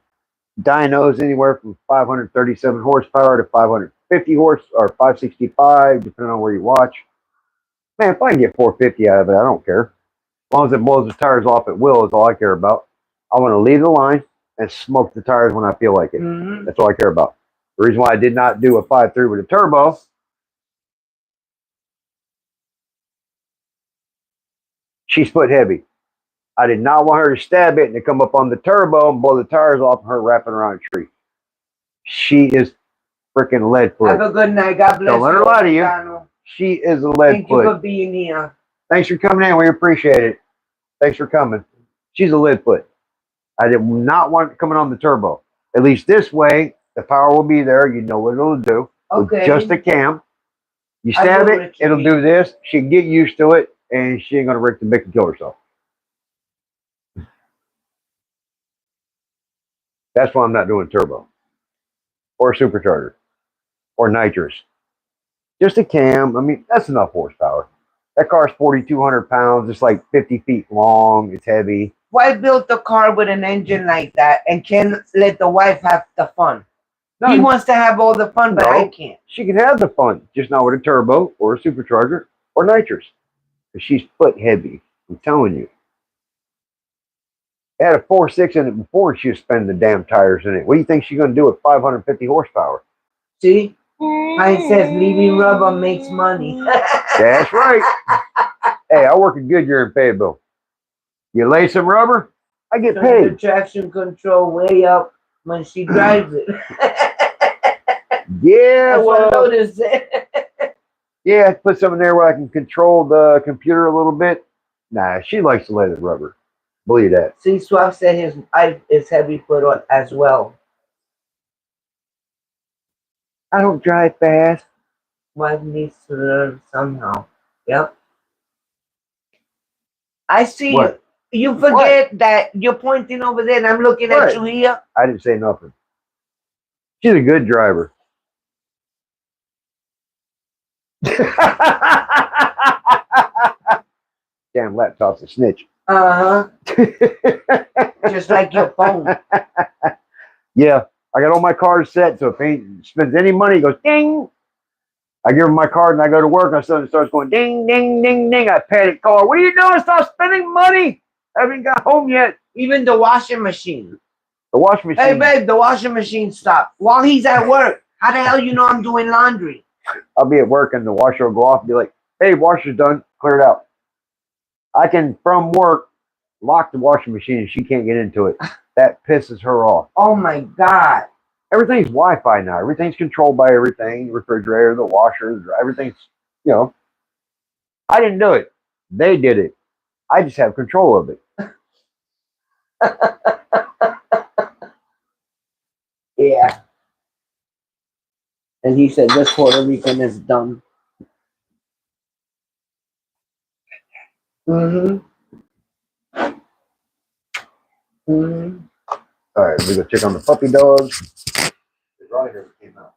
dynos anywhere from 537 horsepower to 550 horse or 565, depending on where you watch. Man, if I can get 450 out of it, I don't care. As long as it blows the tires off at will is all I care about. I want to lead the line and smoke the tires when I feel like it. Mm-hmm. That's all I care about. The reason why I did not do a 5.3 with a turbo, she's foot heavy. I did not want her to stab it and to come up on the turbo and blow the tires off and her wrapping around a tree. She is freaking lead foot. Have a good night. God bless you. Don't let her lie to you. She is a lead foot. Thank you for being here. Thanks for coming in. We appreciate it. Thanks for coming. She's a lid foot. I did not want it coming on the turbo. At least this way, the power will be there. You know what it'll do. Okay. With just a cam. You stab it, it'll do this. She can get used to it, and she ain't going to wreck the Vic and kill herself. That's why I'm not doing turbo. Or supercharger. Or nitrous. Just a cam. I mean, that's enough horsepower. That car's 4,200 pounds. It's like 50 feet long. It's heavy. Why build a car with an engine like that and can't let the wife have the fun? No, he wants to have all the fun, but I can't. She can have the fun, just not with a turbo or a supercharger or nitrous. Because she's foot heavy. I'm telling you. It had a 4.6 in it before, and she was spinning the damn tires in it. What do you think she's going to do with 550 horsepower? See? Mine says leaving rubber makes money. That's right. Hey, I work a Goodyear in Fayetteville. You lay some rubber, I get paid. The traction control way up when she drives it. Yeah, well, notice it. Yeah, put something there where I can control the computer a little bit. Nah, she likes to lay the rubber. Believe that. See, Swap said his wife is heavy foot on as well. I don't drive fast. Wife needs to learn somehow. Yep. I see What? you. You forget that you're pointing over there and I'm looking at you here. I didn't say nothing. She's a good driver. Damn laptop's a snitch. Just like your phone. Yeah, I got all my cards set, so if he spends any money, it goes ding. I give him my card and I go to work, and suddenly it starts going ding, ding, ding, ding. I panic call. What are you doing? Stop spending money. I haven't got home yet. Even the washing machine. The washing machine. Hey, babe, the washing machine stopped. While he's at work. How the hell you know I'm doing laundry? I'll be at work and the washer will go off and be like, hey, washer's done. Clear it out. I can, from work, lock the washing machine and she can't get into it. That pisses her off. Oh, my God. Everything's Wi-Fi now. Everything's controlled by everything. The refrigerator, the washer, everything's, you know. I didn't do it. They did it. I just have control of it. Yeah. And he said this Puerto Rican is dumb. Mm-hmm. Mm-hmm. All right, we go check on the puppy dogs. The dog hair came out.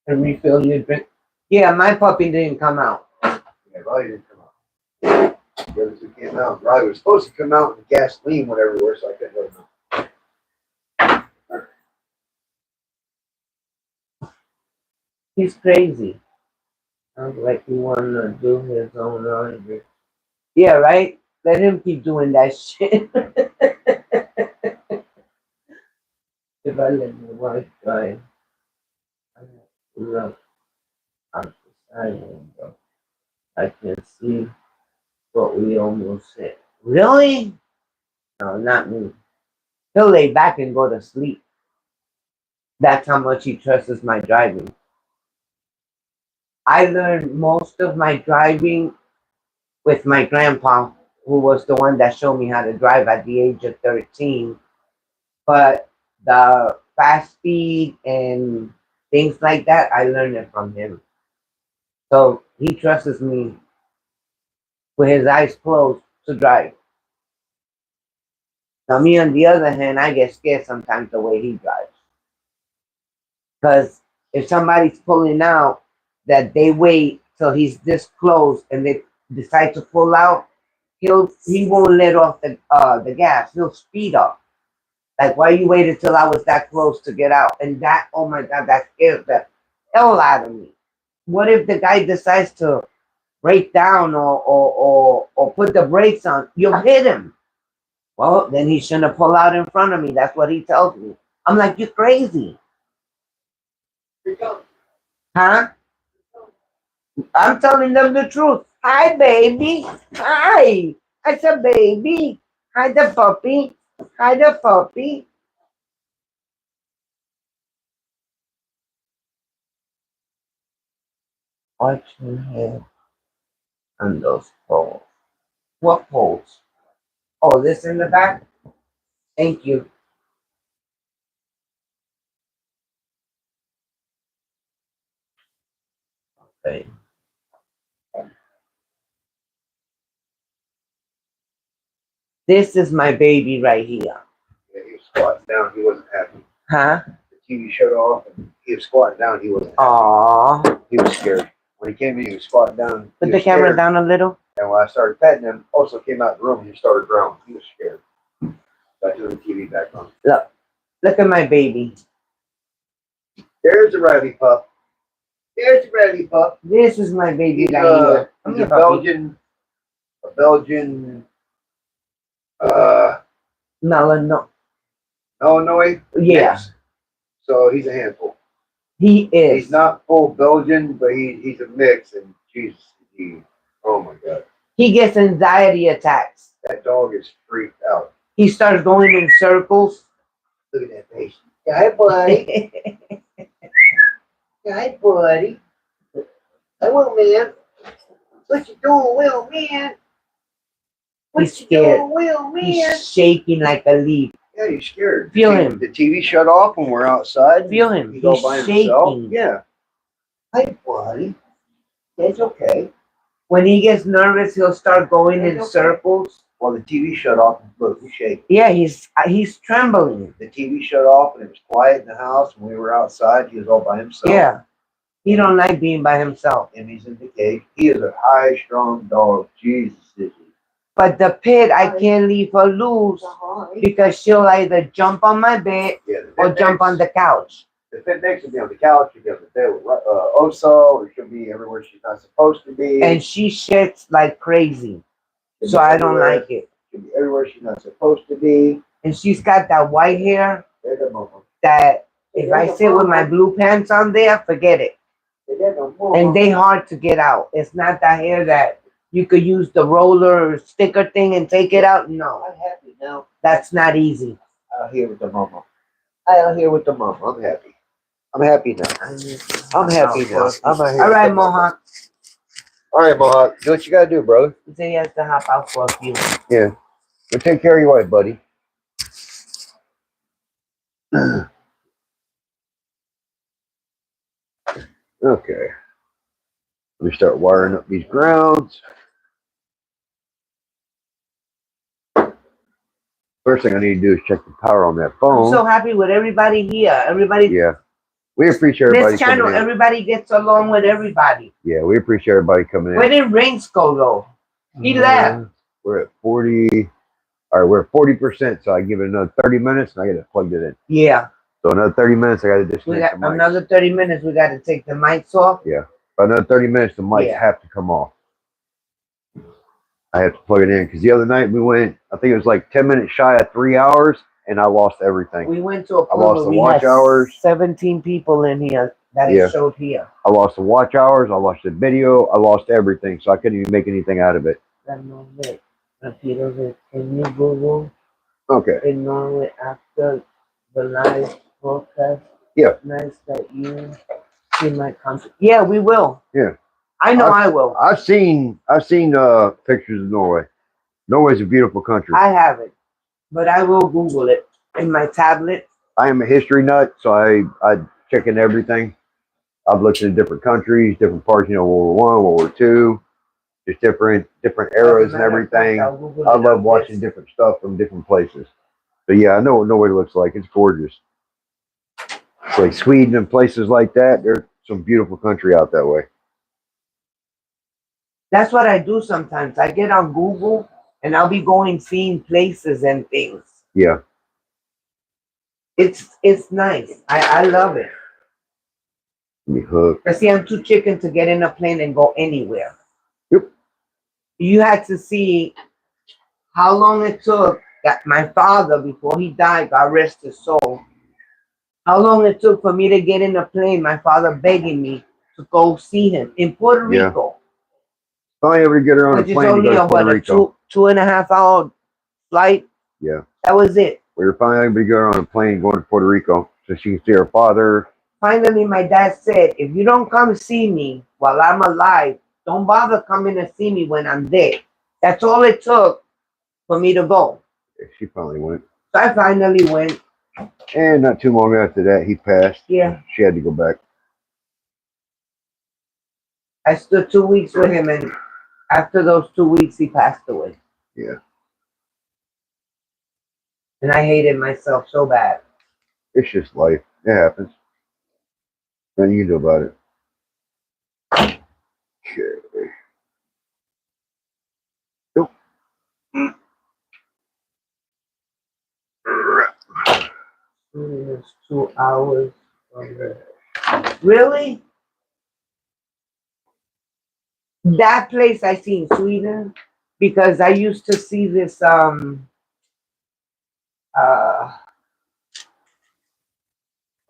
And refill your drink. Yeah, my puppy didn't come out. Yeah, Riley didn't come out. The other two came out. Riley was supposed to come out and gasoline went everywhere, so I couldn't let him out. He's crazy. Sounds like he wanted to do his own laundry. Yeah, right? Let him keep doing that shit. If I let my wife drive, I have to look out the side window. I can see what we almost said. Really? No, not me. He'll lay back and go to sleep. That's how much he trusts my driving. I learned most of my driving with my grandpa, who was the one that showed me how to drive at the age of 13. But the fast speed and things like that, I learned it from him. So he trusts me with his eyes closed to drive. Now me, on the other hand, I get scared sometimes the way he drives. Because if somebody's pulling out, that they wait till he's this close and they decide to pull out, he won't let off the gas. He'll speed up. Like, why you waited till I was that close to get out? And that, oh my God, that scares the hell out of me. What if the guy decides to break down or put the brakes on? You'll hit him. Well, then he shouldn't have pulled out in front of me. That's what he tells me. I'm like, you're crazy. Huh? I'm telling them the truth. Hi, baby. Hi. I said, baby. Hi, the puppy. Hi, the puppy. Watch me here. on those poles. What poles? Oh, this in the back? Thank you. Okay. This is my baby right here. Yeah, he was squatting down. He wasn't happy. Huh? The TV shut off, and he was squatting down. He wasn't happy. Aww. He was scared. When he came in, he was squatting down. Put the camera down a little. And when I started petting him, also came out of the room, he started growling. He was scared. So I turned the TV back on. Look at my baby. There's a Riley pup. There's a Riley pup. This is my baby He's right here. a Belgian, Illinois Yeah. mix. So he's a handful. He is. He's not full Belgian, but he's a mix. And Jesus, oh my God. He gets anxiety attacks. That dog is freaked out. He starts going in circles. Look at that face. Hi, buddy. Hi, buddy. Hello, man. What you doing, Will, man? He's scared. Will, man? He's shaking like a leaf. Yeah, he's scared. Feel him. The TV shut off when we're outside. Feel him. He's all by himself. shaking. Yeah. Hi, buddy. It's okay. When he gets nervous, he'll start going in circles. Well, the TV shut off. Look, he's shaking. Yeah, he's trembling. The TV shut off and it was quiet in the house. When we were outside, he was all by himself. Yeah. He don't like being by himself. And he's in the cage. He is a high, strong dog. Jesus, is he? But the pit, I can't leave her loose because she'll either jump on my bed or jump on the couch. The fit next will be on the couch. She'll be on the bed with Oso, or she'll be everywhere she's not supposed to be. And she shits like crazy. So I don't like it. She'll be everywhere she's not supposed to be. And she's got that white hair There's a moment. that if I sit with my blue pants on there, forget it. And they hard to get out. It's not that hair that you could use the roller or sticker thing and take it out. No. I'm happy now. That's not easy. Out here with the mama. Out here with the mama. I'm happy. I'm happy now. I'm happy now. I'm out here. All right, Mohawk. All right, Mohawk. Do what you gotta do, brother. He said he has to hop out for a few. Yeah. Go take care of your wife, buddy. Okay. Let me start wiring up these grounds. First thing I need to do is check the power on that phone. I'm so happy with everybody here. Everybody. Yeah. We appreciate everybody This channel, coming in. everybody gets along with everybody. Yeah, we appreciate everybody coming in. Where did Rings go, though? He left. We're at 40. All right, we're at 40%, so I give it another 30 minutes and I get it plugged it in. Yeah. So another 30 minutes, I got to We disconnect got the mics. another 30 minutes. We got to take the mics off. Yeah. By another 30 minutes, the mics Yeah. have to come off. I have to plug it in because the other night we went, I think it was like 10 minutes shy of 3 hours, and I lost everything. We went to a I lost pool the where we watch had hours. 17 people in here that Yeah. it showed here. I lost the watch hours. I lost the video. I lost everything, so I couldn't even make anything out of it. GrandpitoVic, can you Google Okay. in Norway after the live broadcast? Yeah. Nice that you see my country. Yeah, we will. Yeah. I know I will. I've seen pictures of Norway. Norway's a beautiful country. I haven't, but I will Google it in my tablet. I am a history nut, so I check in everything. I've looked at different countries, different parts, World War I, World War II, just different eras and everything. I love watching different stuff from different places. But yeah, I know what Norway looks like. It's gorgeous. It's like Sweden and places like that. There's some beautiful country out that way. That's what I do sometimes. I get on Google and I'll be going seeing places and things. Yeah. It's nice. I love it. Me hooked. But see, I'm too chicken to get in a plane and go anywhere. Yep. You had to see how long it took that my father, before he died, God rest his soul, how long it took for me to get in a plane, my father begging me to go see him in Puerto Rico. If I ever get her on a Which is plane to only go to Puerto Rico. two and a half hour flight. Yeah. That was it. We were finally able to get her on a plane going to Puerto Rico so she can see her father. Finally, my dad said, if you don't come see me while I'm alive, don't bother coming to see me when I'm there. That's all it took for me to go. She finally went. So I finally went. And not too long after that, he passed. Yeah. She had to go back. I stood 2 weeks with him, and after those 2 weeks, he passed away. Yeah. And I hated myself so bad. It's just life. It happens. Nothing you can do about it. Okay. Nope. It's 2 hours. Really? That place I see in Sweden, because I used to see this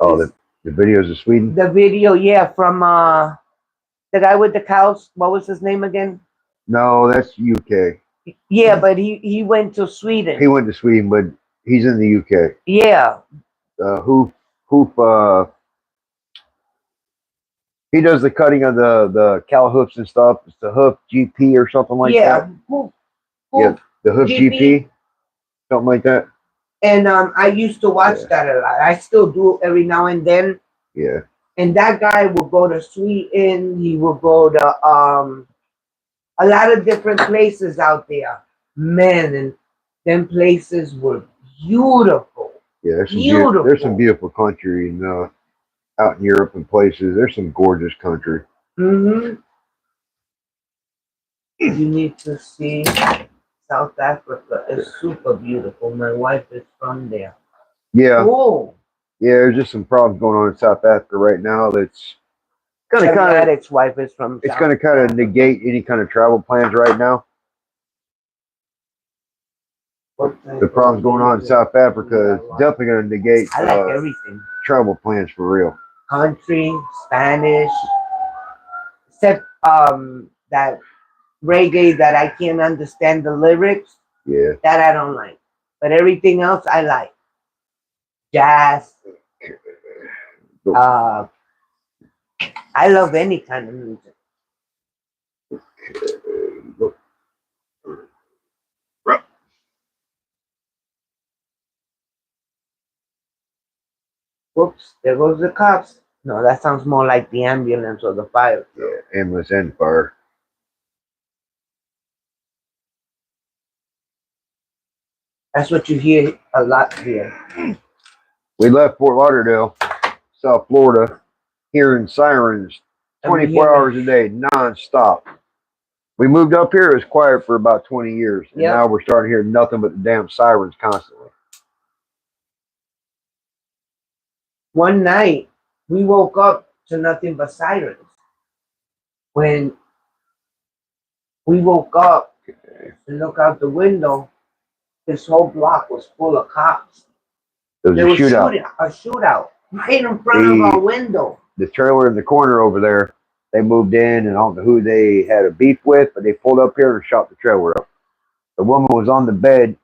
Oh, the videos of Sweden? the video, yeah, from the guy with the cows. What was his name again? No, that's UK. Yeah, but he went to Sweden. He went to Sweden, but he's in the UK. Yeah. He does the cutting of the cow hoofs and stuff. It's the hoof GP or something like that. Hoof, Yeah, the hoof GP, something like that. And I used to watch that a lot. I still do every now and then. Yeah. And that guy will go to Sweden. He will go to a lot of different places out there. Man, and them places were beautiful. Yeah, Beautiful. there's some beautiful country out in Europe and places. There's some gorgeous country. Mm-hmm. You need to see South Africa. It's super beautiful. My wife is from there. Yeah. Oh. Yeah, there's just some problems going on in South Africa right now. That's Wife is from. It's going to kind of negate any kind of travel plans right now. The problems going on in South Africa is definitely going to negate I like everything. Travel plans for real. Country, Spanish, except that reggae that I can't understand the lyrics. Yeah. That I don't like. But everything else I like. Jazz. I love any kind of music. Whoops, there goes the cops. No, that sounds more like the ambulance or the fire. Yeah, ambulance and fire. That's what you hear a lot here. We left Fort Lauderdale, South Florida, hearing sirens 24 hours a day, non-stop. We moved up here, it was quiet for about 20 years. And now we're starting to hear nothing but the damn sirens constantly. One night, we woke up to nothing but sirens. When we woke up and looked out the window, this whole block was full of cops. There was a shootout right in front of our window. The trailer in the corner over there, they moved in, and I don't know who they had a beef with, but they pulled up here and shot the trailer up. The woman was on the bed,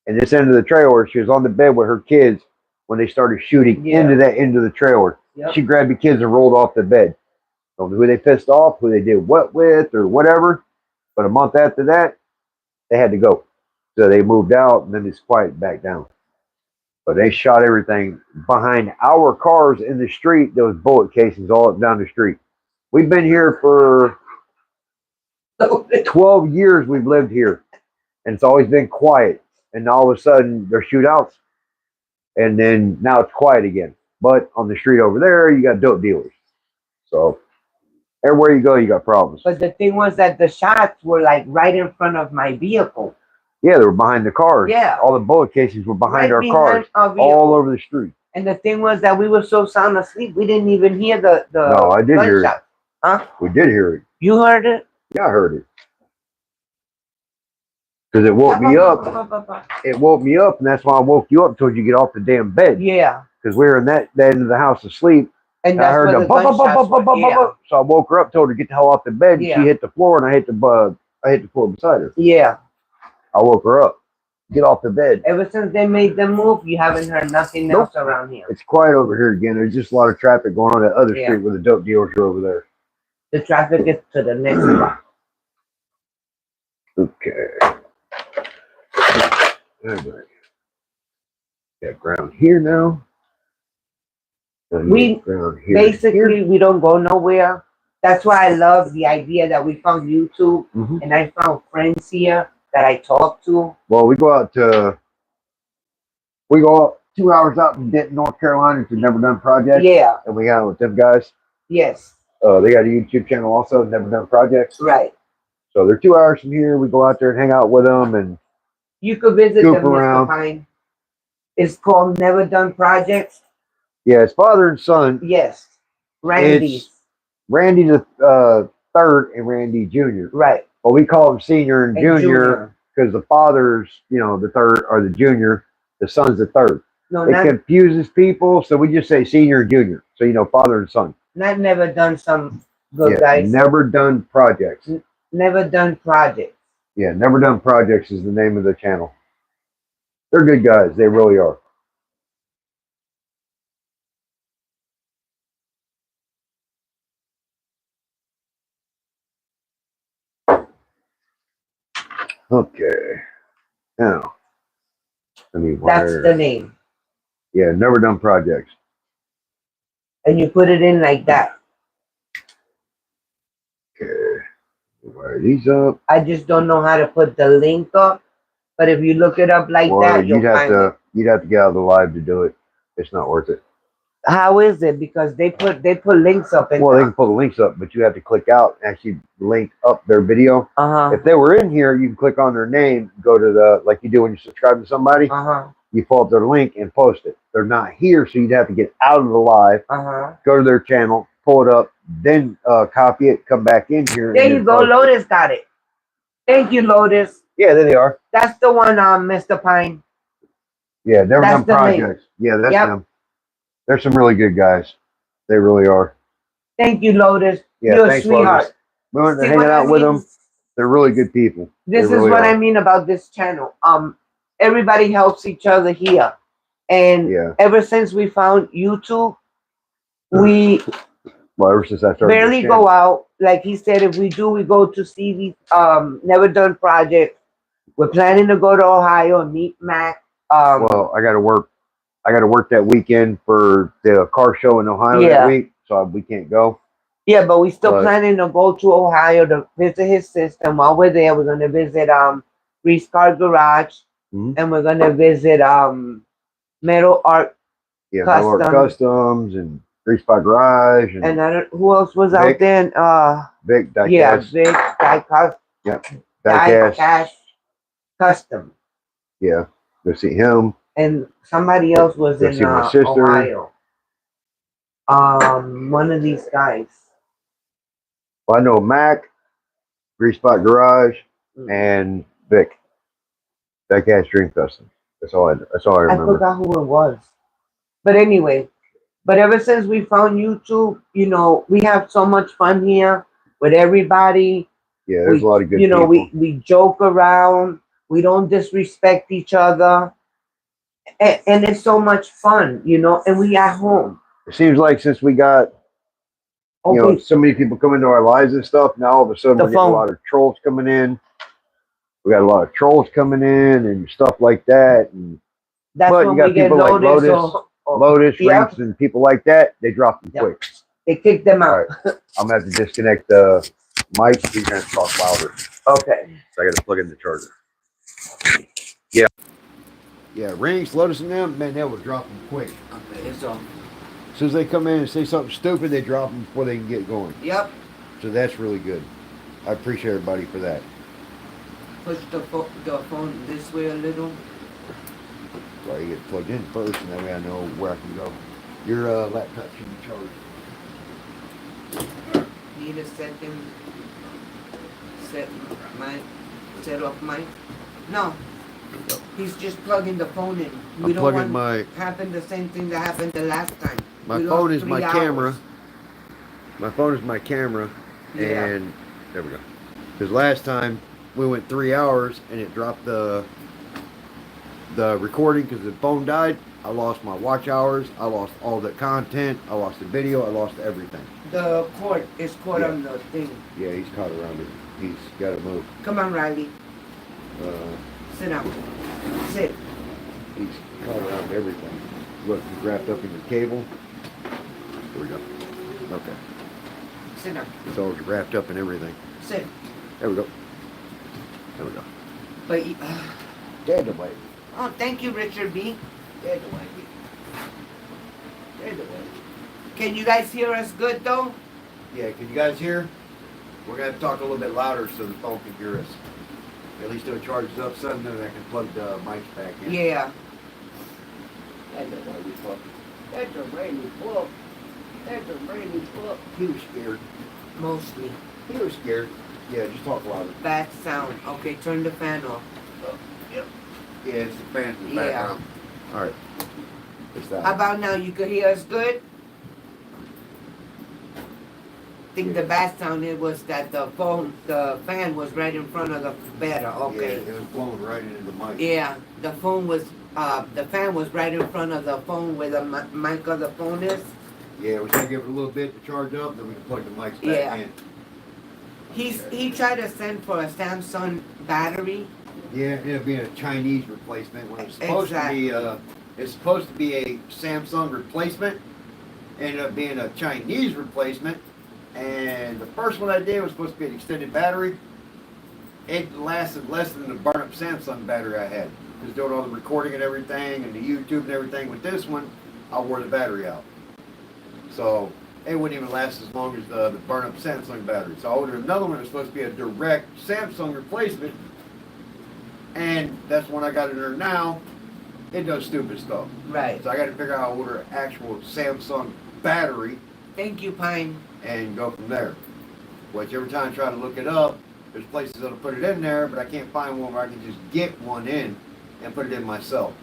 and this end of the trailer, she was on the bed with her kids when they started shooting into that end of the trailer. She grabbed the kids and rolled off the bed. Don't know who they pissed off, who they did what with, or whatever. But a month after that, they had to go. So they moved out, and then it's quieted back down. But they shot everything behind our cars in the street. There was bullet casings all up down the street. We've been here for 12 years. We've lived here, and it's always been quiet. And all of a sudden, there's shootouts, and then now it's quiet again. But on the street over there, you got dope dealers. So everywhere you go, you got problems. But the thing was that the shots were like right in front of my vehicle. Yeah, they were behind the cars. Yeah. All the bullet casings were behind our cars, all over the street. And the thing was that we were so sound asleep, we didn't even hear the No, I did hear it. Huh? We did hear it. You heard it? Yeah, I heard it. Because it woke me up. It woke me up, and that's why I woke you up until you get off the damn bed. Yeah. Because we were in that end of the house asleep. And I heard the so I woke her up, told her to get the hell off the bed. And she hit the floor, and I hit the floor beside her. Yeah. I woke her up. Get off the bed. Ever since they made the move, you haven't heard nothing else around here. It's quiet over here again. There's just a lot of traffic going on that other street where the dope dealers are over there. The traffic is to the next block. Okay. All right. Got ground here now. We ground here. basically we don't go nowhere. That's why I love the idea that we found YouTube and I found friends here that I talk to. Well, we go out 2 hours out in Denton, North Carolina to Never Done Projects. Yeah. And we hang out with them guys. Yes. They got a YouTube channel also, Never Done Projects. Right. So they're 2 hours from here. We go out there and hang out with them, and you could visit them, around. Mr. Pine. It's called Never Done Projects. Yeah, it's father and son. Yes. Randy. It's Randy the third and Randy Jr. Right. Well, we call him senior and junior because the father's, the third, or the junior. The son's the third. No, it confuses people, so we just say senior and junior. So, father and son. Not Never Done some good guys. Never Done Projects. Never Done Projects. Yeah, Never Done Projects is the name of the channel. They're good guys. They really are. Okay. Now, let me wire. That's the name. Yeah, Never Done Projects. And you put it in like that. Okay. Wire these up. I just don't know how to put the link up. But if you look it up like that, you'll find it. You'd have to get out of the live to do it. It's not worth it. How is it? Because they put links up. Well, they can pull the links up, but you have to click out and actually link up their video. If they were in here, you can click on their name, go to the, like you do when you subscribe to somebody. You pull up their link and post it. They're not here, so you'd have to get out of the live, go to their channel, pull it up, then copy it, come back in here. There you go. Lotus got it. Thank you, Lotus. Yeah, there they are. That's the one, Mr. Pine. Yeah, Never Done Projects. Yeah, that's them. They're some really good guys. They really are. Thank you, Lotus. Yeah, you're thanks, a sweetheart. Lotus. We went hanging out with them. They're really good people. This is what I mean about this channel. Everybody helps each other here. And ever since we found YouTube, we ever since I started barely go out. Like he said, if we do, we go to see the Never Done Project. We're planning to go to Ohio and meet Mac. Well, I got to work that weekend for the car show in Ohio that week, so we can't go. Yeah, but we still planning to go to Ohio to visit his sister. While we're there, we're going to visit Reese Car Garage, and we're going to visit Metal Art Metal Art Customs and Reese Car Garage. And I don't, who else was out there? Vic, Diecast. Yeah, Vic, Diecast. Yep, Diecast. Custom. Yeah, go see him. And somebody else was in Ohio. One of these guys. Well, I know Mac, Grease Spot Garage, and Vic. Diecast Dream Custom. That's all I remember. I forgot who it was. But anyway, ever since we found YouTube, we have so much fun here with everybody. Yeah, there's a lot of good people. We joke around. We don't disrespect each other. And it's so much fun, and we at home. It seems like since we got, so many people come into our lives and stuff, now all of a sudden we're getting a lot of trolls coming in. We got a lot of trolls coming in and stuff like that. And that's when you got people like Lotus, Rinks, and people like that. They drop them quick. They kick them out. Right. I'm going to have to disconnect the mic. You're going to talk louder. Okay. So I got to plug in the charger. Yeah. Yeah, Rings, Lotus, and them, man, they will drop them quick. Okay, so as soon as they come in and say something stupid, they drop them before they can get going. Yep. So that's really good. I appreciate everybody for that. Push the phone this way a little. Well, you get plugged in first, and that way I know where I can go. Your laptop should be charged. Need a second. Set off mine. No. He's just plugging the phone in. We don't want happen the same thing that happened the last time. My phone is my camera. My phone is my camera, and there we go. Because last time we went 3 hours and it dropped the the recording because the phone died. I lost my watch hours. I lost all the content. I lost the video. I lost everything. The cord is caught Yeah. on the thing. Yeah, he's caught around it. He's got to move. Come on, Riley. Sit down. Sit. He's caught around everything. Look, he's wrapped up in the cable. Here we go. Okay. Sit down. It's all wrapped up in everything. Sit. There we go. There we go. But Dead away. oh, thank you, Richard B. Dead away. Dead away. Can you guys hear us good though? Yeah, can you guys hear? We're going to talk a little bit louder so the phone can hear us. At least it'll charge us up some, then I can plug the mics back in. Yeah. That's a way we fuck. That's a way we fuck. That's a way we fuck. He was scared. Mostly. He was scared. Yeah, just talk louder. Bad sound. Okay, turn the fan off. Yep. Yeah, it's the fan in the Yeah. background. All right. It's that. How about now? You could hear us good? I think the bad sound it was that the fan was right in front of the better. Okay. Yeah, it was blowing right into the mic. Yeah, the phone was, the fan was right in front of the phone where the mic of the phone is. Yeah, we gotta give it a little bit to charge up, then we can plug the mics back Yeah. in. He tried to send for a Samsung battery. Yeah, it ended up being a Chinese replacement when it's supposed to be it's supposed to be a Samsung replacement. Ended up being a Chinese replacement. And the first one I did was supposed to be an extended battery. It lasted less than the burn up Samsung battery I had. Because doing all the recording and everything and the YouTube and everything with this one, I wore the battery out. So it wouldn't even last as long as the burn up Samsung battery. So I ordered another one that was supposed to be a direct Samsung replacement. And that's the one I got in there now. It does stupid stuff. Right. So I got to figure out how to order an actual Samsung battery Thank you, Pine. and go from there. Which every time I try to look it up, there's places that'll put it in there, but I can't find one where I can just get one in and put it in myself.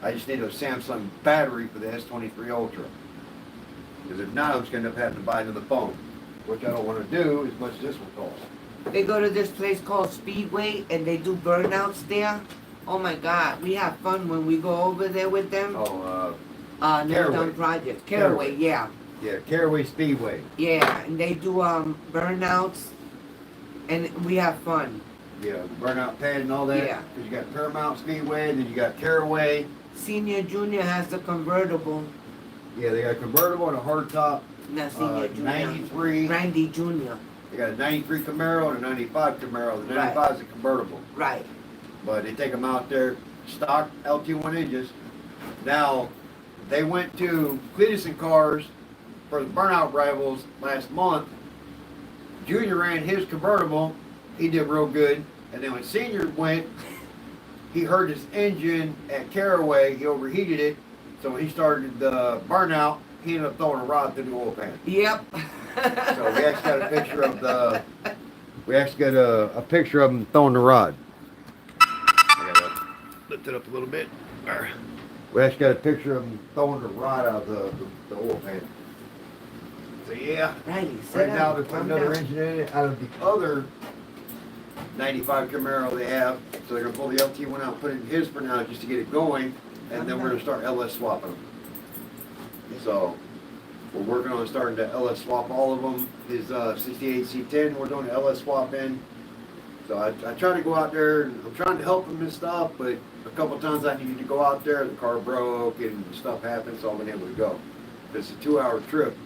I just need a Samsung battery for the S23 Ultra. Because if not, I'm just going to end up having to buy another phone, which I don't want to do as much as this will cost. They go to this place called Speedway and they do burnouts there. Oh my God, we have fun when we go over there with them. Oh, Never Caraway. done projects. Caraway, yeah. yeah, Caraway Speedway. Yeah, and they do burnouts and we have fun. Yeah, the burnout pad and all that. Yeah. Because you got Paramount Speedway, then you got Caraway. Senior Junior has the convertible. Yeah, they got a convertible and a hardtop. Not Senior Junior. 93. Randy Junior. They got a 93 Camaro and a 95 Camaro. The 95 is a convertible. Right. But they take them out there, stock LT1 engines. Now, they went to Cletus Cars for the burnout rivals last month. Junior ran his convertible. He did real good. And then when Senior went, he hurt his engine at Caraway. He overheated it. So when he started the burnout, he ended up throwing a rod through the oil pan. Yep. So we actually got a picture of the. We actually got a picture of him throwing the rod. I gotta lift it up a little bit. There. We actually got a picture of him throwing the rod out of the oil pan. So yeah. Riley, Right now they put another engine in it out of the other 95 Camaro they have. So they're gonna pull the LT1 out, put it in his for now just to get it going, and then we're gonna start LS swapping them. So we're working on starting to LS swap all of them. His 68 C10 we're doing an LS swap in. So I try to go out there and I'm trying to help him and stuff, but a couple times I needed to go out there, the car broke and stuff happened, so I've been able to go. It's a 2-hour trip.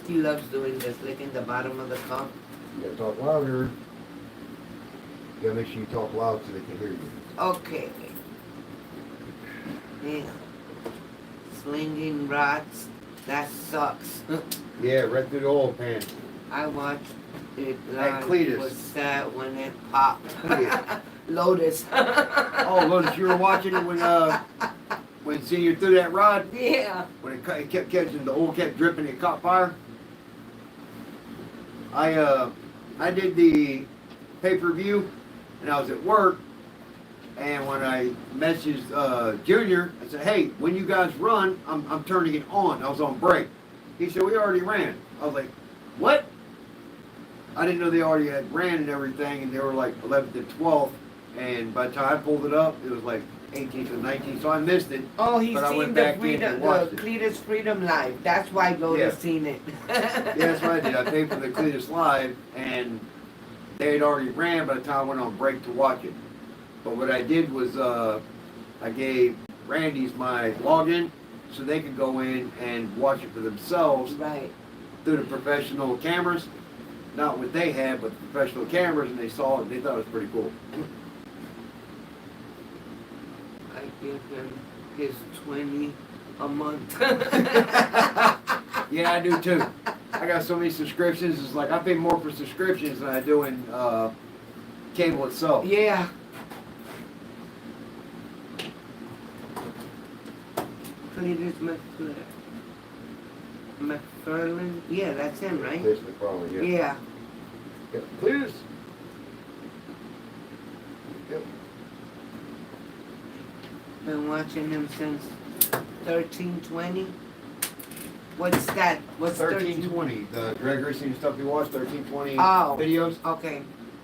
He loves doing this, licking the bottom of the cup. You gotta talk louder. You gotta make sure you talk loud so they can hear you. Okay. Yeah. Slinging rods. That sucks. Yeah, right through the oil pan. I watched it At live. Cletus. Was sad when it popped. Yeah. Lotus. Oh, Lotus, you were watching it when Senior threw that rod? Yeah. When it kept catching, the oil kept dripping, it caught fire. I did the pay-per-view, and I was at work, and when I messaged Junior, I said, hey, when you guys run, I'm turning it on. I was on break. He said, we already ran. I was like, what? I didn't know they already had ran and everything, and they were like 11th and 12th. And by the time I pulled it up, it was like 18th and 19th, so I missed it. Oh, he's But I seen went the back in freedom, and the watched it. Cletus Freedom Live. That's why Loda's seen it. Yeah, that's what I did. I paid for the Cletus Live, and they had already ran by the time I went on break to watch it. But what I did was I gave Randy's my login so they could go in and watch it for themselves Right. through the professional cameras. Not what they had, but the professional cameras, and they saw it and they thought it was pretty cool. I give him his 20 a month. Yeah, I do too. I got so many subscriptions. It's like I pay more for subscriptions than I do in cable itself. Yeah. Cletus McFarlane. Yeah, that's him, right? This McFarlane, yeah. Yeah. Yep. Cletus. Yep. Been watching him since 1320. What's that? What's 1320. The drag racing stuff we watched, 1320 Oh. videos. Okay.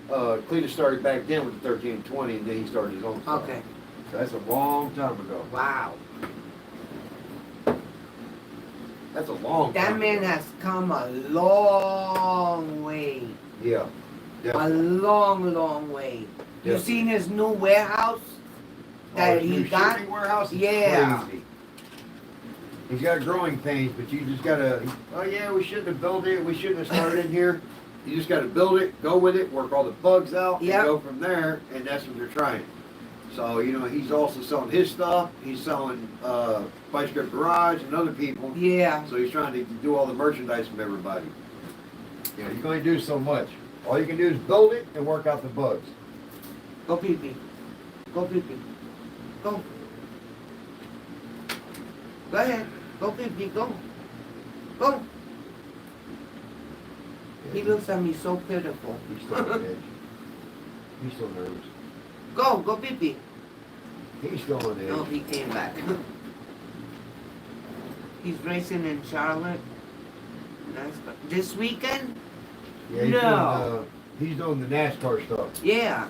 Cletus started back then with the 1320, and then he started his own stuff. Okay. So that's a long time ago. Wow. That's a long That time man ago. has come a long way. Yeah. A Definitely. long way. You Definitely. seen his new warehouse that his he new got? shipping warehouse is Yeah. crazy. He's got growing pains, but you just gotta. Oh yeah, we shouldn't have built it. We shouldn't have started in here. You just gotta build it, go with it, work all the bugs out, Yep. and go from there. And that's what they're trying. So you know, he's also selling his stuff. He's selling Vice Grip Garage and other people. Yeah. So he's trying to do all the merchandise from everybody. You know, you can only do so much. All you can do is build it and work out the bugs. Go pee pee. Go pee pee. Go. Go ahead. Go pee pee. Go. Go. He looks at me so pitiful. He's still on edge. He's still nervous. Go. Go pee pee. He's still on edge. No, he came back. He's racing in Charlotte. This weekend? Yeah, he's No. he's doing the NASCAR stuff. Yeah.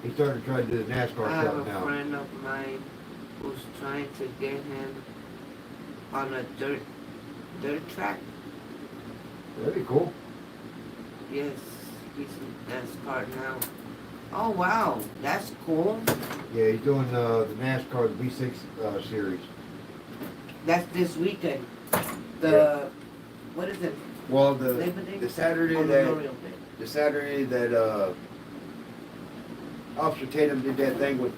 He's starting to try to do the NASCAR I have stuff a now. friend of mine who's trying to get him on a dirt track. That'd be cool. Yes, he's in NASCAR now. Oh wow, that's cool. Yeah, he's doing the NASCAR the V6 series. That's this weekend. The what is it? Well, Labor Day? the Saturday Oh, that Memorial Day. the Saturday that Officer Tatum did that thing with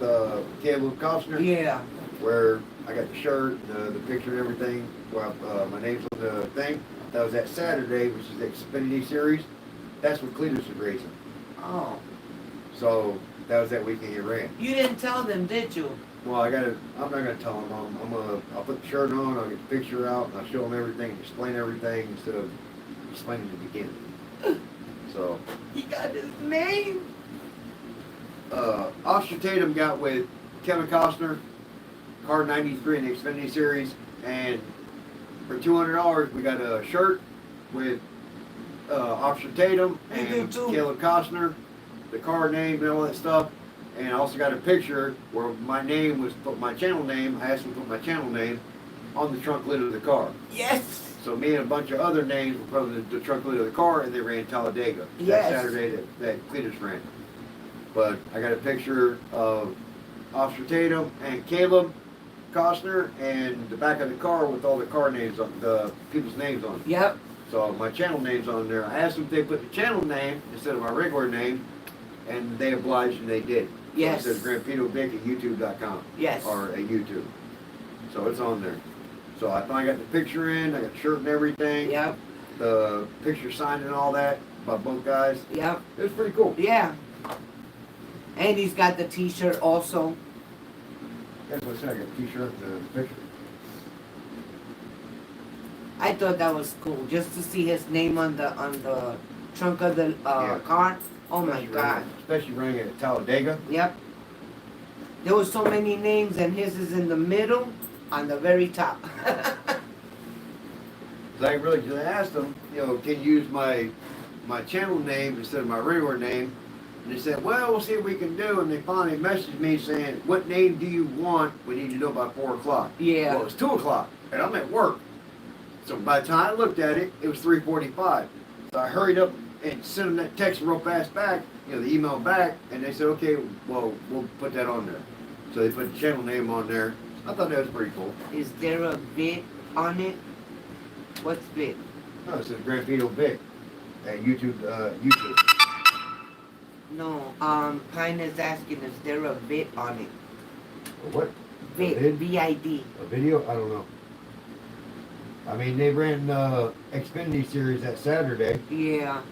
Caleb Costner, Yeah. where I got the shirt, the picture, and everything. Well, my name's on the thing. That was that Saturday, which is the Xfinity series. That's what Cletus was racing. Oh, So that was that weekend he ran. you didn't tell them, did you? Well, I'm not gonna tell him. I'll put the shirt on. I'll get the picture out, and I'll show him everything, explain everything instead of explaining the beginning. So, He got his name. Officer Tatum got with Kevin Costner, car 93 in the Xfinity series, and for $200 we got a shirt with Officer Tatum Me and too. Caleb Costner, the car name and all that stuff. And I also got a picture where my name was put, my channel name. I asked him to put my channel name on the trunk lid of the car. Yes. So me and a bunch of other names were put on the trunk lid of the car, and they ran Talladega Yes. that Saturday that Cletus ran. But I got a picture of Officer Tatum and Caleb Costner and the back of the car with all the car names on the people's names on it. Yep. So my channel name's on there. I asked them if they put the channel name instead of my regular name, and they obliged and they did. Yes. So it says GrandpitoVic at YouTube.com. Yes. Or at YouTube. So it's on there. So I finally got the picture in, I got the shirt and everything. Yep. The picture signed and all that by both guys. Yep. It was pretty cool. Yeah. And he's got the T-shirt also. That's what I said, I got the t-shirt and the picture. I thought that was cool, just to see his name on the trunk of the Yeah. car. Oh my Especially God. running- Especially running at Talladega. Yep. There was so many names, and his is in the middle, on the very top. So I really just asked them, you know, can you use my my channel name instead of my regular name. And they said, well, we'll see what we can do. And they finally messaged me saying, what name do you want? We need to know by 4 o'clock. Yeah. Well, it's 2 o'clock, and I'm at work. So by the time I looked at it, it was 3:45. So I hurried up and sent them that text real fast back, the email back, and they said, okay, well, we'll put that on there. So they put the channel name on there. I thought that was pretty cool. Is there a VIT on it? What's VIT? No, it says GrandpitoVic at YouTube. YouTube. No, Pine is asking, is there a VIT on it? What? VIT, vid? V-I-D. A video? I don't know. I mean, they ran Xfinity series that Saturday, Yeah.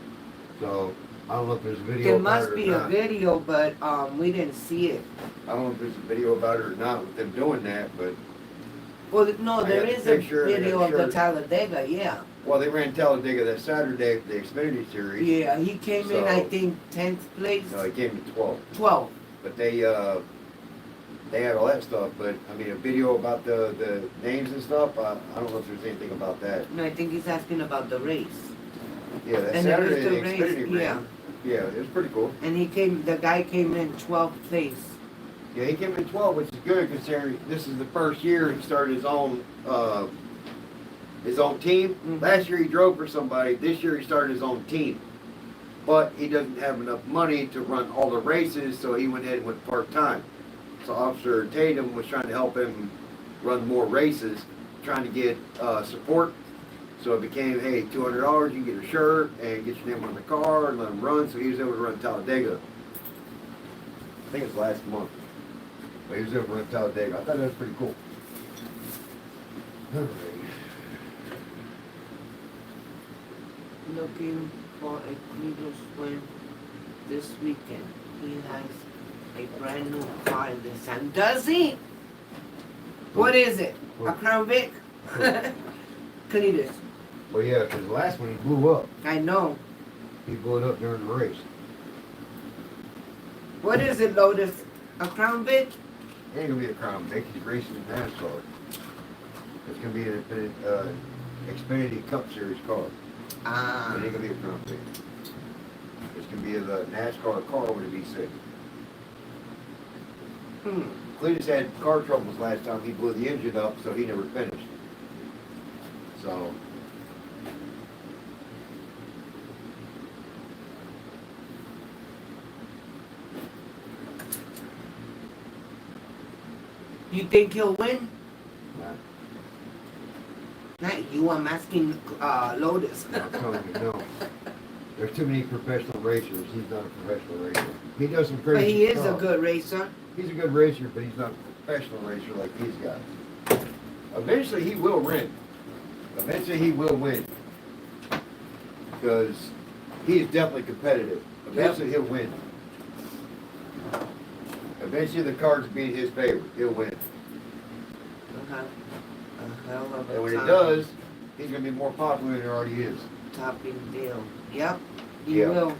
so I don't know if there's a video There about must it or be a not. video, but we didn't see it. I don't know if there's a video about it or not with them doing that, but Well, no, I there got is the a picture and I video got of the the Talladega, yeah. well, they ran Talladega that Saturday for the Xfinity series. Yeah, he came in, I So- think, 10th place. No, he came to 12, 12. but they had all that stuff. But I mean, a video about the names and stuff. I don't know if there's anything about that. No, I think he's asking about the race. Yeah, that And there Saturday is the the race, Xfinity yeah. ran. Yeah, it was pretty cool. And the guy came in 12th place. Yeah, he came in 12, which is good considering this is the first year he started his own team. Mhm. Last year he drove for somebody. This year he started his own team, but he doesn't have enough money to run all the races, so he went ahead and went part time. So Officer Tatum was trying to help him run more races, trying to get support. So it became, hey, $200, you can get a shirt and get your name on the car and let him run. So he was able to run Talladega. I think it was last month. But he was able to run Talladega. I thought that was pretty cool. Alright. Looking for a Cleveland swim this weekend. He has a brand new car this time. Does he? What is it? A Crown Vic? Cletus. Well, yeah, because the last one he blew up. I know. He blew it up during the race. What is it, Lotus? A Crown Vic? It ain't gonna be a Crown Vic. He's racing in NASCAR. It's gonna be an Xfinity Cup Series car. Ah. It ain't gonna be a Crown Vic. It's gonna be the NASCAR car with a V6. Cletus had car troubles last time. He blew the engine up, so he never finished. So. You think he'll win? Nah, Not you, I'm asking Lotus. I'm telling you, no. There's too many professional racers. He's not a professional racer. He does some crazy But he is stuff. a good racer. He's a good racer, but he's not a professional racer like these guys. Eventually he will win. Eventually he will win. Because he is definitely competitive. Eventually he'll win. Eventually the cards be in his favor. He'll win. Uh-huh. A hell of a And when he time. does, he's going to be more popular than he already is. Topping deal. Yep. He Yeah. will.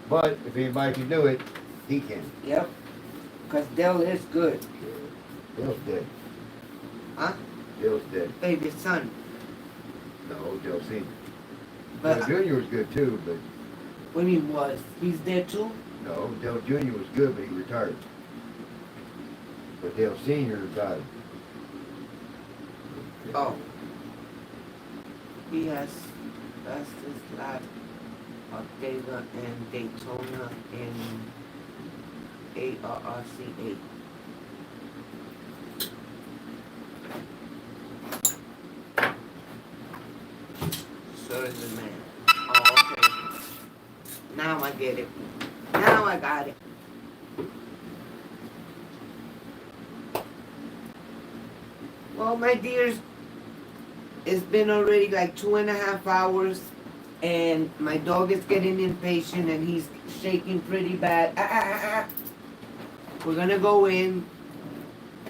But if anybody can do it, he can. Yep. Because Dell is good. Dale's dead. Huh? Dale's dead. Baby son. No, Dale Sr. But Dale Jr. was good too, but what do you mean was? He's there too? no, Dale Jr. was good, but he retired. But Dale Sr. died. Oh. He has fastest lap of Dayla and Daytona in ARRC 8. So is the man. Oh, okay. Now I get it. Now I got it. Well, my dears, it's been already like 2.5 hours, and my dog is getting impatient, and he's shaking pretty bad. We're gonna go in.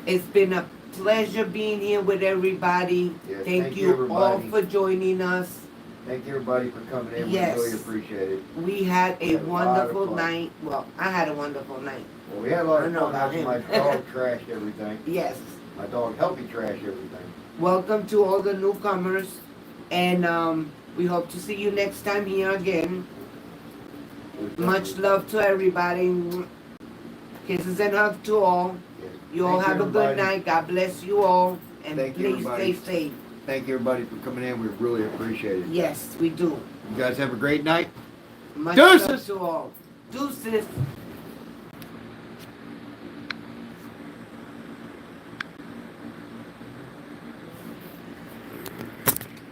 It's been a pleasure being here with everybody. Yes, Thank you all everybody. for joining us. Thank you everybody for coming in. Yes. We really appreciate it. We had a We had a lot of wonderful fun. night. Well, I had a wonderful night. Well, we had a lot I of know fun. about After him. my dog trashed everything. Yes. My dog helped me trash everything. Welcome to all the newcomers. And We hope to see you next time here again. Much love to everybody. Kisses and hugs to all. You all have a good night. God bless you all. And please stay safe. Thank you, everybody, for coming in. We really appreciate it. Yes, we do. You guys have a great night. Much Deuces! love to all. Deuces.